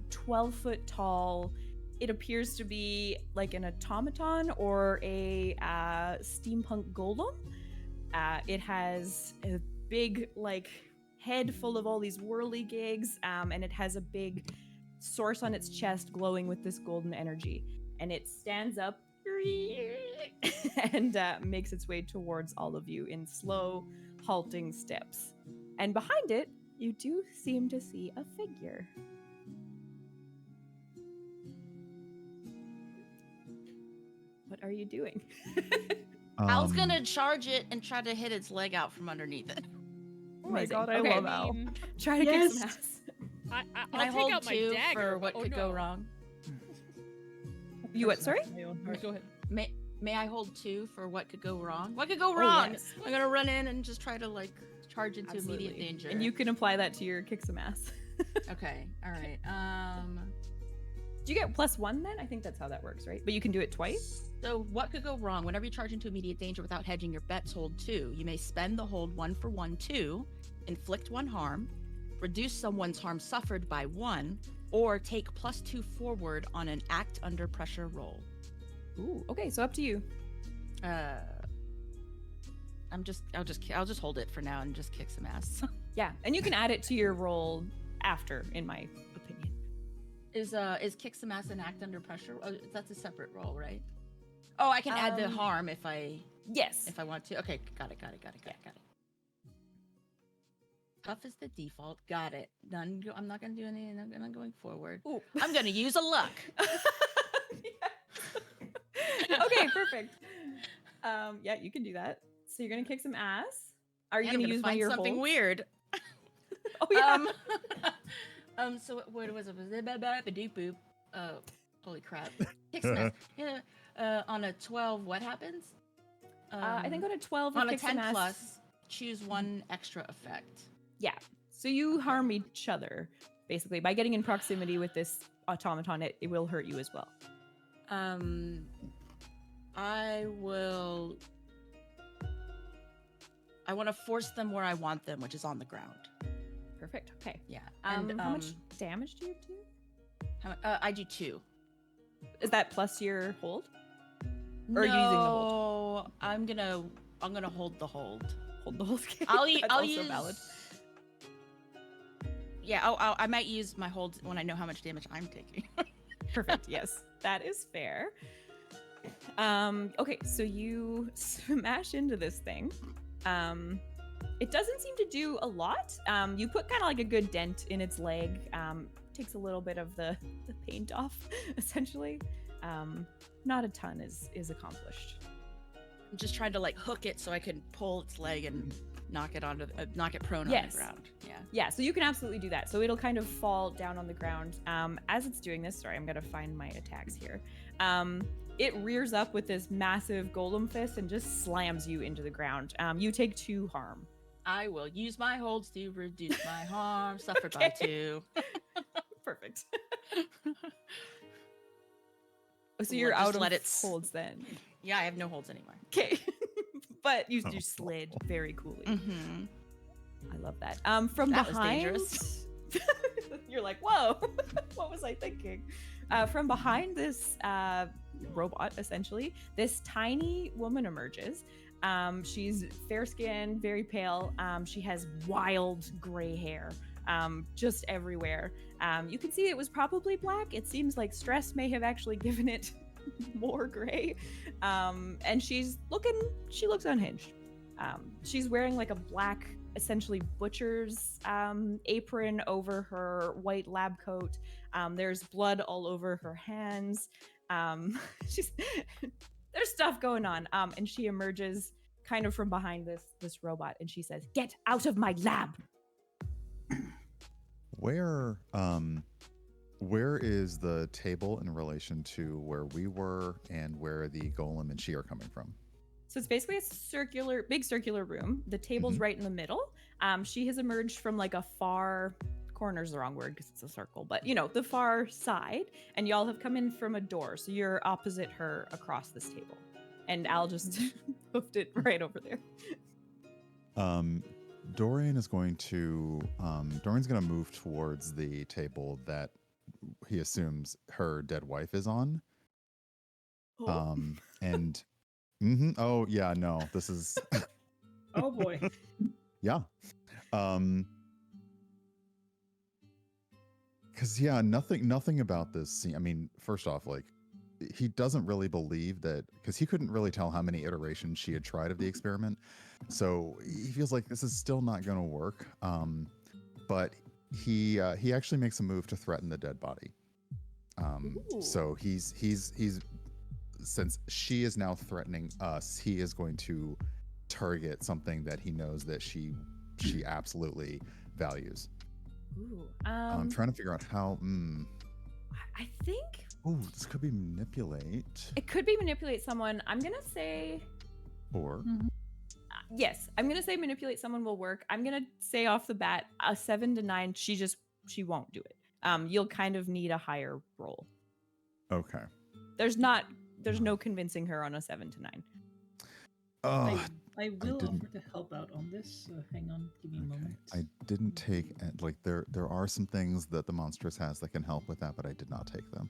12-foot tall. It appears to be like an automaton or a steampunk golem. It has a big like head full of all these whirligigs, and it has a big source on its chest glowing with this golden energy. And it stands up and makes its way towards all of you in slow, halting steps. And behind it, you do seem to see a figure. What are you doing? Al's gonna charge it and try to hit its leg out from underneath it. Oh my Amazing. god, I Okay. love Al. Try to kick some ass. I'll Can I take hold out my two dagger. for what Oh, could no. go wrong? You what, sorry? Go ahead. May I hold two for what could go wrong? What could go wrong? yes. I'm gonna run in and just try to like charge into Absolutely. immediate danger. And you can apply that to your kick some ass. Okay. All right. Do you get +1 then? I think that's how that works, right? But you can do it twice? So what could go wrong? Whenever you charge into immediate danger without hedging your bets, hold 2. You may spend the hold 1 for 1, 2, inflict 1 harm, reduce someone's harm suffered by 1, or take +2 forward on an act under pressure roll. Ooh, okay, so up to you. I'll just hold it for now and just kick some ass. Yeah, and you can add it to your roll after, in my opinion. Is kick some ass an act under pressure? Oh, that's a separate roll, right? Oh, I can add the harm if I Yes. want to. Okay, got it. Tough is the default. Got it. None. I'm not gonna do anything. I'm not going forward. Ooh. I'm gonna use a luck. Okay, perfect. Yeah, you can do that. So you're gonna kick some ass. Are you Yeah, gonna I'm use one of find your something holds? weird? Oh yeah. So what was it? Was it doop boop? Holy crap! Kick some ass. Yeah. On a 12, what happens? I think on a 12 on a kick some 10 ass. plus, choose 1 extra effect. Yeah. So you harm each other basically by getting in proximity with this automaton. It will hurt you as well. I want to force them where I want them, which is on the ground. Perfect. Okay. Yeah. How And much damage do you do? I do 2. Is that plus your hold? Or Or are you using the hold? No, I'm gonna hold the hold. Hold the hold. I'll That's I'll also use. valid. Yeah, I might use my hold when I know how much damage I'm taking. Perfect. Yes, that is fair. Okay, so you smash into this thing. It doesn't seem to do a lot. You put kind of like a good dent in its leg. Takes a little bit of the paint off, essentially. Not a ton is accomplished. I'm just trying to like hook it so I can pull its leg and knock it prone on Yes. the ground. Yeah. Yeah, so you can absolutely do that. So it'll kind of fall down on the ground. As it's doing this, sorry, I'm gonna find my attacks here. It rears up with this massive golem fist and just slams you into the ground. You take 2 harm. I will use my holds to reduce my harm suffered by 2. Perfect. So We'll you're just out of let it holds then. Yeah, I have no holds anymore. Okay. But you Oh. slid very coolly. Mm-hmm. I love that. From That was behind, dangerous. you're like, whoa, what was I thinking? From behind this robot, essentially, this tiny woman emerges. She's fair-skinned, very pale. She has wild gray hair, just everywhere. You can see it was probably black. It seems like stress may have actually given it more gray. And she looks unhinged. She's wearing like a black, essentially butcher's apron over her white lab coat. There's blood all over her hands. There's stuff going on. And she emerges kind of from behind this robot, and she says, "Get out of my lab." Where is the table in relation to where we were and where the golem and she are coming from? So it's basically a big circular room. The table's Mhm. right in the middle. She has emerged from like a far corner's the wrong word because it's a circle, but the far side, and y'all have come in from a door. So you're opposite her across this table. And Al just hoofed it right over there. Dorian is going to move towards the table that he assumes her dead wife is on. And oh yeah, no, this is Oh boy. yeah. Because yeah, nothing about this scene. I mean, first off, like, he doesn't really believe that, because he couldn't really tell how many iterations she had tried of the experiment. So he feels like this is still not going to work. But he actually makes a move to threaten the dead body. So he's since she is now threatening us, he is going to target something that he knows that she absolutely values. Ooh. I'm trying to figure out how. I think Oh, this could be manipulate. it could be manipulate someone. I'm gonna say Or yes. I'm gonna say manipulate someone will work. I'm gonna say off the bat a 7 to 9. She won't do it. You'll kind of need a higher roll. okay. There's no convincing her on a 7 to 9. Oh, I will didn't- offer to help out on this. So hang on, give me a okay. moment. I didn't take like there are some things that the Monstrous has that can help with that, but I did not take them.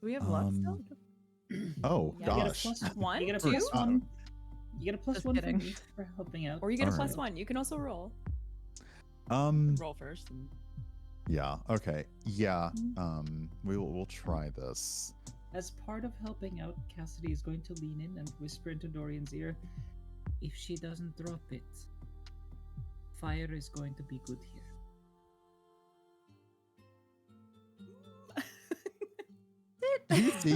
Do we have luck still? Oh Yeah. You get a gosh. plus One, You get a two? plus one. You get a plus Just one kidding. for me for helping out. Or you get a All plus right. 1. You can also roll. Roll first. Yeah. Okay. Yeah. We'll try this. As part of helping out, Cassidy is going to lean in and whisper into Dorian's ear, "If she doesn't drop it, fire is going to be good here."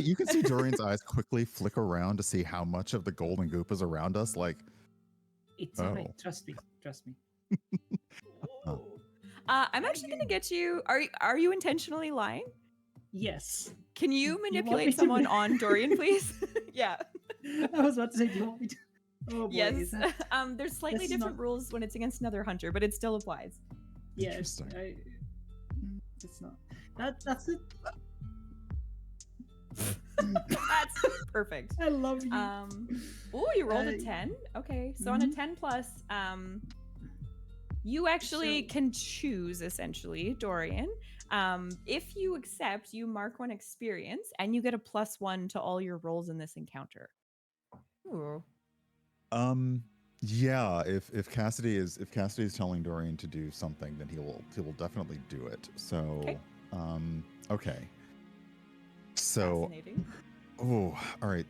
You can see Dorian's eyes quickly flick around to see how much of the golden goop is around us. Like, It's alright. Oh. Trust me. Trust me. Oh. I'm actually gonna get you. Are you intentionally lying? Yes. Can you want me manipulate to someone ma- on Dorian, please? Yeah. I was about to say, do you want me to? Oh boy, Yes. is that... There's slightly This is different not- rules when it's against another hunter, but it still applies. Yeah, it's, Interesting. it's not. That's it. That's perfect. I love you. Oh, you rolled a Uh, 10. Okay, so on a 10 plus, you actually So- can choose essentially, Dorian. If you accept, you mark 1 experience, and you get a +1 to all your rolls in this encounter. Ooh. yeah. If Cassidy is telling Dorian to do something, then he will definitely do it. So, okay. So, Fascinating. oh, all right.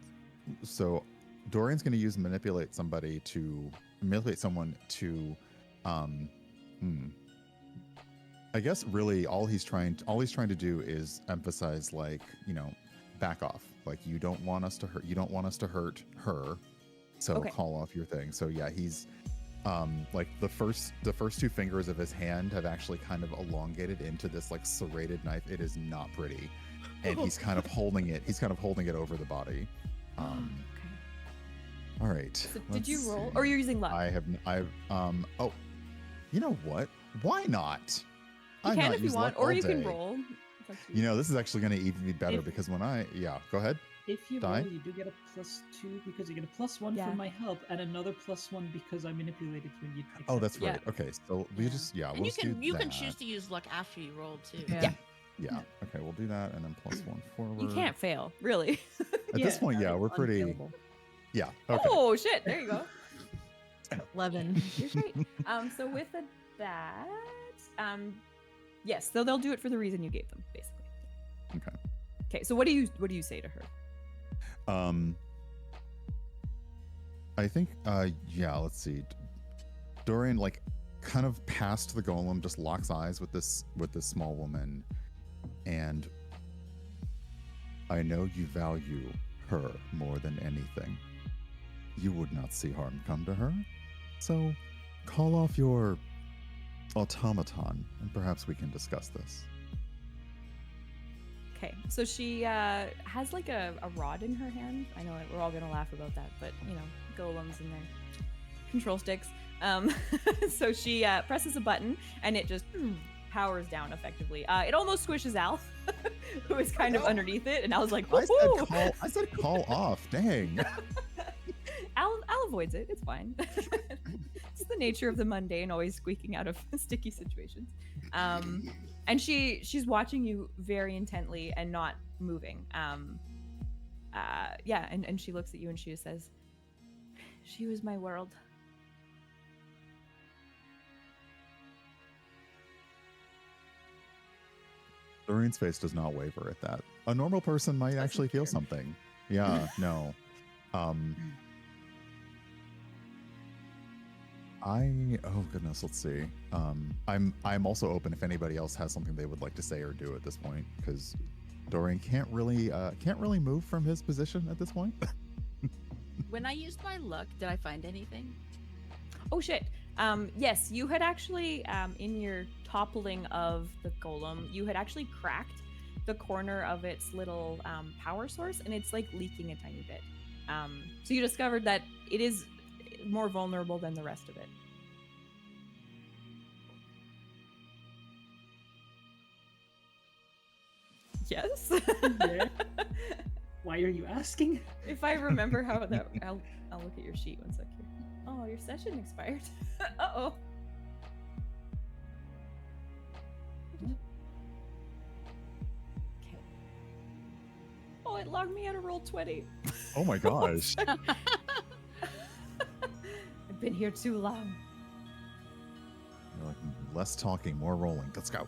So, Dorian's going to use manipulate someone to, I guess really all he's trying to do is emphasize, like, back off. Like, you don't want us to hurt her. So Okay. call off your thing. So yeah, he's like the first 2 fingers of his hand have actually kind of elongated into this like serrated knife. It is not pretty, and he's kind of holding it. He's kind of holding it over the body. Okay. All right. So did you let's roll, see. or you're using luck? Oh, you know what? Why not? You I've can not if you used want, luck or all you can day. roll. It's up to You know, this is actually going to even be better If- because when go ahead. If you Die? roll, you do get a +2 because you get a +1 Yeah. for my help and another +1 because I manipulated when you. Oh, accept that's it. Yeah. right. Okay, so we Yeah. just And we'll you just do can that. choose to use luck after you roll too. Yeah. Yeah. Okay, we'll do that and then +1 forward. You can't fail, really. At this point, yeah, it's we're pretty. unkillable. Yeah. Okay. Oh shit! There you go. 11. You're great. So with that, yes, so they'll do it for the reason you gave them, basically. Okay. Okay. So what do you say to her? I think yeah, let's see. Dorian like kind of past the golem just locks eyes with this small woman, and I know you value her more than anything. You would not see harm come to her. So call off your automaton and perhaps we can discuss this. Okay, so she has like a rod in her hand. I know we're all gonna laugh about that, but you know, golems and their control sticks. So she presses a button and it just powers down effectively. It almost squishes Al, who is kind of underneath it, and I was like, "Woohoo!" I said call off. Dang. Al avoids it. It's fine. It's the nature of the mundane, always squeaking out of sticky situations. And she's watching you very intently and not moving. Yeah, and she looks at you and she says, "She was my world." Dorian's face does not waver at that. A normal person might actually feel something. Yeah, no. Oh goodness, let's see. I'm also open if anybody else has something they would like to say or do at this point, because Dorian can't really move from his position at this point. When I used my luck, did I find anything? Oh shit. Yes, you had actually, in your toppling of the golem, you had actually cracked the corner of its little power source, and it's like leaking a tiny bit. So you discovered that it is more vulnerable than the rest of it. Yes. Yeah. Why are you asking? If I remember how that, I'll look at your sheet one sec here. Oh, your session expired. Uh-oh. Okay. Oh, it logged me out of roll 20. Oh my gosh. I've been here too long. You're like, less talking, more rolling. Let's go.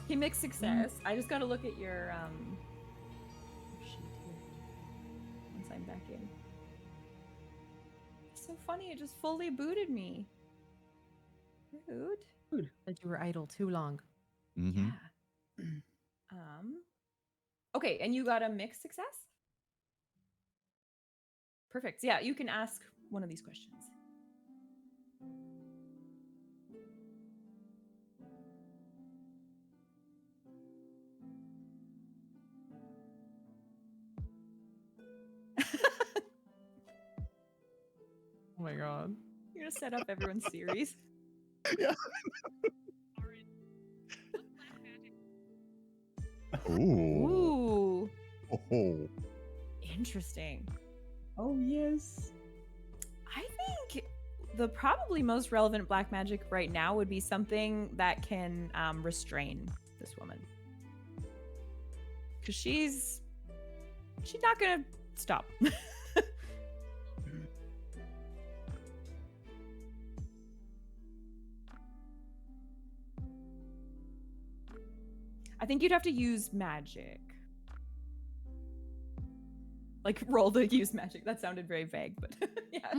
He mixed success. I just gotta look at your sheet here. Once I'm back in. It's so funny, it just fully booted me. Rude. That you were idle too long. Mm-hmm. Yeah. Okay, and you got a mixed success? Perfect. Yeah, you can ask one of these questions. Oh my god. You're gonna set up everyone's series. Yeah. Ooh. Ooh, Oh. interesting. Oh yes. I think the probably most relevant black magic right now would be something that can restrain this woman, because she's not gonna stop. I think you'd have to use magic. Like roll to use magic. That sounded very vague, but yeah.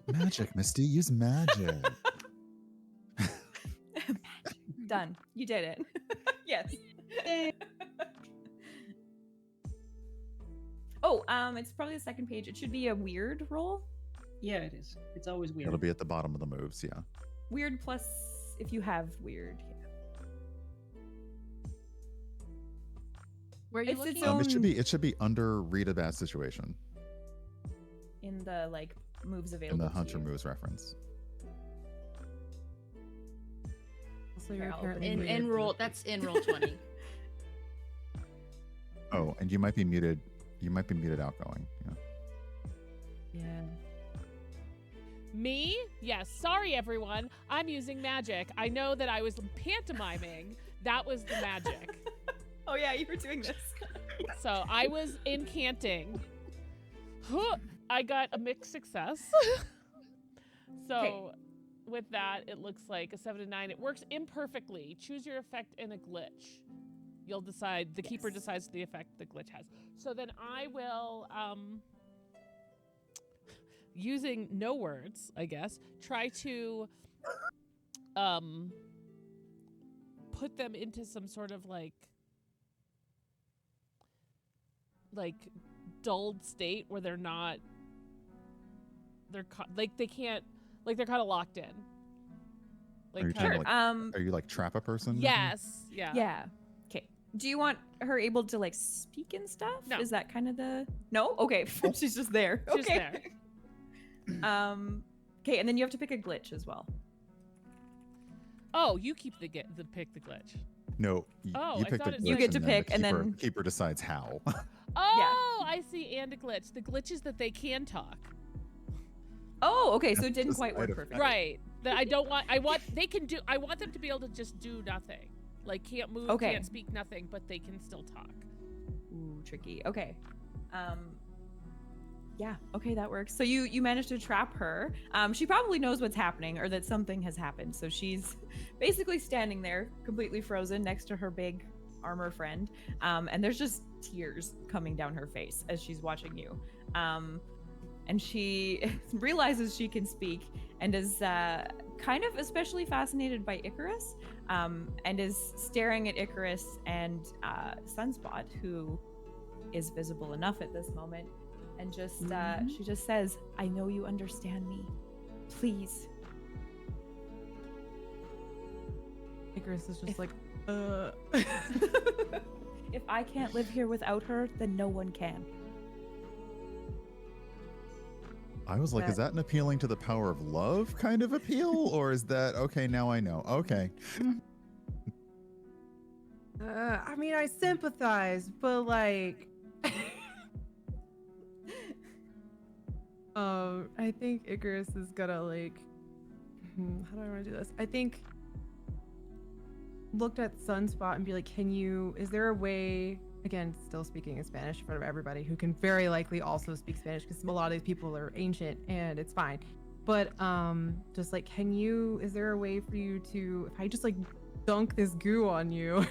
Magic, Misty. Use magic. Magic. Done. You did it. Yes. Oh, it's probably the second page. It should be a weird roll. Yeah, it is. It's always weird. It'll be at the bottom of the moves. Yeah. Weird plus if you have weird. Yeah. Where are you It's looking? its own- It should be under read a bad situation In the like moves in available. the to hunter you. moves reference. Also, Here, you're I'll apparently open it. muted. In roll, that's in roll 20. Oh, and you might be muted. You might be muted outgoing. Yeah. Yeah. Me? Yes. Sorry, everyone. I'm using magic. I know that I was pantomiming. That was the magic. Oh yeah, you were doing this. So I was incanting. I got a mixed success. So Okay. with that, it looks like a 7 to 9. It works imperfectly. Choose your effect in a glitch. You'll decide. The keeper decides the effect the glitch has. So then I will, using no words, I guess, try to put them into some sort of like dulled state where they're not, they can't, like they're kind of locked in. Are you Like trying kind to, of, like, are you like trap a person? yes, yeah. Yeah. Okay. Do you want her able to like speak and stuff? No. Is that kind of the No? Okay. She's just there. She's okay. there. Okay, and then you have to pick a glitch as well. Oh, you keep the pick the glitch. No. Oh, you I picked thought a it glitch You get to and pick, the and keeper, then- keeper decides how. Oh, I see. And a glitch. The glitch is that they can talk. Oh, okay, so it didn't Just quite work side perfectly. effect. Right. That I want them to be able to just do nothing. Like can't move, Okay. can't speak, nothing, but they can still talk. Ooh, tricky. Okay. Yeah, okay, that works. So you managed to trap her. She probably knows what's happening or that something has happened. So she's basically standing there, completely frozen next to her big armor friend. And there's just tears coming down her face as she's watching you. And she realizes she can speak and is kind of especially fascinated by Icarus, and is staring at Icarus and Sunspot, who is visible enough at this moment, and just she just says, "I know you understand me. Please." Icarus is just like, If I can't live here without her, then no one can. I was like, is that an appealing to the power of love kind of appeal? Or is that, okay, now I know. Okay. I mean, I sympathize, but like, I think Icarus is gonna like, how do I want to do this? I think looked at Sunspot and be like, is there a way, again, still speaking in Spanish in front of everybody who can very likely also speak Spanish because a lot of these people are ancient and it's fine. But just like, is there a way for you to, if I just like dunk this goo on you,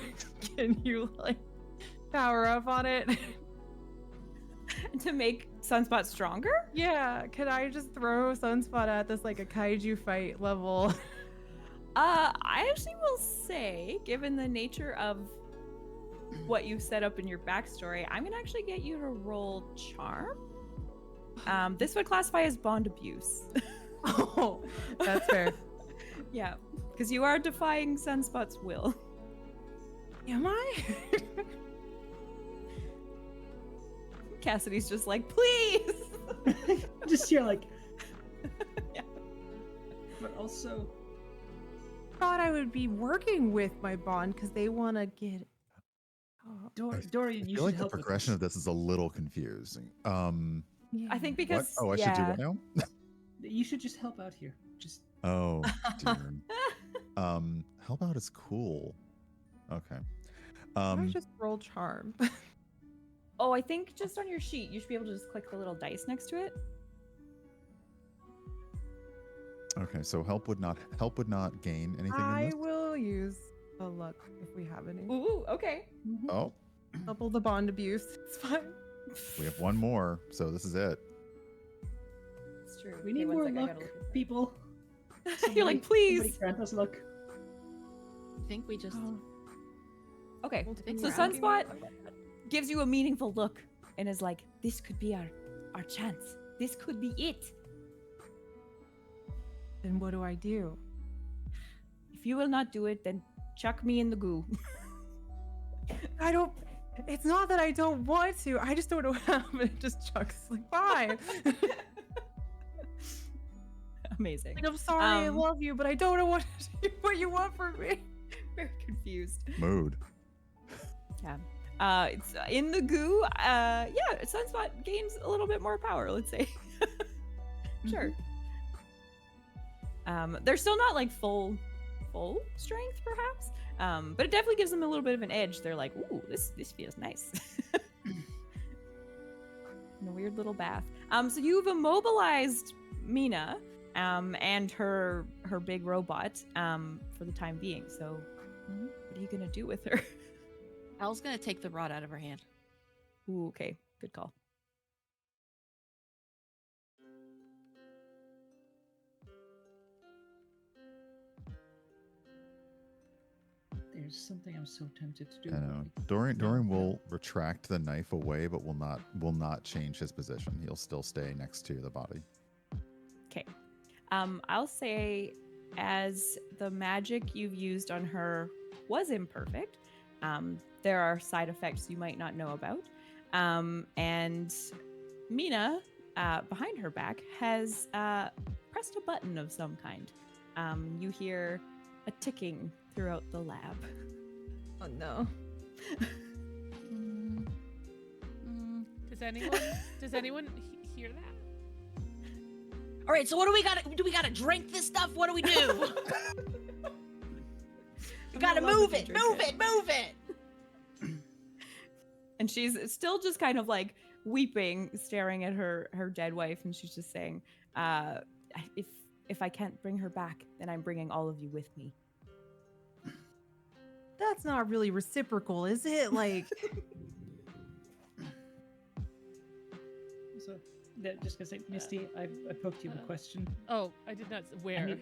can you like power up on it? To make Sunspot stronger? Yeah, can I just throw Sunspot at this like a kaiju fight level? I actually will say, given the nature of what you set up in your backstory, I'm gonna actually get you to roll charm. This would classify as bond abuse. Oh, that's fair. Yeah, because you are defying Sunspot's will. Am I? Cassidy's just like, please. Just here, like. Yeah. But also, Thought I would be working with my bond because they want to get. Dorian, I you feel should like the help with progression of this is a little confusing. Yeah. I think What? because Oh, I should do what now? You should just help out here. Just Oh, dear. Help out is cool. Okay. I just roll charm. Oh, I think just on your sheet, you should be able to just click the little dice next to it. Okay, so help would not gain anything in I this. will use a luck if we have any. Ooh, okay. Oh, Double the bond abuse. It's fine. we have one more, so this is it. It's true. we Okay, need one more sec, I luck, gotta look at that. people. You're like, Somebody please. grant us luck. I think we just. Okay, We'll so continue Sunspot asking. gives you a meaningful look and is like, this could be our chance. This could be it. Then what do I do? If you will not do it, then chuck me in the goo. I don't. It's not that I don't want to. I just don't know how. It just chucks like, fine. Amazing. Like, I'm sorry, I love you, but I don't know what you want from me. Very confused. Mood. Yeah. It's in the goo. Yeah, Sunspot gains a little bit more power, let's say. Sure. They're still not like full strength, perhaps. But it definitely gives them a little bit of an edge. They're like, ooh, this feels nice. In a weird little bath. So you've immobilized Mina, and her big robot, for the time being. So, what are you gonna do with her? Al's gonna take the rod out of her hand. Ooh, okay, good call. There's something I'm so tempted to do. I know. Dorian will retract the knife away, but will not change his position. He'll still stay next to the body. Okay. I'll say, as the magic you've used on her was imperfect, there are side effects you might not know about. And Mina, behind her back, has pressed a button of some kind. You hear a ticking throughout the lab. Oh no. Does anyone hear that? All right, so what do we got? Do we got to drink this stuff? What do we do? We got to move it. And she's still just kind of like weeping, staring at her dead wife, and she's just saying, if I can't bring her back, then I'm bringing all of you with me. That's not really reciprocal, is it? Like, So, just gonna say, Misty, I poked you with a question. Oh, I did not. Where?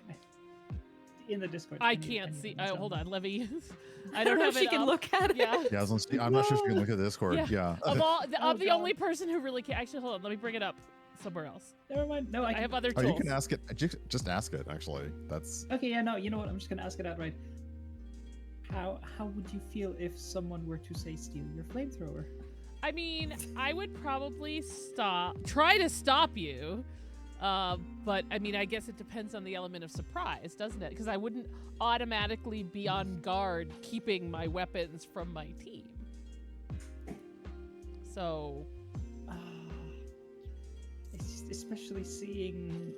In the Discord. I can't see. Hold on, let me. I don't have it. She can up. look at it. Yeah. Yeah, I'm not sure if you can look at the Discord. Yeah. I'm the only person who really can. Actually, hold on. Let me bring it up somewhere else. Never mind. No, I have other Oh, tools. you can ask it. Just ask it. Actually, that's. Okay, yeah, no. You know what? I'm just gonna ask it outright. How would you feel if someone were to say steal your flamethrower? I mean, I would probably try to stop you. But I mean, I guess it depends on the element of surprise, doesn't it? Because I wouldn't automatically be on guard keeping my weapons from my team. So, it's just especially seeing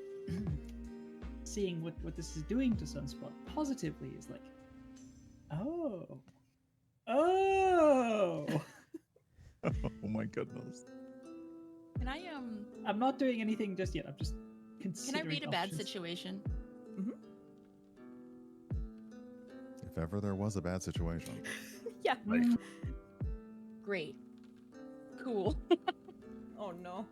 what this is doing to Sunspot positively is like, oh. Oh my goodness. Can I I'm not doing anything just yet. I'm just considering. Can I read a bad options. situation? If ever there was a bad situation. Yeah. Great. Cool. Oh no.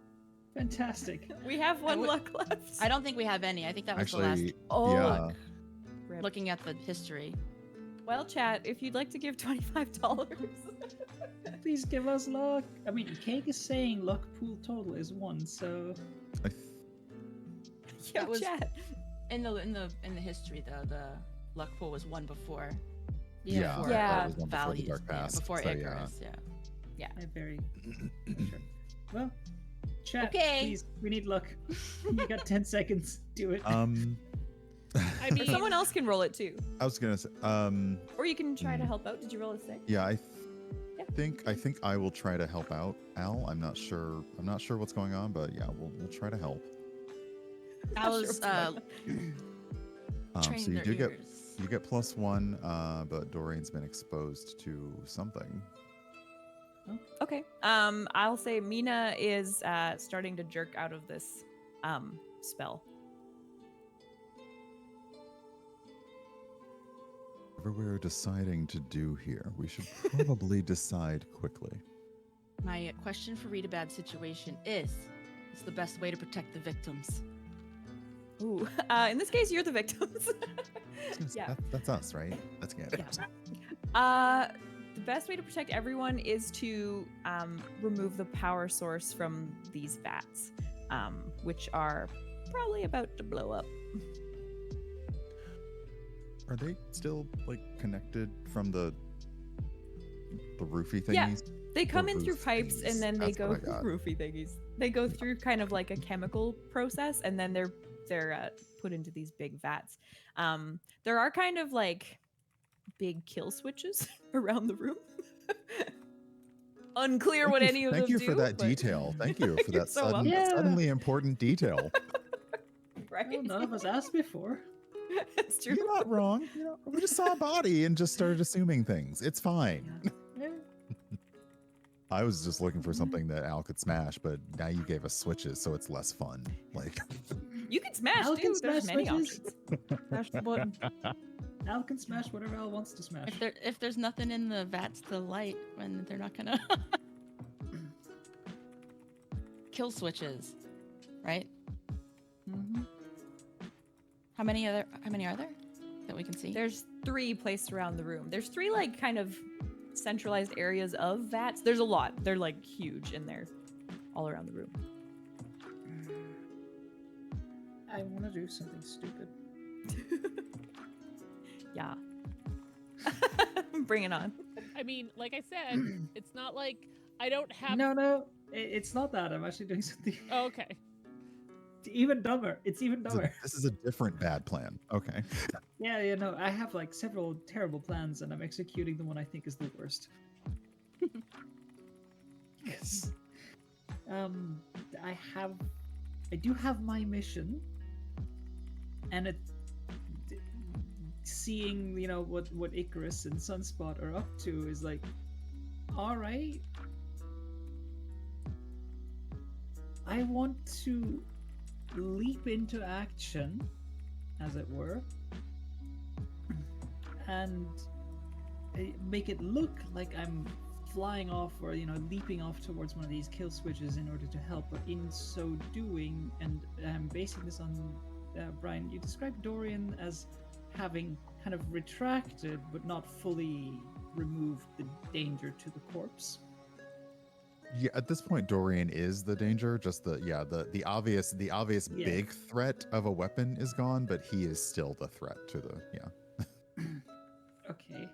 Fantastic. We have one luck left. I don't think we have any. I think that was the Actually, last. Oh, yeah. look. Rip. Looking at the history. Well, chat, if you'd like to give $25. Please give us luck. I mean, Cake is saying luck pool total is 1, so Yeah, That was- chat. In the history though, the luck pool was 1 before. Yeah. Before, Yeah. That was one before the values, Dark Past, before so, yeah. Icarus, yeah. I'm very sure. Well, chat, Okay. please, we need luck. You got 10 seconds. Do it. I Or mean, someone else can roll it too. I was gonna say. Or you can try to help out. Did you roll a 6? Yeah, I think I will try to help out Al. I'm not sure what's going on, but yeah, we'll try to help. Alice So trained you their do get ears. you get +1, but Dorian's been exposed to something. Okay. I'll say Mina is starting to jerk out of this spell. Whatever we're deciding to do here, we should probably decide quickly. My question for Read a Bad Situation is, what's the best way to protect the victims? Ooh. In this case, you're the victims. Yeah. That's us, right? That's good. The best way to protect everyone is to remove the power source from these vats, which are probably about to blow up. Are they still like connected from the roofy thingies? Yeah, they come Or in through roof pipes thingies. and then they That's go what I got. roofy thingies. They go through kind of like a chemical process, and then they're put into these big vats. There are kind of like big kill switches around the room. Unclear what any of them do. Thank you for that but- detail. Thank you for You're that so welcome. Yeah. suddenly important detail. Right? Well, none of us asked before. It's true. You're not wrong. You know, we just saw a body and just started assuming things. It's fine. Yeah. I was just looking for something that Al could smash, but now you gave us switches, so it's less fun. Like, You can smash Al too. can There's smash many switches. options. Smash the button. Al can smash whatever Al wants to smash. If there's nothing in the vats to light, then they're not gonna kill switches, right? Mm-hmm. How many are there that we can see? There's 3 placed around the room. There's 3 like kind of centralized areas of vats. There's a lot. They're like huge and they're all around the room. I want to do something stupid. Yeah. Bring it on. I mean, like I said, it's not like I don't have. No, it's not that. I'm actually doing something Oh, okay. even dumber. It's even dumber. this is a different bad plan. Okay. Yeah, no, I have like several terrible plans, and I'm executing the one I think is the worst. Yes. I do have my mission, and seeing what Icarus and Sunspot are up to is like, all right. I want to leap into action, as it were, and make it look like I'm flying off or leaping off towards one of these kill switches in order to help, but in so doing, and I'm basing this on Brian, you described Dorian as having kind of retracted but not fully removed the danger to the corpse. Yeah, at this point, Dorian is the danger. Just the obvious Yeah. big threat of a weapon is gone, but he is still the threat to the Okay.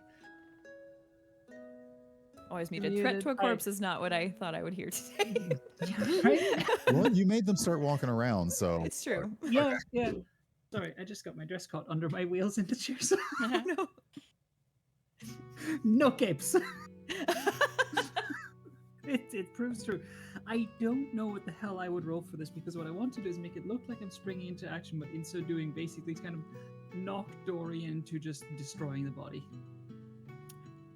Always muted. Threat to a corpse is not what I thought I would hear today. Right? Well, you made them start walking around, so It's true. Yeah. Sorry, I just got my dress caught under my wheels in the chairs. No. No capes. It proves true. I don't know what the hell I would roll for this, because what I want to do is make it look like I'm springing into action, but in so doing, basically kind of knock Dorian to just destroying the body.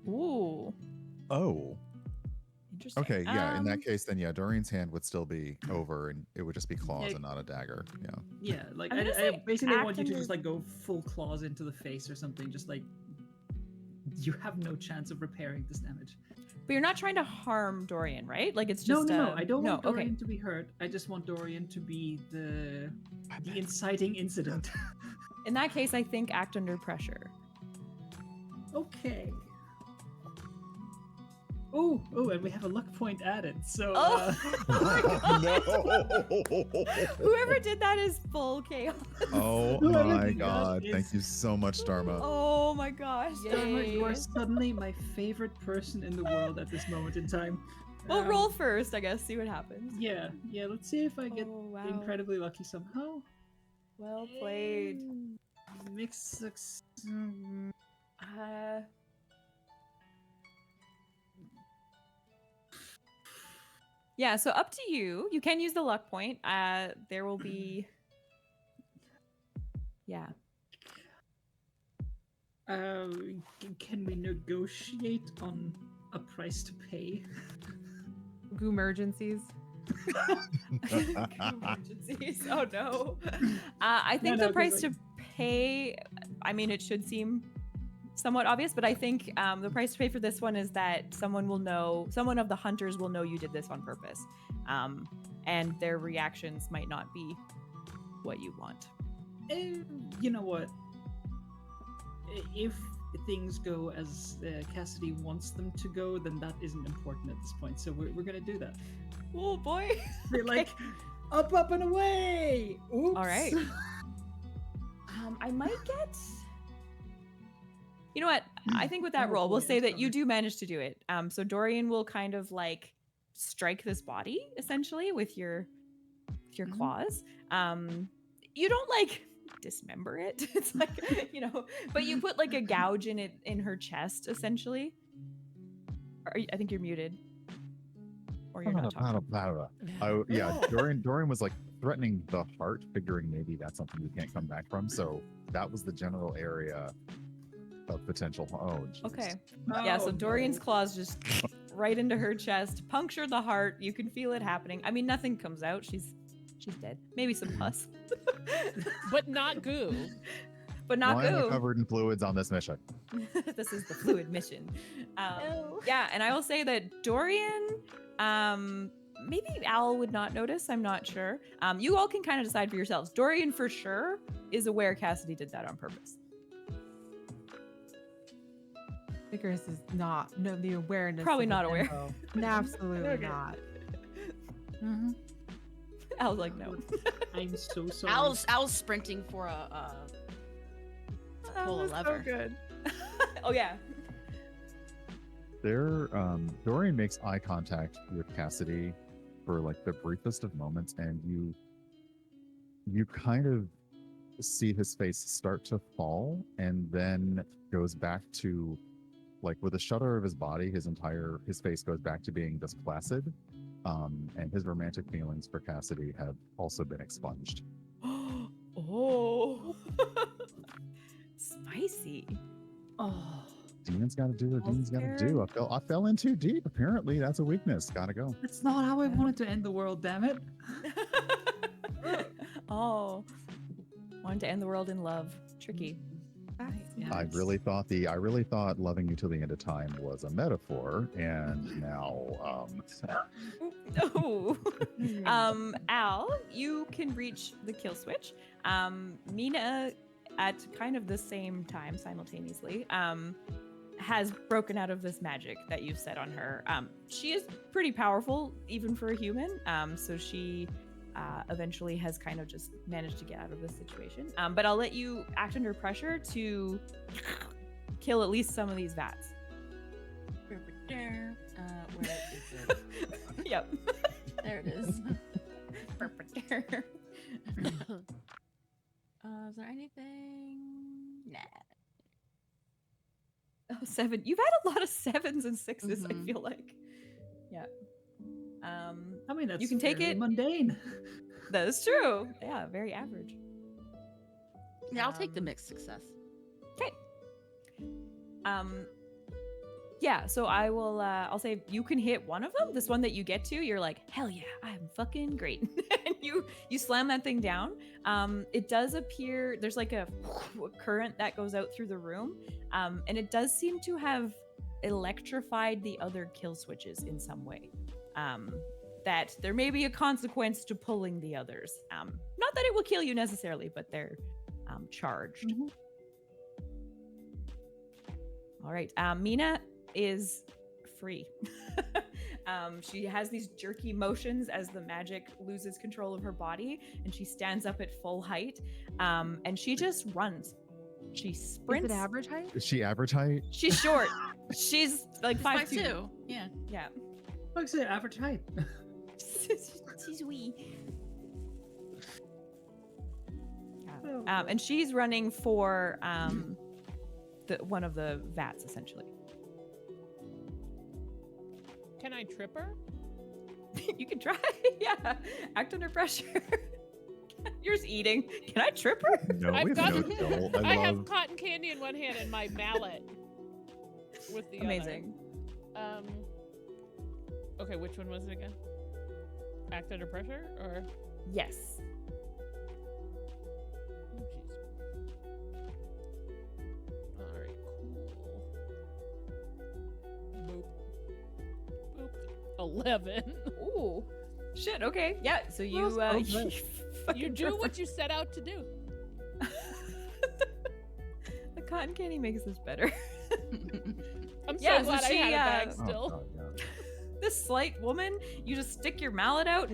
Ooh. Oh, Interesting. okay, yeah. In that case, then Dorian's hand would still be over, and it would just be claws Yeah. and not a dagger. Yeah. Yeah, like I'm gonna I say basically act want you to under- just like go full claws into the face or something. Just like you have no chance of repairing this damage. But you're not trying to harm Dorian, right? Like it's just No. I don't want Dorian Okay. to be hurt. I just want Dorian to be the inciting incident. In that case, I think act under pressure. Okay. Oh, and we have a luck point added. So Whoever did that is full chaos. Oh Whoever my did that god! is- Thank you so much, Dharma. Oh my gosh. Dharma, you are Yay. suddenly my favorite person in the world at this moment in time. We'll Um, roll first, I guess, see what happens. Yeah. Let's see if I get Oh, wow. incredibly lucky somehow. Well played. Mixed success. Yeah, so up to you. You can use the luck point. There will be. Yeah. Can we negotiate on a price to pay? Goomergencies. Emergencies. Oh no. I think No, the 'cause, price like- to pay. I mean, it should seem somewhat obvious, but I think the price to pay for this one is that someone of the hunters will know you did this on purpose, and their reactions might not be what you want. You know what? If things go as Cassidy wants them to go, then that isn't important at this point. So we're gonna do that. Oh boy. We're like, up and away. Oops. All right. I might get. You know what? I think with that roll, we'll say that you do manage to do it. So Dorian will kind of like strike this body essentially with your claws. You don't like dismember it. It's like, but you put like a gouge in her chest essentially. I think you're muted. Or you're not talking. Dorian was like threatening the heart, figuring maybe that's something you can't come back from. So that was the general area of potential. Oh, geez. Okay. Yeah, so Dorian's claws just right into her chest, puncture the heart. You can feel it happening. I mean, nothing comes out. She's dead. Maybe some pus. But not goo. But not Why am I goo. covered in fluids on this mission? This is the fluid mission. Yeah, and I will say that Dorian, maybe Al would not notice. I'm not sure. You all can kind of decide for yourselves. Dorian for sure is aware Cassidy did that on purpose. Icarus is not. No, the awareness. Probably of not the aware. tempo. No, absolutely Okay. not. Mm-hmm. Al's like, no. I'm so sorry. Al's sprinting for a pull a lever. So good. Oh yeah. Dorian makes eye contact with Cassidy for like the briefest of moments, and you kind of see his face start to fall, and then goes back to, like, with a shudder of his body, his face goes back to being just placid, and his romantic feelings for Cassidy have also been expunged. Oh. Spicy. Oh, Demons got to do what demons got to do. I fell in too deep. Apparently, that's a weakness. Gotta go. that's not how I wanted to end the world. Damn it. Oh. Wanted to end the world in love. Tricky. I really thought loving you till the end of time was a metaphor, and now Oh. Al, you can reach the kill switch. Mina, at kind of the same time simultaneously, has broken out of this magic that you've set on her. She is pretty powerful even for a human. So she eventually has kind of just managed to get out of this situation. But I'll let you act under pressure to kill at least some of these vats. Where is it? Yep. There it is. Is there anything? Nah. Oh, 7. You've had a lot of 7s and 6s, I Mhm. feel like. Yeah. I mean, that's you can take fairly it. mundane. That is true. Yeah, very average. Yeah, I'll take the mixed success. Okay. Yeah, so I will I'll say you can hit one of them. This one that you get to, you're like, hell yeah, I'm fucking great. And you slam that thing down. It does appear there's like a current that goes out through the room. And it does seem to have electrified the other kill switches in some way. That there may be a consequence to pulling the others. Not that it will kill you necessarily, but they're charged. Mhm. All right. Mina is free. She has these jerky motions as the magic loses control of her body, and she stands up at full height. And she just runs. She sprints. Is it average height? is she average height? She's short. She's like 5'2". 5'2". Yeah. Yeah. Like I said, average height. She's wee. And she's running for one of the vats, essentially. Can I trip her? You can try. Yeah. Act under pressure. You're just eating. Can I trip her? No, I've we got- have no goal. I I have love. cotton candy in one hand and my mallet with the Amazing. other. Okay, which one was it again? Act under pressure or? Yes. Oh, jeez. All right, cool. Boop. Boop. 11. Ooh. Shit. Okay. Yeah. So you Well, you, You fucking do trip her. what you set out to do. The cotton candy makes this better. I'm Yeah, so so glad I she, had a bag Oh, still. God, yeah. This slight woman, you just stick your mallet out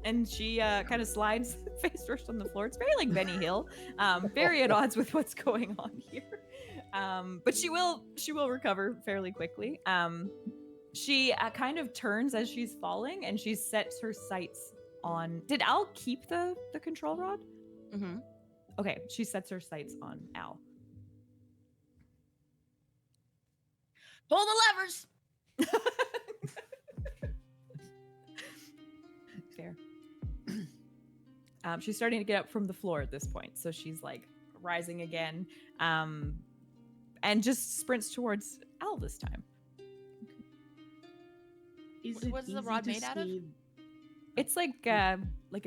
and she kind of slides face first on the floor. It's very like Benny Hill, very at odds with what's going on here. But she will recover fairly quickly. She kind of turns as she's falling, and she sets her sights on. Did Al keep the control rod? Mm-hmm. Okay, she sets her sights on Al. Pull the levers. Fair. She's starting to get up from the floor at this point, so she's like rising again, and just sprints towards Al this time. What is the rod made out of? It's like a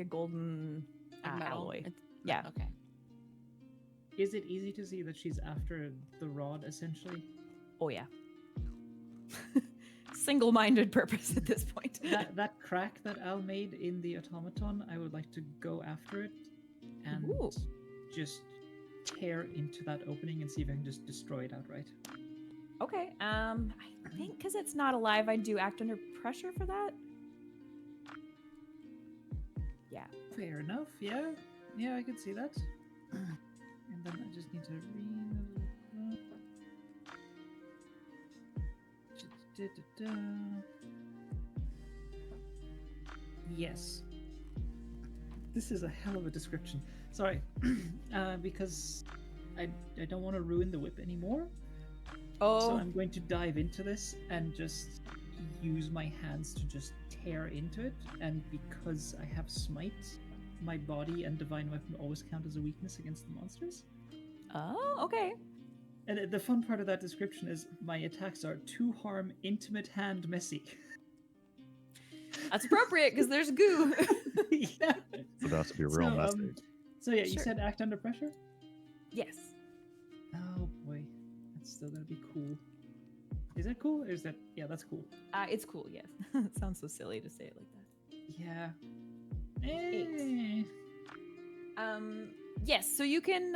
golden Like metal? alloy. It's- Yeah. Okay. Is it easy to see that she's after the rod, essentially? Oh yeah. Single-minded purpose at this point. That crack that Al made in the automaton, I would like to go after it and Ooh. just tear into that opening and see if I can just destroy it outright. Okay. I think because it's not alive, I do act under pressure for that. Yeah. Fair enough, yeah. Yeah, I can see that. And then I just need to Yes. This is a hell of a description. Sorry. Because I don't want to ruin the whip anymore. So I'm going to dive into this and just use my hands to just tear into it. And because I have smite, my body and divine weapon always count as a weakness against the monsters. Oh, okay. And the fun part of that description is my attacks are 2 harm, intimate hand, messy. That's appropriate because there's goo. Yeah. It's about to be real messy. So yeah, you Sure. said act under pressure? Yes. Oh boy, that's still gonna be cool. Is that cool? Or is that that's cool? It's cool. Yes. It sounds so silly to say it like that. Yeah. Eight. Yes, so you can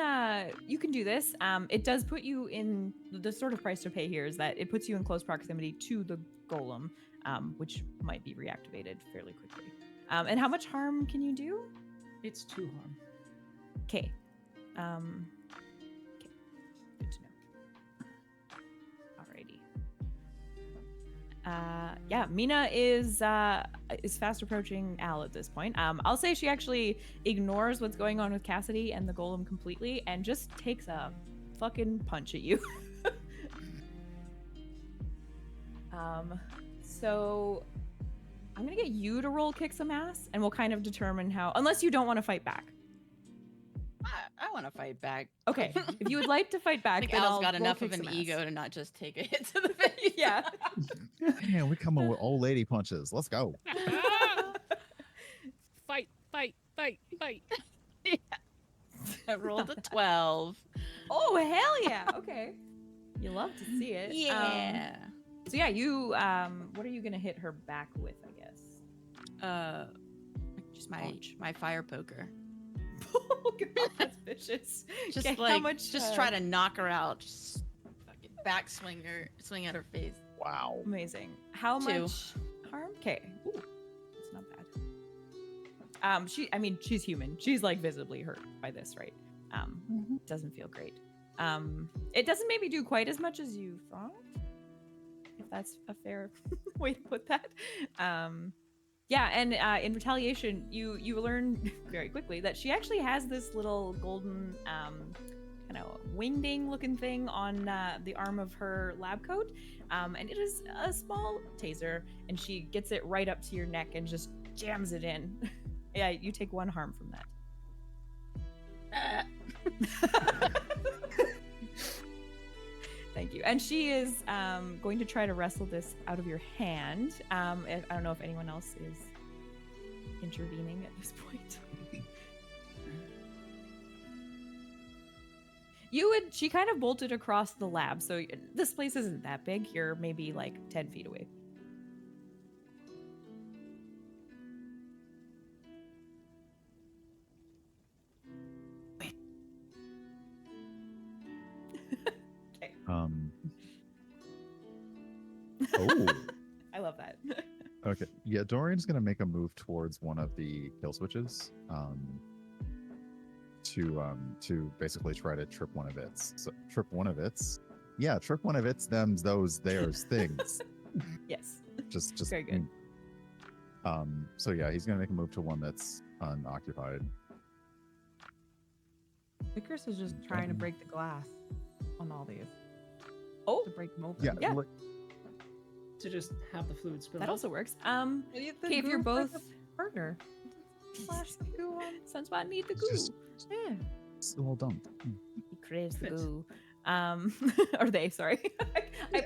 do this. It does put you in the sort of price to pay here is that it puts you in close proximity to the golem, which might be reactivated fairly quickly. And how much harm can you do? It's 2 harm. Okay. Okay. Good to know. Alrighty. Yeah, Mina is fast approaching Al at this point. I'll say she actually ignores what's going on with Cassidy and the golem completely and just takes a fucking punch at you. So I'm gonna get you to roll kick some ass, and we'll kind of determine how. Unless you don't want to fight back. I want to fight back. Okay, if you would like to fight I back, think then Al's I'll got roll enough kick of an some ego ass. to not just take a hit to the face. Yeah. Man, we come in with old lady punches. Let's go. Fight, fight, fight, fight. I rolled a 12. Oh hell yeah! Okay, you love to see it. Yeah. So yeah, you what are you gonna hit her back with? I guess. Just my Punch. my fire poker. Oh god, that's vicious. Just Okay, like how much? try to knock her out. Just fucking swing at her face. Wow. Amazing. How 2. much harm? Okay. Ooh, that's not bad. She's human. She's like visibly hurt by this, right? Doesn't feel great. It doesn't maybe do quite as much as you thought, if that's a fair way to put that. Yeah, and in retaliation, you learn very quickly that she actually has this little golden kind of wingding looking thing on the arm of her lab coat, and it is a small taser, and she gets it right up to your neck and just jams it in. Yeah, you take 1 harm from that. Thank you. And she is going to try to wrestle this out of your hand. I don't know if anyone else is intervening at this point. She kind of bolted across the lab, so this place isn't that big. You're maybe like 10 feet away. Oh. I love that. Okay. Yeah, Dorian's gonna make a move towards one of the kill switches. To basically try to trip one of its. So, trip one of its. Yeah, trip one of its, them's, those, theirs, things. Yes. Just Very good. So yeah, he's gonna make a move to one that's unoccupied. Icarus is just trying to break the glass on all these. Oh, To break them open. Yeah. Yeah. To just have the fluid spill that out. also works. Okay, Okay, if you're both partner. Splash the goo on. Sunspot need the goo. Just Yeah. a little dump. He craves the Fits. goo. Or they, sorry.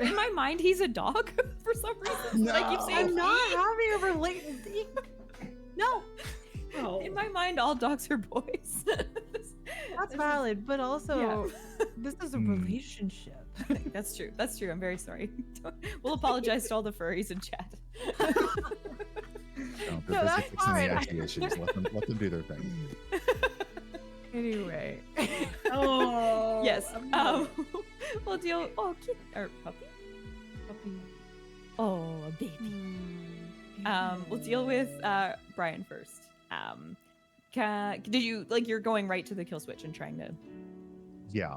In my mind, he's a dog for some reason. No. I keep saying I'm not he. having a related thing. No, Oh, In my mind, all dogs are boys. that's valid, but also this is a Hmm. relationship. That's true. That's true. I'm very sorry. We'll apologize to all the furries in chat. No, No, that's fine. The IT issues. Let them do their thing. Anyway. oh Yes. I'm We'll deal. Oh, kid or puppy. Oh, a baby. We'll deal with Brian first. Did you you're going right to the kill switch and trying to? Yeah.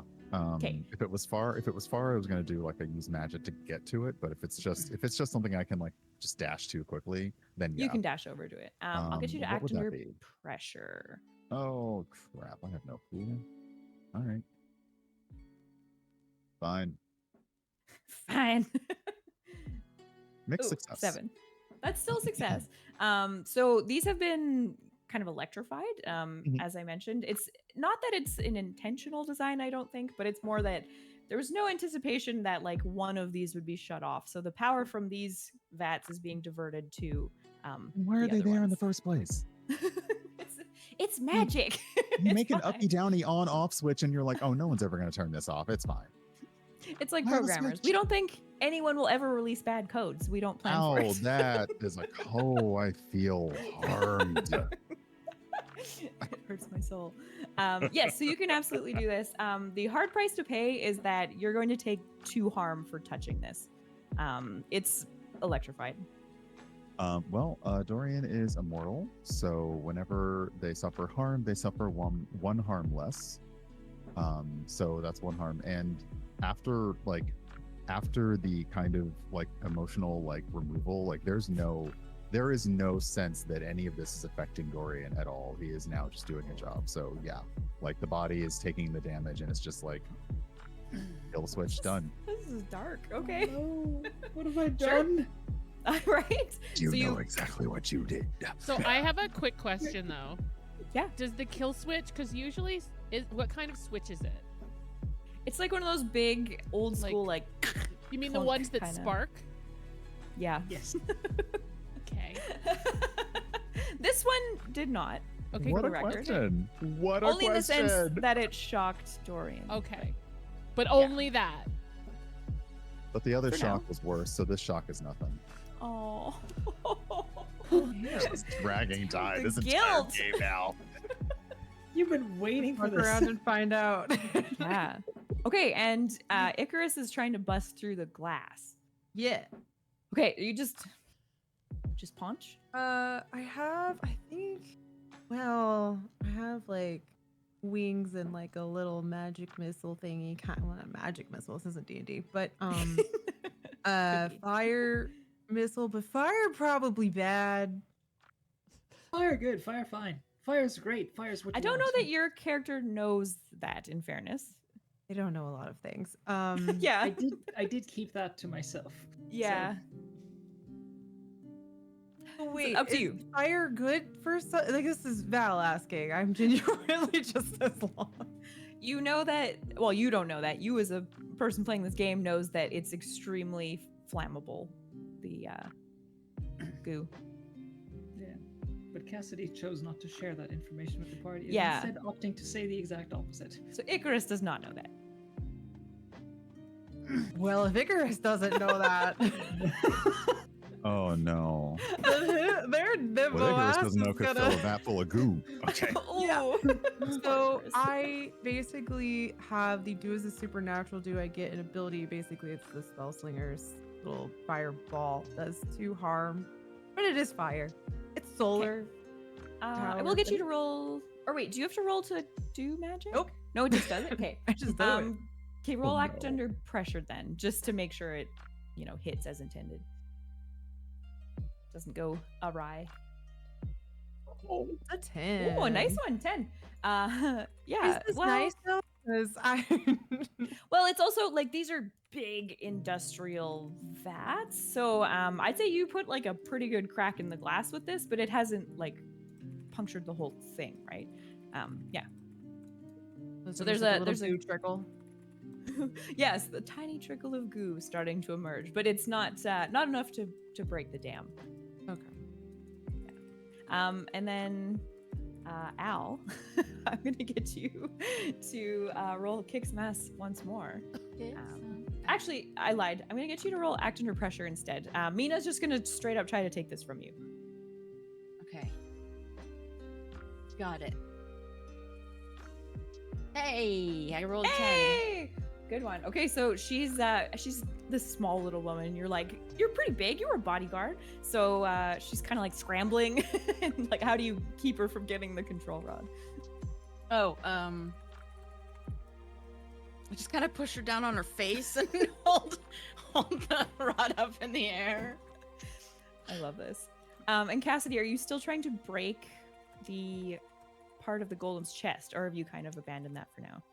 'Kay. If it was far, I was gonna do I use magic to get to it. But if it's just something I can just dash to quickly, then yeah. You can dash over to it. I'll get you to What act would that under be? pressure. Oh crap! I have no clue. All right. Fine. Fine. Mixed Ooh, success. 7. That's still a success. So these have been kind of electrified. As I mentioned, it's not that it's an intentional design, I don't think, but it's more that there was no anticipation that one of these would be shut off. So the power from these vats is being diverted to. Why are the they other there in the ones. first place? It's magic. You It's make an fine. uppy downy on off switch, and you're like, oh, no one's ever gonna turn this off. It's fine. It's like I have a programmers. We switch. don't think anyone will ever release bad codes. We don't plan for Oh, it. that is I feel harmed. It hurts my soul. Yes, so you can absolutely do this. The hard price to pay is that you're going to take 2 harm for touching this. It's electrified. Dorian is immortal, so whenever they suffer harm, they suffer one harm less. So that's 1 harm, and after the kind of emotional removal, there is no sense that any of this is affecting Dorian at all. He is now just doing a job. So yeah, the body is taking the damage, and it's just kill switch done. This is dark. Okay. no. What have I Sure. done? Right? You So know exactly what you did. So I have a quick question though. Yeah. Does the kill switch? Because usually, what kind of switch is it? It's one of those big old school You mean the clunk ones that kinda. spark? yeah. Yes. Okay. This one did not. Okay. What for a the record. question! What a Only in the question! sense that it shocked Dorian. Okay. But only that. But the other For shock now. was worse, so this shock is nothing. Oh. Just dragging die The this entire guilt. game now. You've been waiting for Look this. around and find out. Yeah. Okay, and Icarus is trying to bust through the glass. Yeah. Okay, you just punch. I have wings and a little magic missile thingy. Well, not magic missile. This isn't D&D, but Could be. fire missile. But fire probably bad. Fire good, fire fine. Fire's great. Fire's what I you don't know want. that your character knows that. In fairness. I don't know a lot of things. Yeah. I did keep that to myself. Yeah. Wait, up to is you. fire good for this is Val asking. I'm genuinely just as long. You know that. Well, you don't know that. You, as a person playing this game, knows that it's extremely flammable. The goo. Yeah. But Cassidy chose not to share that information with the party, Yeah. instead opting to say the exact opposite. So Icarus does not know that. Well, if Icarus doesn't know that, Oh no. their nimble Well, Icarus ass doesn't know is could gonna. fill a vat full of goo. Okay. Oh. So I basically have the do as a supernatural do. I get an ability. Basically, it's the spell slinger's little fireball does 2 harm, but it is fire. It's solar. I will get you to roll. Or wait, do you have to roll to do magic? Nope. No, it just does it. Okay. I just do it. Okay, roll Oh, act no. under pressure then, just to make sure it, hits as intended. Doesn't go awry. It's a 10. Oh, a nice one, 10. Yeah. Is this nice though? Because I Well, it's also like these are big industrial vats, so I'd say you put like a pretty good crack in the glass with this, but it hasn't like punctured the whole thing, right? Yeah. So there's a there's a- goo trickle. Yes, the tiny trickle of goo starting to emerge, but it's not enough to break the dam. Okay. And then Al, I'm gonna get you to roll Kicks Mass once more. Actually, I lied. I'm gonna get you to roll Act Under Pressure instead. Mina's just gonna straight up try to take this from you. Okay. Got it. Hey, I rolled 10. Hey! Good one. Okay, so she's this small little woman. You're pretty big. You're a bodyguard. So she's kind of like scrambling. And like, how do you keep her from getting the control rod? Oh, I just kind of push her down on her face and hold the rod up in the air. I love this. And Cassidy, are you still trying to break the part of the golem's chest, or have you kind of abandoned that for now?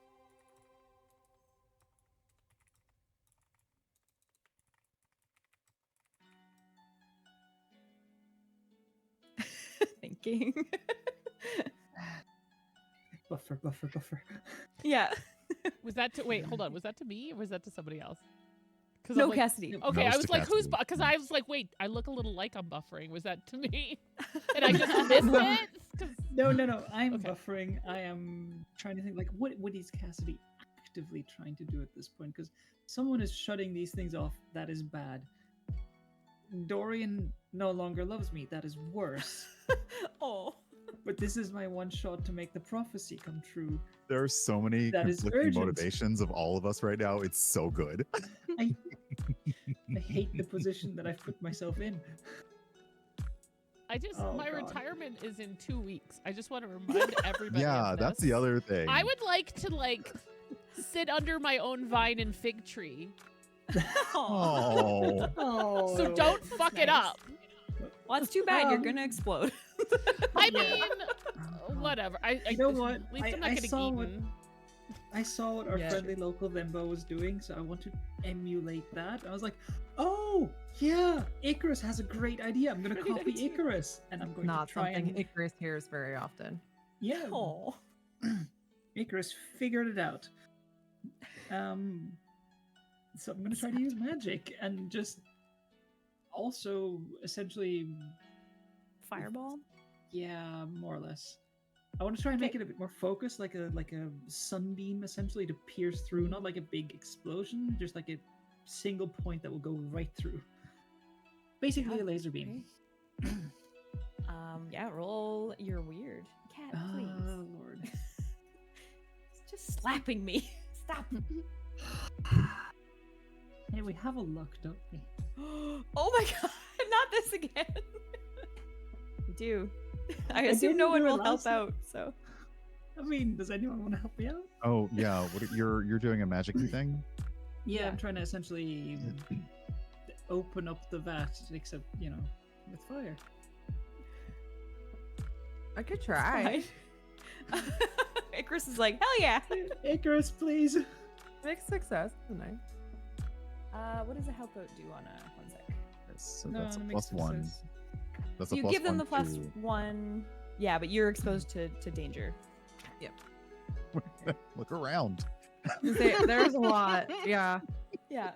Thinking. Buffer. Yeah. Was that to wait? Hold on. Was that to me or was that to somebody else? Because No, Cassidy. Okay, That I was was to like, who's Cassidy. because I was like, wait, I look a little like I'm buffering. Was that to me? And I just missed it. 'Cause- No. I'm Okay. buffering. I am trying to think like what is Cassidy actively trying to do at this point? Because someone is shutting these things off. That is bad. Dorian no longer loves me. That is worse. Oh. But this is my one shot to make the prophecy come true. There are so many That is conflicting urgent. motivations of all of us right now. It's so good. I hate the position that I've put myself in. I just Oh, my God. retirement is in 2 weeks. I just want to remind everybody. Yeah, of that's this. the other thing. I would like to sit under my own vine and fig tree. Oh, Oh, So don't fuck it nice. up. Well, that's too bad. You're Um, gonna explode. I Yeah. mean, whatever. I You know what? At least I'm not I getting saw what- eaten. I saw what our Yeah. friendly local Vembo was doing, so I want to emulate that. I was like, oh, yeah, Icarus has a great idea. I'm going to Great copy idea. Icarus. And I'm going Not to try something and... Icarus hears very often. Yeah, Oh. Icarus figured it out. So I'm going to try to use magic and just also essentially, Fireball. yeah, more or less. I want to try and make it a bit more focused, like a sunbeam essentially to pierce through, not like a big explosion, just like a single point that will go right through. Basically a laser beam. Yeah, roll your weird. Cat, please. Oh lord. It's just slapping me. Stop. Hey, we have a luck, don't we? Oh my god, not this again. We do. I assume didn't no one do it will help last time. out, so. I mean, does anyone want to help me out? oh yeah. You're doing a magic thing? Yeah, Yeah. I'm trying to essentially open up the vat, except, with fire. I could try. Fine. Icarus is like, hell yeah. Icarus, please. Make success. Nice. What does a help out do on a one sec? So No, that's a it makes +1. success. That's a You plus give them one the plus to- one. Yeah, but you're exposed to danger. Look around. There's a lot. Yeah. Yeah.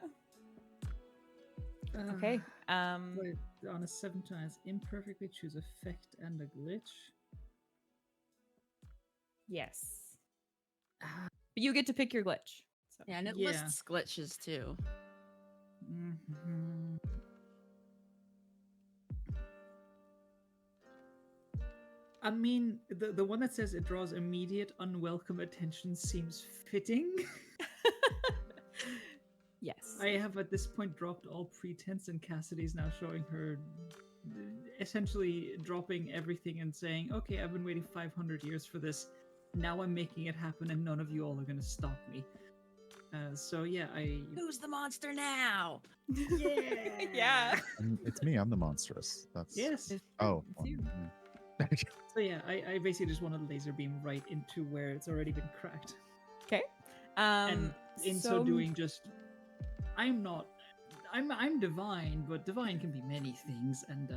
Okay. Wait, on a 7 times, imperfectly choose effect and a glitch. Yes. Ah, But you get to pick your glitch. So. Yeah, and it Yeah. lists glitches too. mhm. I mean, the one that says it draws immediate unwelcome attention seems fitting. Yes. I have at this point dropped all pretense, and Cassidy's now showing her, essentially dropping everything and saying, "Okay, I've been waiting 500 years for this. Now I'm making it happen, and none of you all are going to stop me." So yeah, Who's the monster now? yeah, Yeah. It's me. I'm the monstrous. That's yes. Oh. It's you. So yeah, I basically just want to laser beam right into where it's already been cracked, Okay. and in so doing, just I'm divine, but divine can be many things, and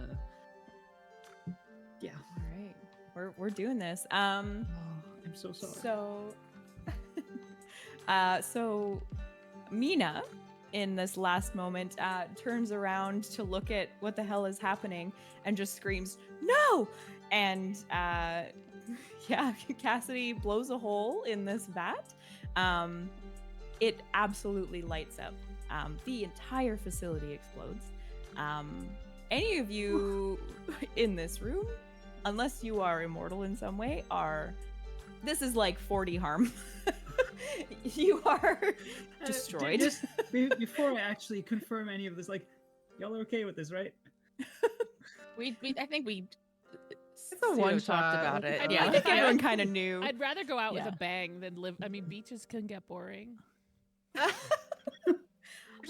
yeah. All right. We're doing this. I'm so sorry. So Mina, in this last moment, turns around to look at what the hell is happening and just screams, "No!" And yeah, Cassidy blows a hole in this vat. It absolutely lights up. The entire facility explodes. Any of you in this room, unless you are immortal in some way, this is like 40 harm. You are destroyed. Just before I actually confirm any of this, like, y'all are okay with this, right? I think we It's a one talked shot. about it. I'd Yeah, I rather- think everyone kind of knew. I'd rather go out with Yeah. a bang than live. I mean, beaches can get boring. I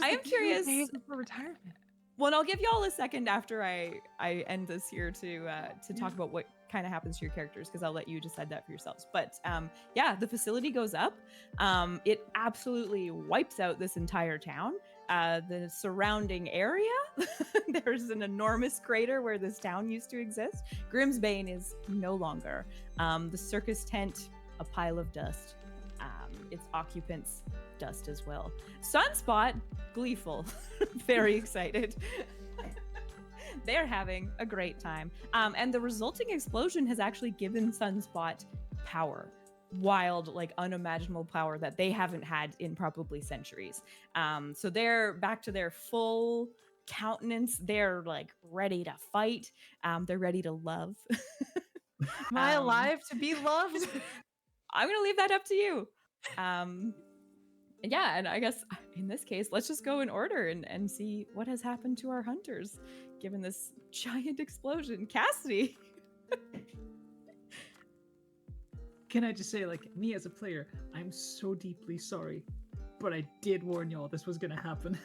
am curious. For retirement. Well, and I'll give y'all a second after I end this here to talk about what kind of happens to your characters, because I'll let you decide that for yourselves. But yeah, the facility goes up. It absolutely wipes out this entire town. The surrounding area, there's an enormous crater where this town used to exist. Grimsbane is no longer. The circus tent, a pile of dust. Its occupants, dust as well. Sunspot, gleeful, very excited. They're having a great time. And the resulting explosion has actually given Sunspot power. Wild, like unimaginable power that they haven't had in probably centuries. So they're back to their full countenance. They're like ready to fight. They're ready to love. Am I alive to be loved? I'm gonna leave that up to you. Yeah, and I guess in this case, let's just go in order and see what has happened to our hunters, given this giant explosion. Cassidy. Can I just say, like, me as a player, I'm so deeply sorry, but I did warn y'all this was gonna happen.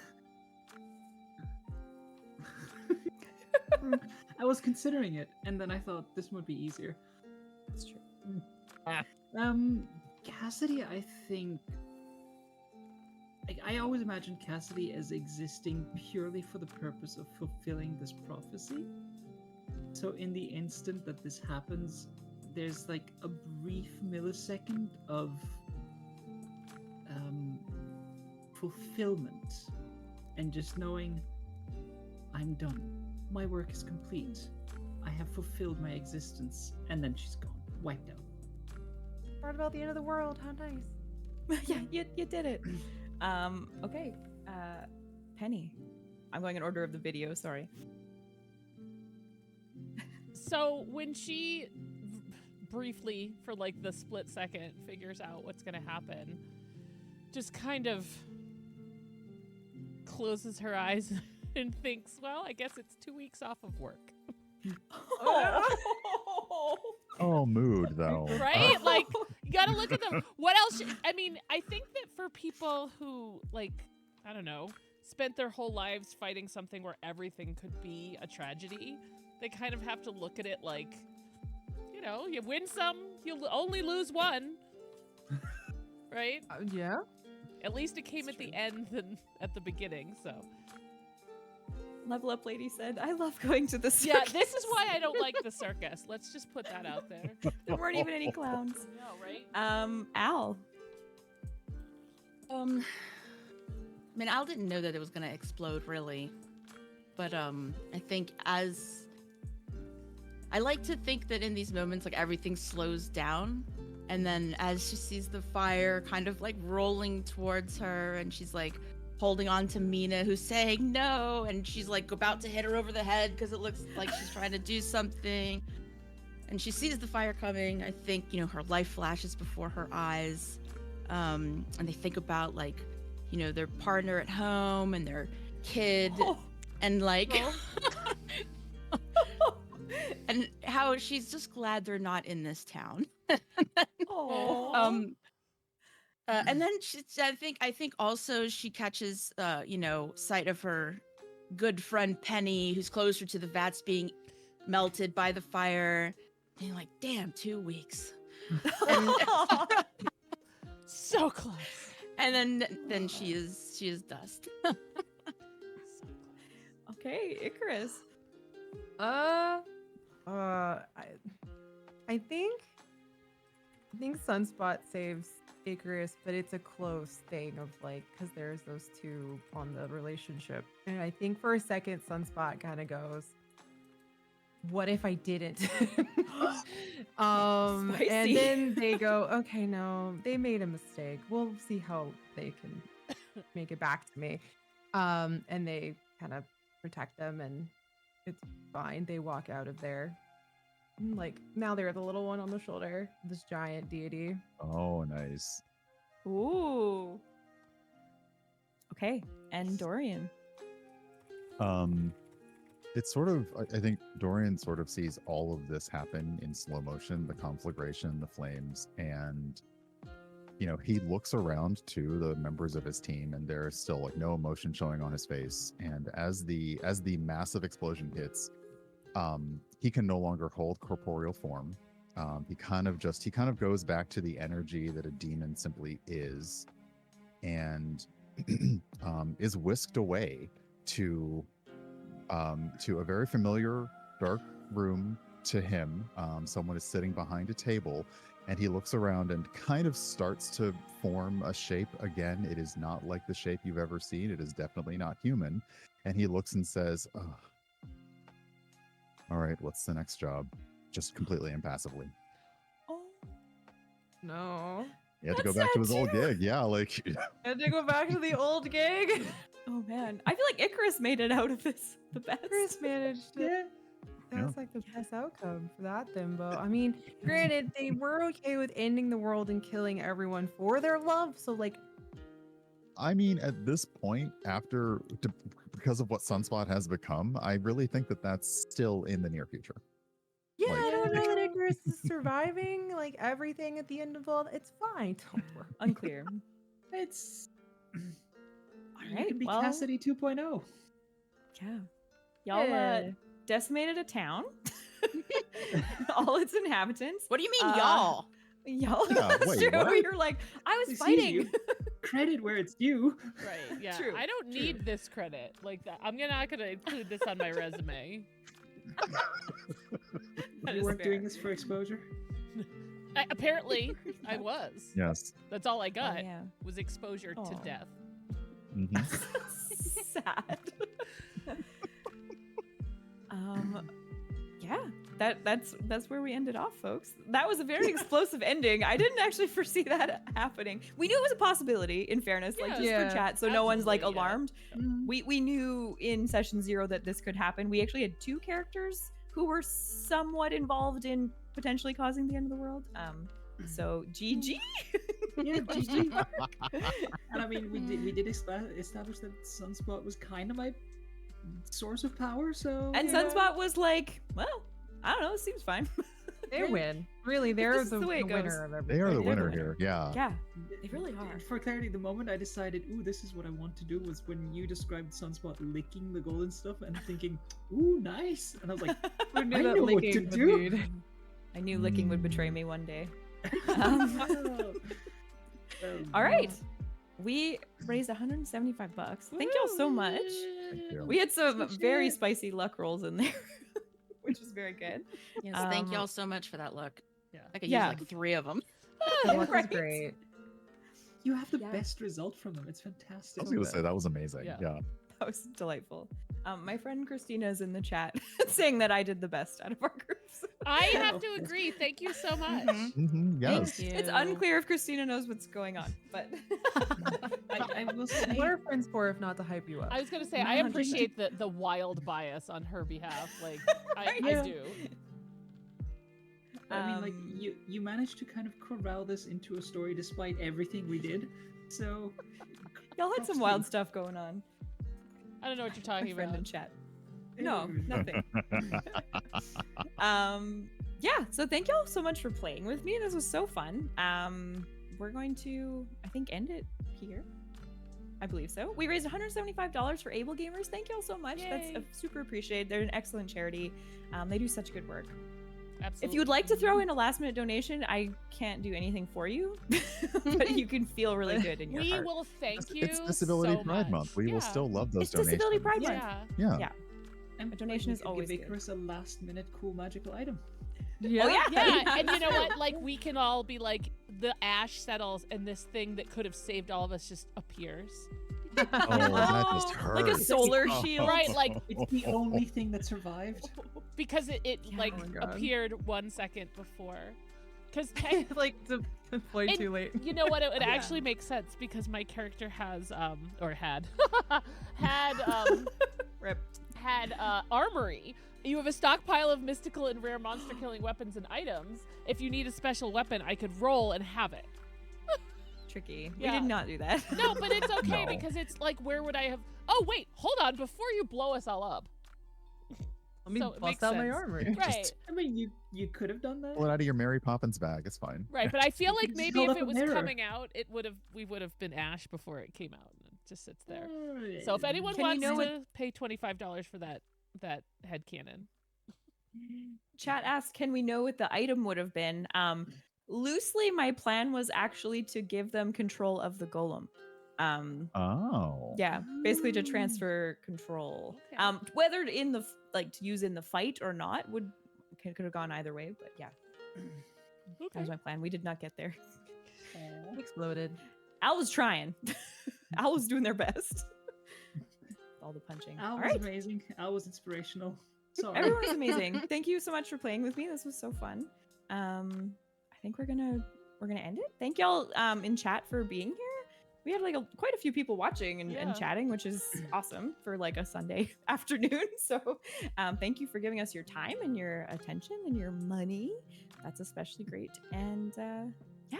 I was considering it, and then I thought this would be easier. That's true. Cassidy, I think, like, I always imagined Cassidy as existing purely for the purpose of fulfilling this prophecy. So in the instant that this happens, there's like a brief millisecond of fulfillment, and just knowing I'm done. My work is complete. I have fulfilled my existence, and then she's gone, wiped out. Part about the end of the world. How nice. Yeah, you did it. Okay. Penny. I'm going in order of the video, sorry. So when she briefly, for like the split second, figures out what's going to happen, just kind of closes her eyes and thinks, well, I guess it's 2 weeks off of work. Oh, mood though. Right? Like, you gotta look at them. What else? I mean, I think that for people who, like, I don't know, spent their whole lives fighting something where everything could be a tragedy, they kind of have to look at it like, you know, you win some, you'll only lose one. Right? Yeah. At least it came at the end than at the beginning, so. Level Up Lady said, I love going to the circus. Yeah, this is why I don't like the circus. Let's just put that out there. There weren't even any clowns. No, right? Al. I mean, Al didn't know that it was gonna explode, really. But I think I like to think that in these moments, like, everything slows down, and then as she sees the fire kind of like rolling towards her, and she's like holding on to Mina, who's saying no, and she's like about to hit her over the head because it looks like she's trying to do something, and she sees the fire coming. I think, you know, her life flashes before her eyes, and they think about, like, their partner at home and their kid, Oh. and like, Oh. and how she's just glad they're not in this town. Oh. And then I think also she catches, sight of her good friend Penny, who's closer to the vats being melted by the fire. And you're like, damn, 2 weeks. And, So close. and then she is dust. Okay, Icarus. I think Sunspot saves Icarus, but it's a close thing of like, because there's those two on the relationship, and I think for a second Sunspot kind of goes, what if I didn't? And Spicy. then they go, okay, no, they made a mistake, we'll see how they can make it back to me. And they kind of protect them, and it's fine. They walk out of there. Like, now they're the little one on the shoulder, this giant deity. Oh, nice. Ooh. Okay, and Dorian. It's sort of, I think Dorian sort of sees all of this happen in slow motion, the conflagration, the flames, and he looks around to the members of his team, and there's still like no emotion showing on his face. And as the massive explosion hits, he can no longer hold corporeal form. He kind of goes back to the energy that a demon simply is, and is whisked away to a very familiar dark room to him. Someone is sitting behind a table, and he looks around and kind of starts to form a shape again. It is not like the shape you've ever seen. It is definitely not human. And he looks and says, "Ugh. All right, what's the next job?" Just completely impassively. Oh. No. He had to go That's back to his sad old too. gig. Yeah, like Had to go back to the old gig. Oh man, I feel like Icarus made it out of this the best. Chris managed it. Yeah. That's like the best outcome for that Thimbo. I mean, granted, they were okay with ending the world and killing everyone for their love. So, like, I mean, at this point, because of what Sunspot has become, I really think that that's still in the near future. yeah, Like- I don't know that Icarus is surviving. Like everything at the end of all, it's fine. Don't worry. Unclear. It's. You right, can be well- Cassidy 2.0. Yeah. Y'all Yeah. decimated a town. All its inhabitants. What do you mean, Uh, y'all? Y'all. Yeah, That's wait, true. what? You're like, I was Excuse fighting. you. Credit where it's due. Right. Yeah. True, I don't need this credit like that. I'm not gonna include this on my resume. That You is weren't fair. doing this for exposure. Apparently, I was. Yes. That's all I Oh, got yeah. was exposure to Aw. death. Mhm. Sad. Yeah, that's where we ended off, folks. That was a very explosive ending. I didn't actually foresee that happening. We knew it was a possibility, in fairness, like just Yeah, for chat, so no one's like absolutely, yeah. alarmed. We knew in session 0 that this could happen. We actually had 2 characters who were somewhat involved in potentially causing the end of the world. So GG. Yeah, GG. And I mean, we did establish that Sunspot was kind of my source of power, so. And yeah. Sunspot was like, well, I don't know, seems fine. They win. Really, they're This is the the way it winner goes. of everything. They are the They're the winner winner. here. Yeah. Yeah, they really are. For clarity, the moment I decided, ooh, this is what I want to do, was when you described Sunspot licking the golden stuff, and thinking, ooh, nice. And I was like, Who I knew that know what to licking would do. lead? I knew licking would betray me one day. All All right. We raised 175 bucks. Thank y'all so much. Thank you. We had some Good very shit. spicy luck rolls in there, which was very good. Yes, thank Um, y'all so much for that look. Yeah. I could Yeah. use like 3 of them. That was Right. great. You have the Yeah. best result from them. It's I fantastic. was going to say that was amazing. Yeah. Yeah. That was delightful. My friend Christina is in the chat saying that I did the best out of our groups. I have to agree. Thank you so much. Mhm, yes. Thank you. It's unclear if Christina knows what's going on, but I will say, What are friends for if not to hype you up? I was gonna say I 100%. appreciate the wild bias on her behalf. Like I Yeah. do. I mean, like Um, you managed to kind of corral this into a story despite everything we did. So Y'all had some wild stuff going on. I don't know what you're My talking friend about. in chat. No, nothing. Yeah, so thank y'all so much for playing with me. This was so fun. We're going to, I think, end it here. I believe so. We raised $175 for AbleGamers. Thank y'all so much. Yay. That's super appreciated. They're an excellent charity. They do such good work. Absolutely. If you would like to throw in a last minute donation, I can't do anything for you, but you can feel really good in your we heart. will thank you. It's Disability so Pride much. Month. We Yeah. will still love those It's donations. Disability Pride Month. Yeah. Yeah. And A donation we is could always give good. Icarus a last-minute cool magical item. Oh yeah. Yeah, and you know what? Like, we can all be like, the ash settles, and this thing that could have saved all of us just appears. Oh, that just hurts. Like a solar Oh. shield. Right, like, It's the only thing that survived. because it Yeah. like Oh my God. appeared 1 second before. Because like deployed And- too late. you know what? It would Yeah. actually make sense because my character has or had Rip. armory. You have a stockpile of mystical and rare monster killing weapons and items. If you need a special weapon, I could roll and have it. Tricky. Yeah. We did not do that. No, but it's okay No. because it's like, where would I have? Oh wait, hold on, before you blow us all up. Let me So it makes bust out my sense. armor. Yeah. Right, Just- I mean, you could have done that. Pull it out of your Mary Poppins bag. It's fine. right. But I feel You like could just maybe hold if up it a was mirror. coming out, we would have been Ash before it came out. And it just sits there. Oh, So if anyone Can you wants know what- to pay $25 for that headcanon. Chat asked, can we know what the item would have been? Loosely, my plan was actually to give them control of the golem. Oh. Yeah, basically to transfer control. Okay. Whether in the to use in the fight or not could have gone either way. But yeah, that Okay. was my plan. We did not get there. Exploded. Al was trying. Al was doing their best. All the punching. Al All was right. amazing. Al was inspirational. Sorry. Everyone was amazing. Thank you so much for playing with me. This was so fun. I think we're gonna end it. Thank y'all in chat for being here. We had like quite a few people watching and Yeah. chatting, which is awesome for like a Sunday afternoon. So thank you for giving us your time and your attention and your money. That's especially great. And yeah,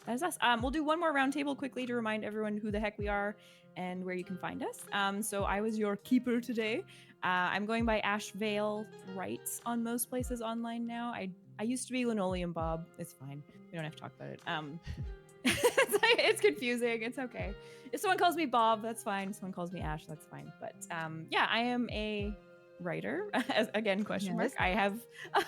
that is us. We'll do one more roundtable quickly to remind everyone who the heck we are and where you can find us. So I was your keeper today. I'm going by AshValeWrites on most places online now. I used to be Linoleum Bob. It's fine. We don't have to talk about it. It's confusing. It's okay. If someone calls me Bob, that's fine. If someone calls me Ash, that's fine. But yeah, I am a writer. Again, question mark. Yes.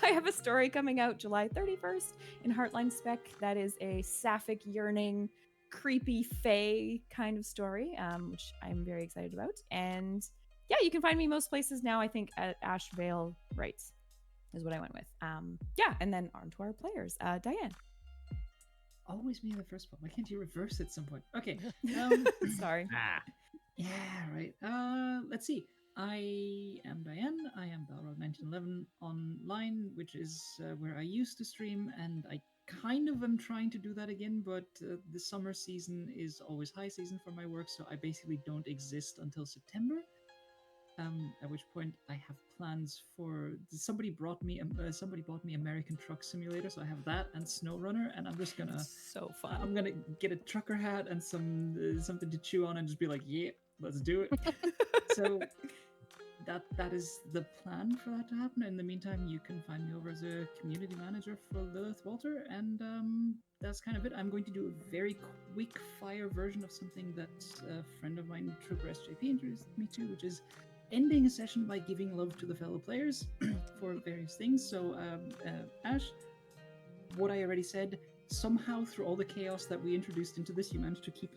I have a story coming out July 31st in Heartline Spec. That is a sapphic, yearning, creepy fae kind of story, which I'm very excited about. And yeah, you can find me most places now. I think at AshValeWrites is what I went with. Yeah, and then on to our players. Diane. Always me in the first one. Why can't you reverse it at some point? Okay. Sorry. Yeah, right. Let's see. I am Diane. I am Balrog1911 online, which is where I used to stream, and I kind of am trying to do that again, but the summer season is always high season for my work, so I basically don't exist until September. At which point I have plans for somebody bought me American Truck Simulator, so I have that and SnowRunner, and I'm just gonna So fun. I'm gonna get a trucker hat and something to chew on and just be like, yeah, let's do it. So that is the plan for that to happen. In the meantime, you can find me over as a community manager for Lilith Walter, and that's kind of it. I'm going to do a very quick fire version of something that a friend of mine, Trooper SJP, introduced me to, which is ending a session by giving love to the fellow players for various things. So, Ash, what I already said, somehow through all the chaos that we introduced into this, you managed to keep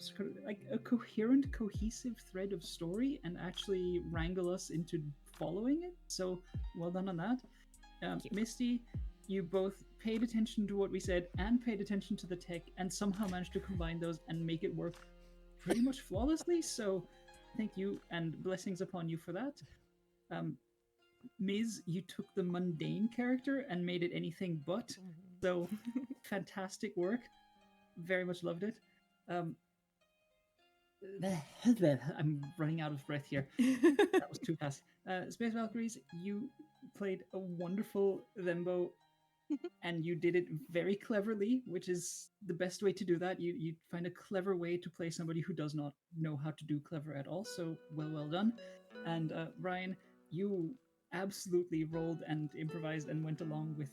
like a coherent, cohesive thread of story and actually wrangle us into following it. So, well done on that. Misty, you both paid attention to what we said and paid attention to the tech and somehow managed to combine those and make it work pretty much flawlessly. So, thank you and blessings upon you for that. Miz, you took the mundane character and made it anything but. So, fantastic work. Very much loved it. I'm running out of breath here. That was too fast. Space Valkyries, you played a wonderful Lembo. and you did it very cleverly, which is the best way to do that. You find a clever way to play somebody who does not know how to do clever at all. So well done. And Ryan, you absolutely rolled and improvised and went along with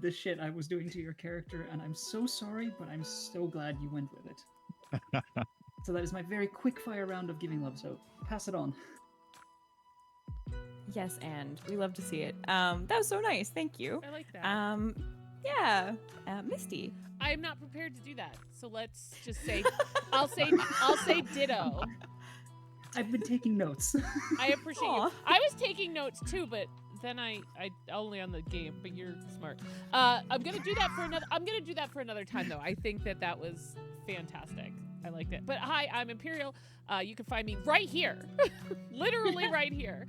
the shit I was doing to your character, and I'm so sorry, but I'm so glad you went with it. So that is my very quick fire round of giving love. So pass it on. Yes, and we love to see it. That was so nice. Thank you. I like that. Yeah, Misty. I'm not prepared to do that, so let's just say, I'll say ditto. I've been taking notes. I appreciate you. I was taking notes too, but then I only on the game. But you're smart. I'm gonna do that for another. I'm gonna do that for another time, though. I think that was fantastic. I liked it. But hi, I'm Imperial. You can find me right here, literally right here.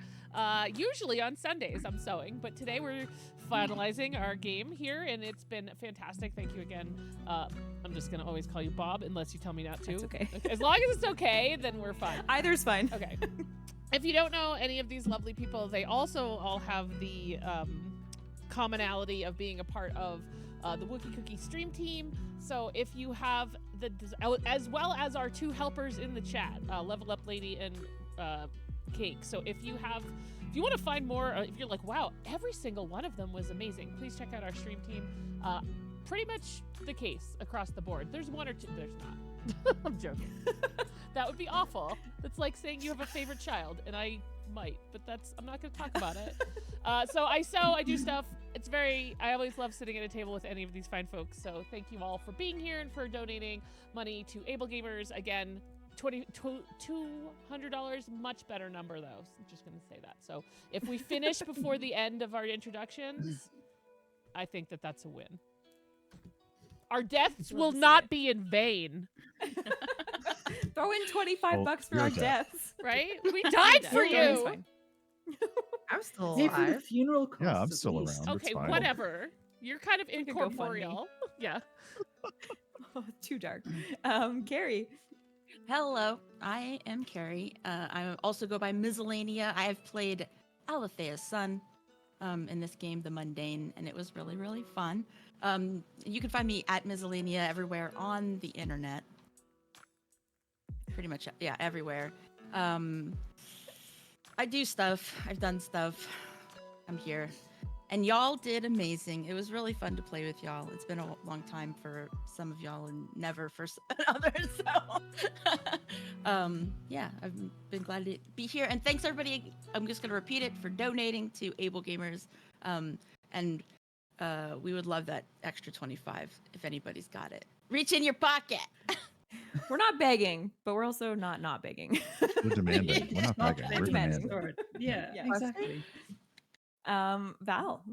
Usually on Sundays I'm sewing, but today we're finalizing our game here, and it's been fantastic. Thank you again. I'm just gonna always call you Bob unless you tell me not to. That's okay. As long as it's okay, then we're fine. Either's fine. Okay. If you don't know any of these lovely people, they also all have the commonality of being a part of the Wookie Cookie stream team. So if you have as well as our two helpers in the chat, Level Up Lady and Cake. So if you want to find more, if you're like, wow, every single one of them was amazing, please check out our stream team. Pretty much the case across the board. There's one or two. There's not. I'm joking. That would be awful. That's like saying you have a favorite child, and I might, but I'm not going to talk about it. So I sew, I do stuff. I always love sitting at a table with any of these fine folks. So thank you all for being here and for donating money to AbleGamers. Again, $200, much better number though. So I'm just going to say that. So if we finish before the end of our introductions, I think that's a win. Our deaths will not be in vain. Throw in $25 for our deaths. Right? We died for you. I'm still Hey, for the alive. funeral costs. Yeah, I'm at still least. around. Okay, It's fine. whatever. You're kind of Like a GoFundMe. incorporeal. Yeah. Oh, too dark. Carrie. Hello, I am Carrie. I also go by Mizellanea. I have played Alethea Sun in this game, the Mundane, and it was really, really fun. You can find me at Mizellanea everywhere on the internet. Pretty much, yeah, everywhere. I do stuff. I've done stuff. I'm here. And y'all did amazing. It was really fun to play with y'all. It's been a long time for some of y'all and never for others. So, yeah, I've been glad to be here. And thanks, everybody. I'm just going to repeat it for donating to AbleGamers. And we would love that extra 25 if anybody's got it. Reach in your pocket. We're not begging, but we're also not begging. We're demanding. We're not begging. We're demanding. Yeah, Yeah. exactly. Val.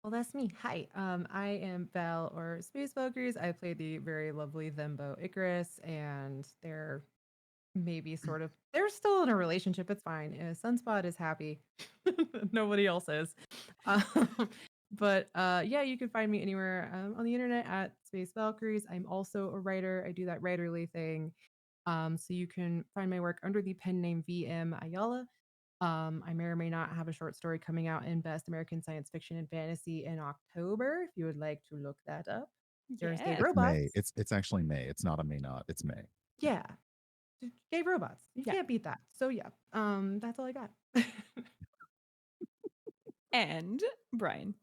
Well, that's me. Hi. I am Val or spacevalkyries. I play the very lovely Thembo Icarus, and they're they're still in a relationship. It's fine. Sunspot is happy. Nobody else is. But yeah, you can find me anywhere on the internet at spacevalkyries. I'm also a writer. I do that writerly thing. So you can find my work under the pen name VM Ayala. I may or may not have a short story coming out in Best American Science Fiction and Fantasy in October. If you would like to look that up. There's Gay Yes. Robots. May. It's actually May. It's not a May not. It's May. Yeah. Gay Robots. You Yeah. can't beat that. So yeah. That's all I got. And Brian.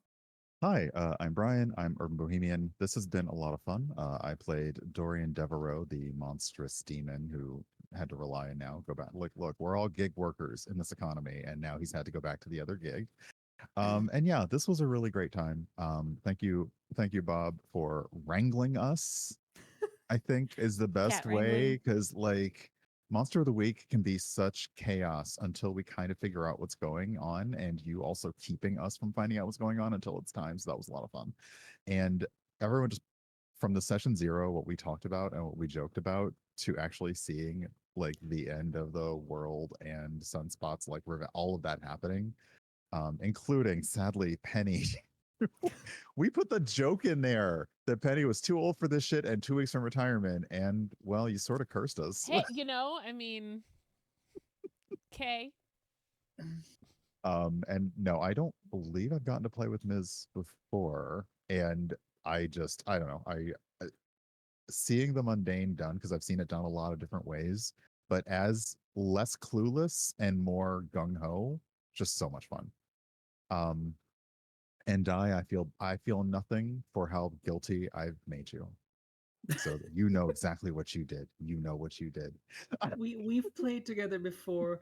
Hi, I'm Brian. I'm Urban Bohemian. This has been a lot of fun. I played Dorian Devereaux, the monstrous demon who had to rely and now go back. Look, we're all gig workers in this economy, and now he's had to go back to the other gig. And yeah, this was a really great time. Thank you, Bob, for wrangling us. I think is the best way, because like Monster of the Week can be such chaos until we kind of figure out what's going on, and you also keeping us from finding out what's going on until it's time. So that was a lot of fun. And everyone just from the session zero, what we talked about and what we joked about, to actually seeing like the end of the world and Sunspots, like all of that happening, including sadly Penny. We put the joke in there that Penny was too old for this shit and 2 weeks from retirement, and well, you sort of cursed us. Hey, I mean, okay. And no, I don't believe I've gotten to play with Ms. before, and I don't know. Seeing the mundane done, because I've seen it done a lot of different ways, but as less clueless and more gung ho, just so much fun. And I feel nothing for how guilty I've made you. So you know exactly what you did. You know what you did. We've played together before.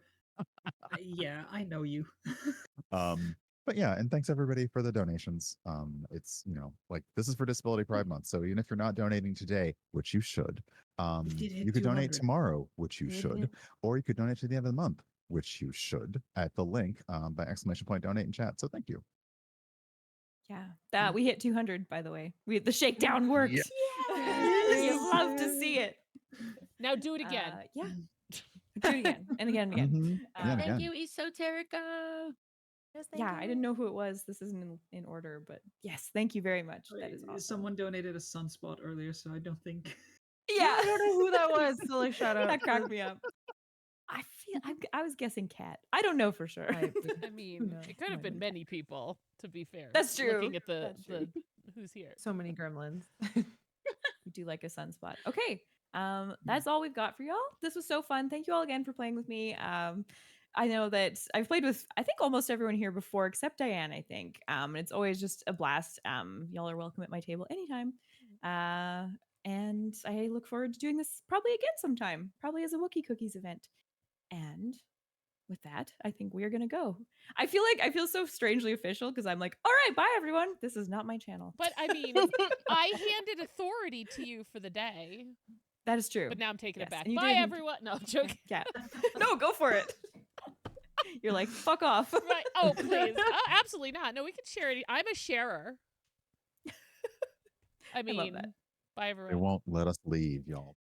Yeah, I know you. But yeah, and thanks everybody for the donations. It's like this is for Disability Pride Month, so even if you're not donating today, which you should, did hit you could donate 200. tomorrow, which you should, or you could donate to the end of the month, which you should, at the link by ! Donate in chat. So thank you. Yeah, that we hit 200, by the way. The shakedown worked. Yeah. You love to see it. Now do it again. Yeah. Do it again and again and again. Mhm. Yeah, Thank again. you, Esoterica. Yes, Yeah, I didn't know who it was. This isn't in order, but yes, thank you very much. That is awesome. Someone donated a sunspot earlier, so I don't think. Yeah, I don't know who that was. So like, shout out. that cracked me up. I was guessing cat. I don't know for sure. Might be. I mean, No, it could have been many people, to be fair. That's true. Looking at the That's true. who's here. So many gremlins. We do like a sunspot. Okay. That's all we've got for y'all. This was so fun. Thank you all again for playing with me. I know that I've played with I think almost everyone here before except Diane, I think. And it's always just a blast. Y'all are welcome at my table anytime. And I look forward to doing this probably again sometime, probably as a Wookie Cookies event. And with that, I think we are gonna go. I feel so strangely official because I'm like, all right, bye everyone. This is not my channel. But I mean, I handed authority to you for the day, That is true. but now I'm taking it Yes, back. and you Bye, didn't- everyone. No, I'm joking. Yeah. No, go for it. You're like, fuck off. Right. Oh, please. Absolutely not. No, we can share it. I'm a sharer. I mean, love that. bye, They everyone. won't let us leave, y'all.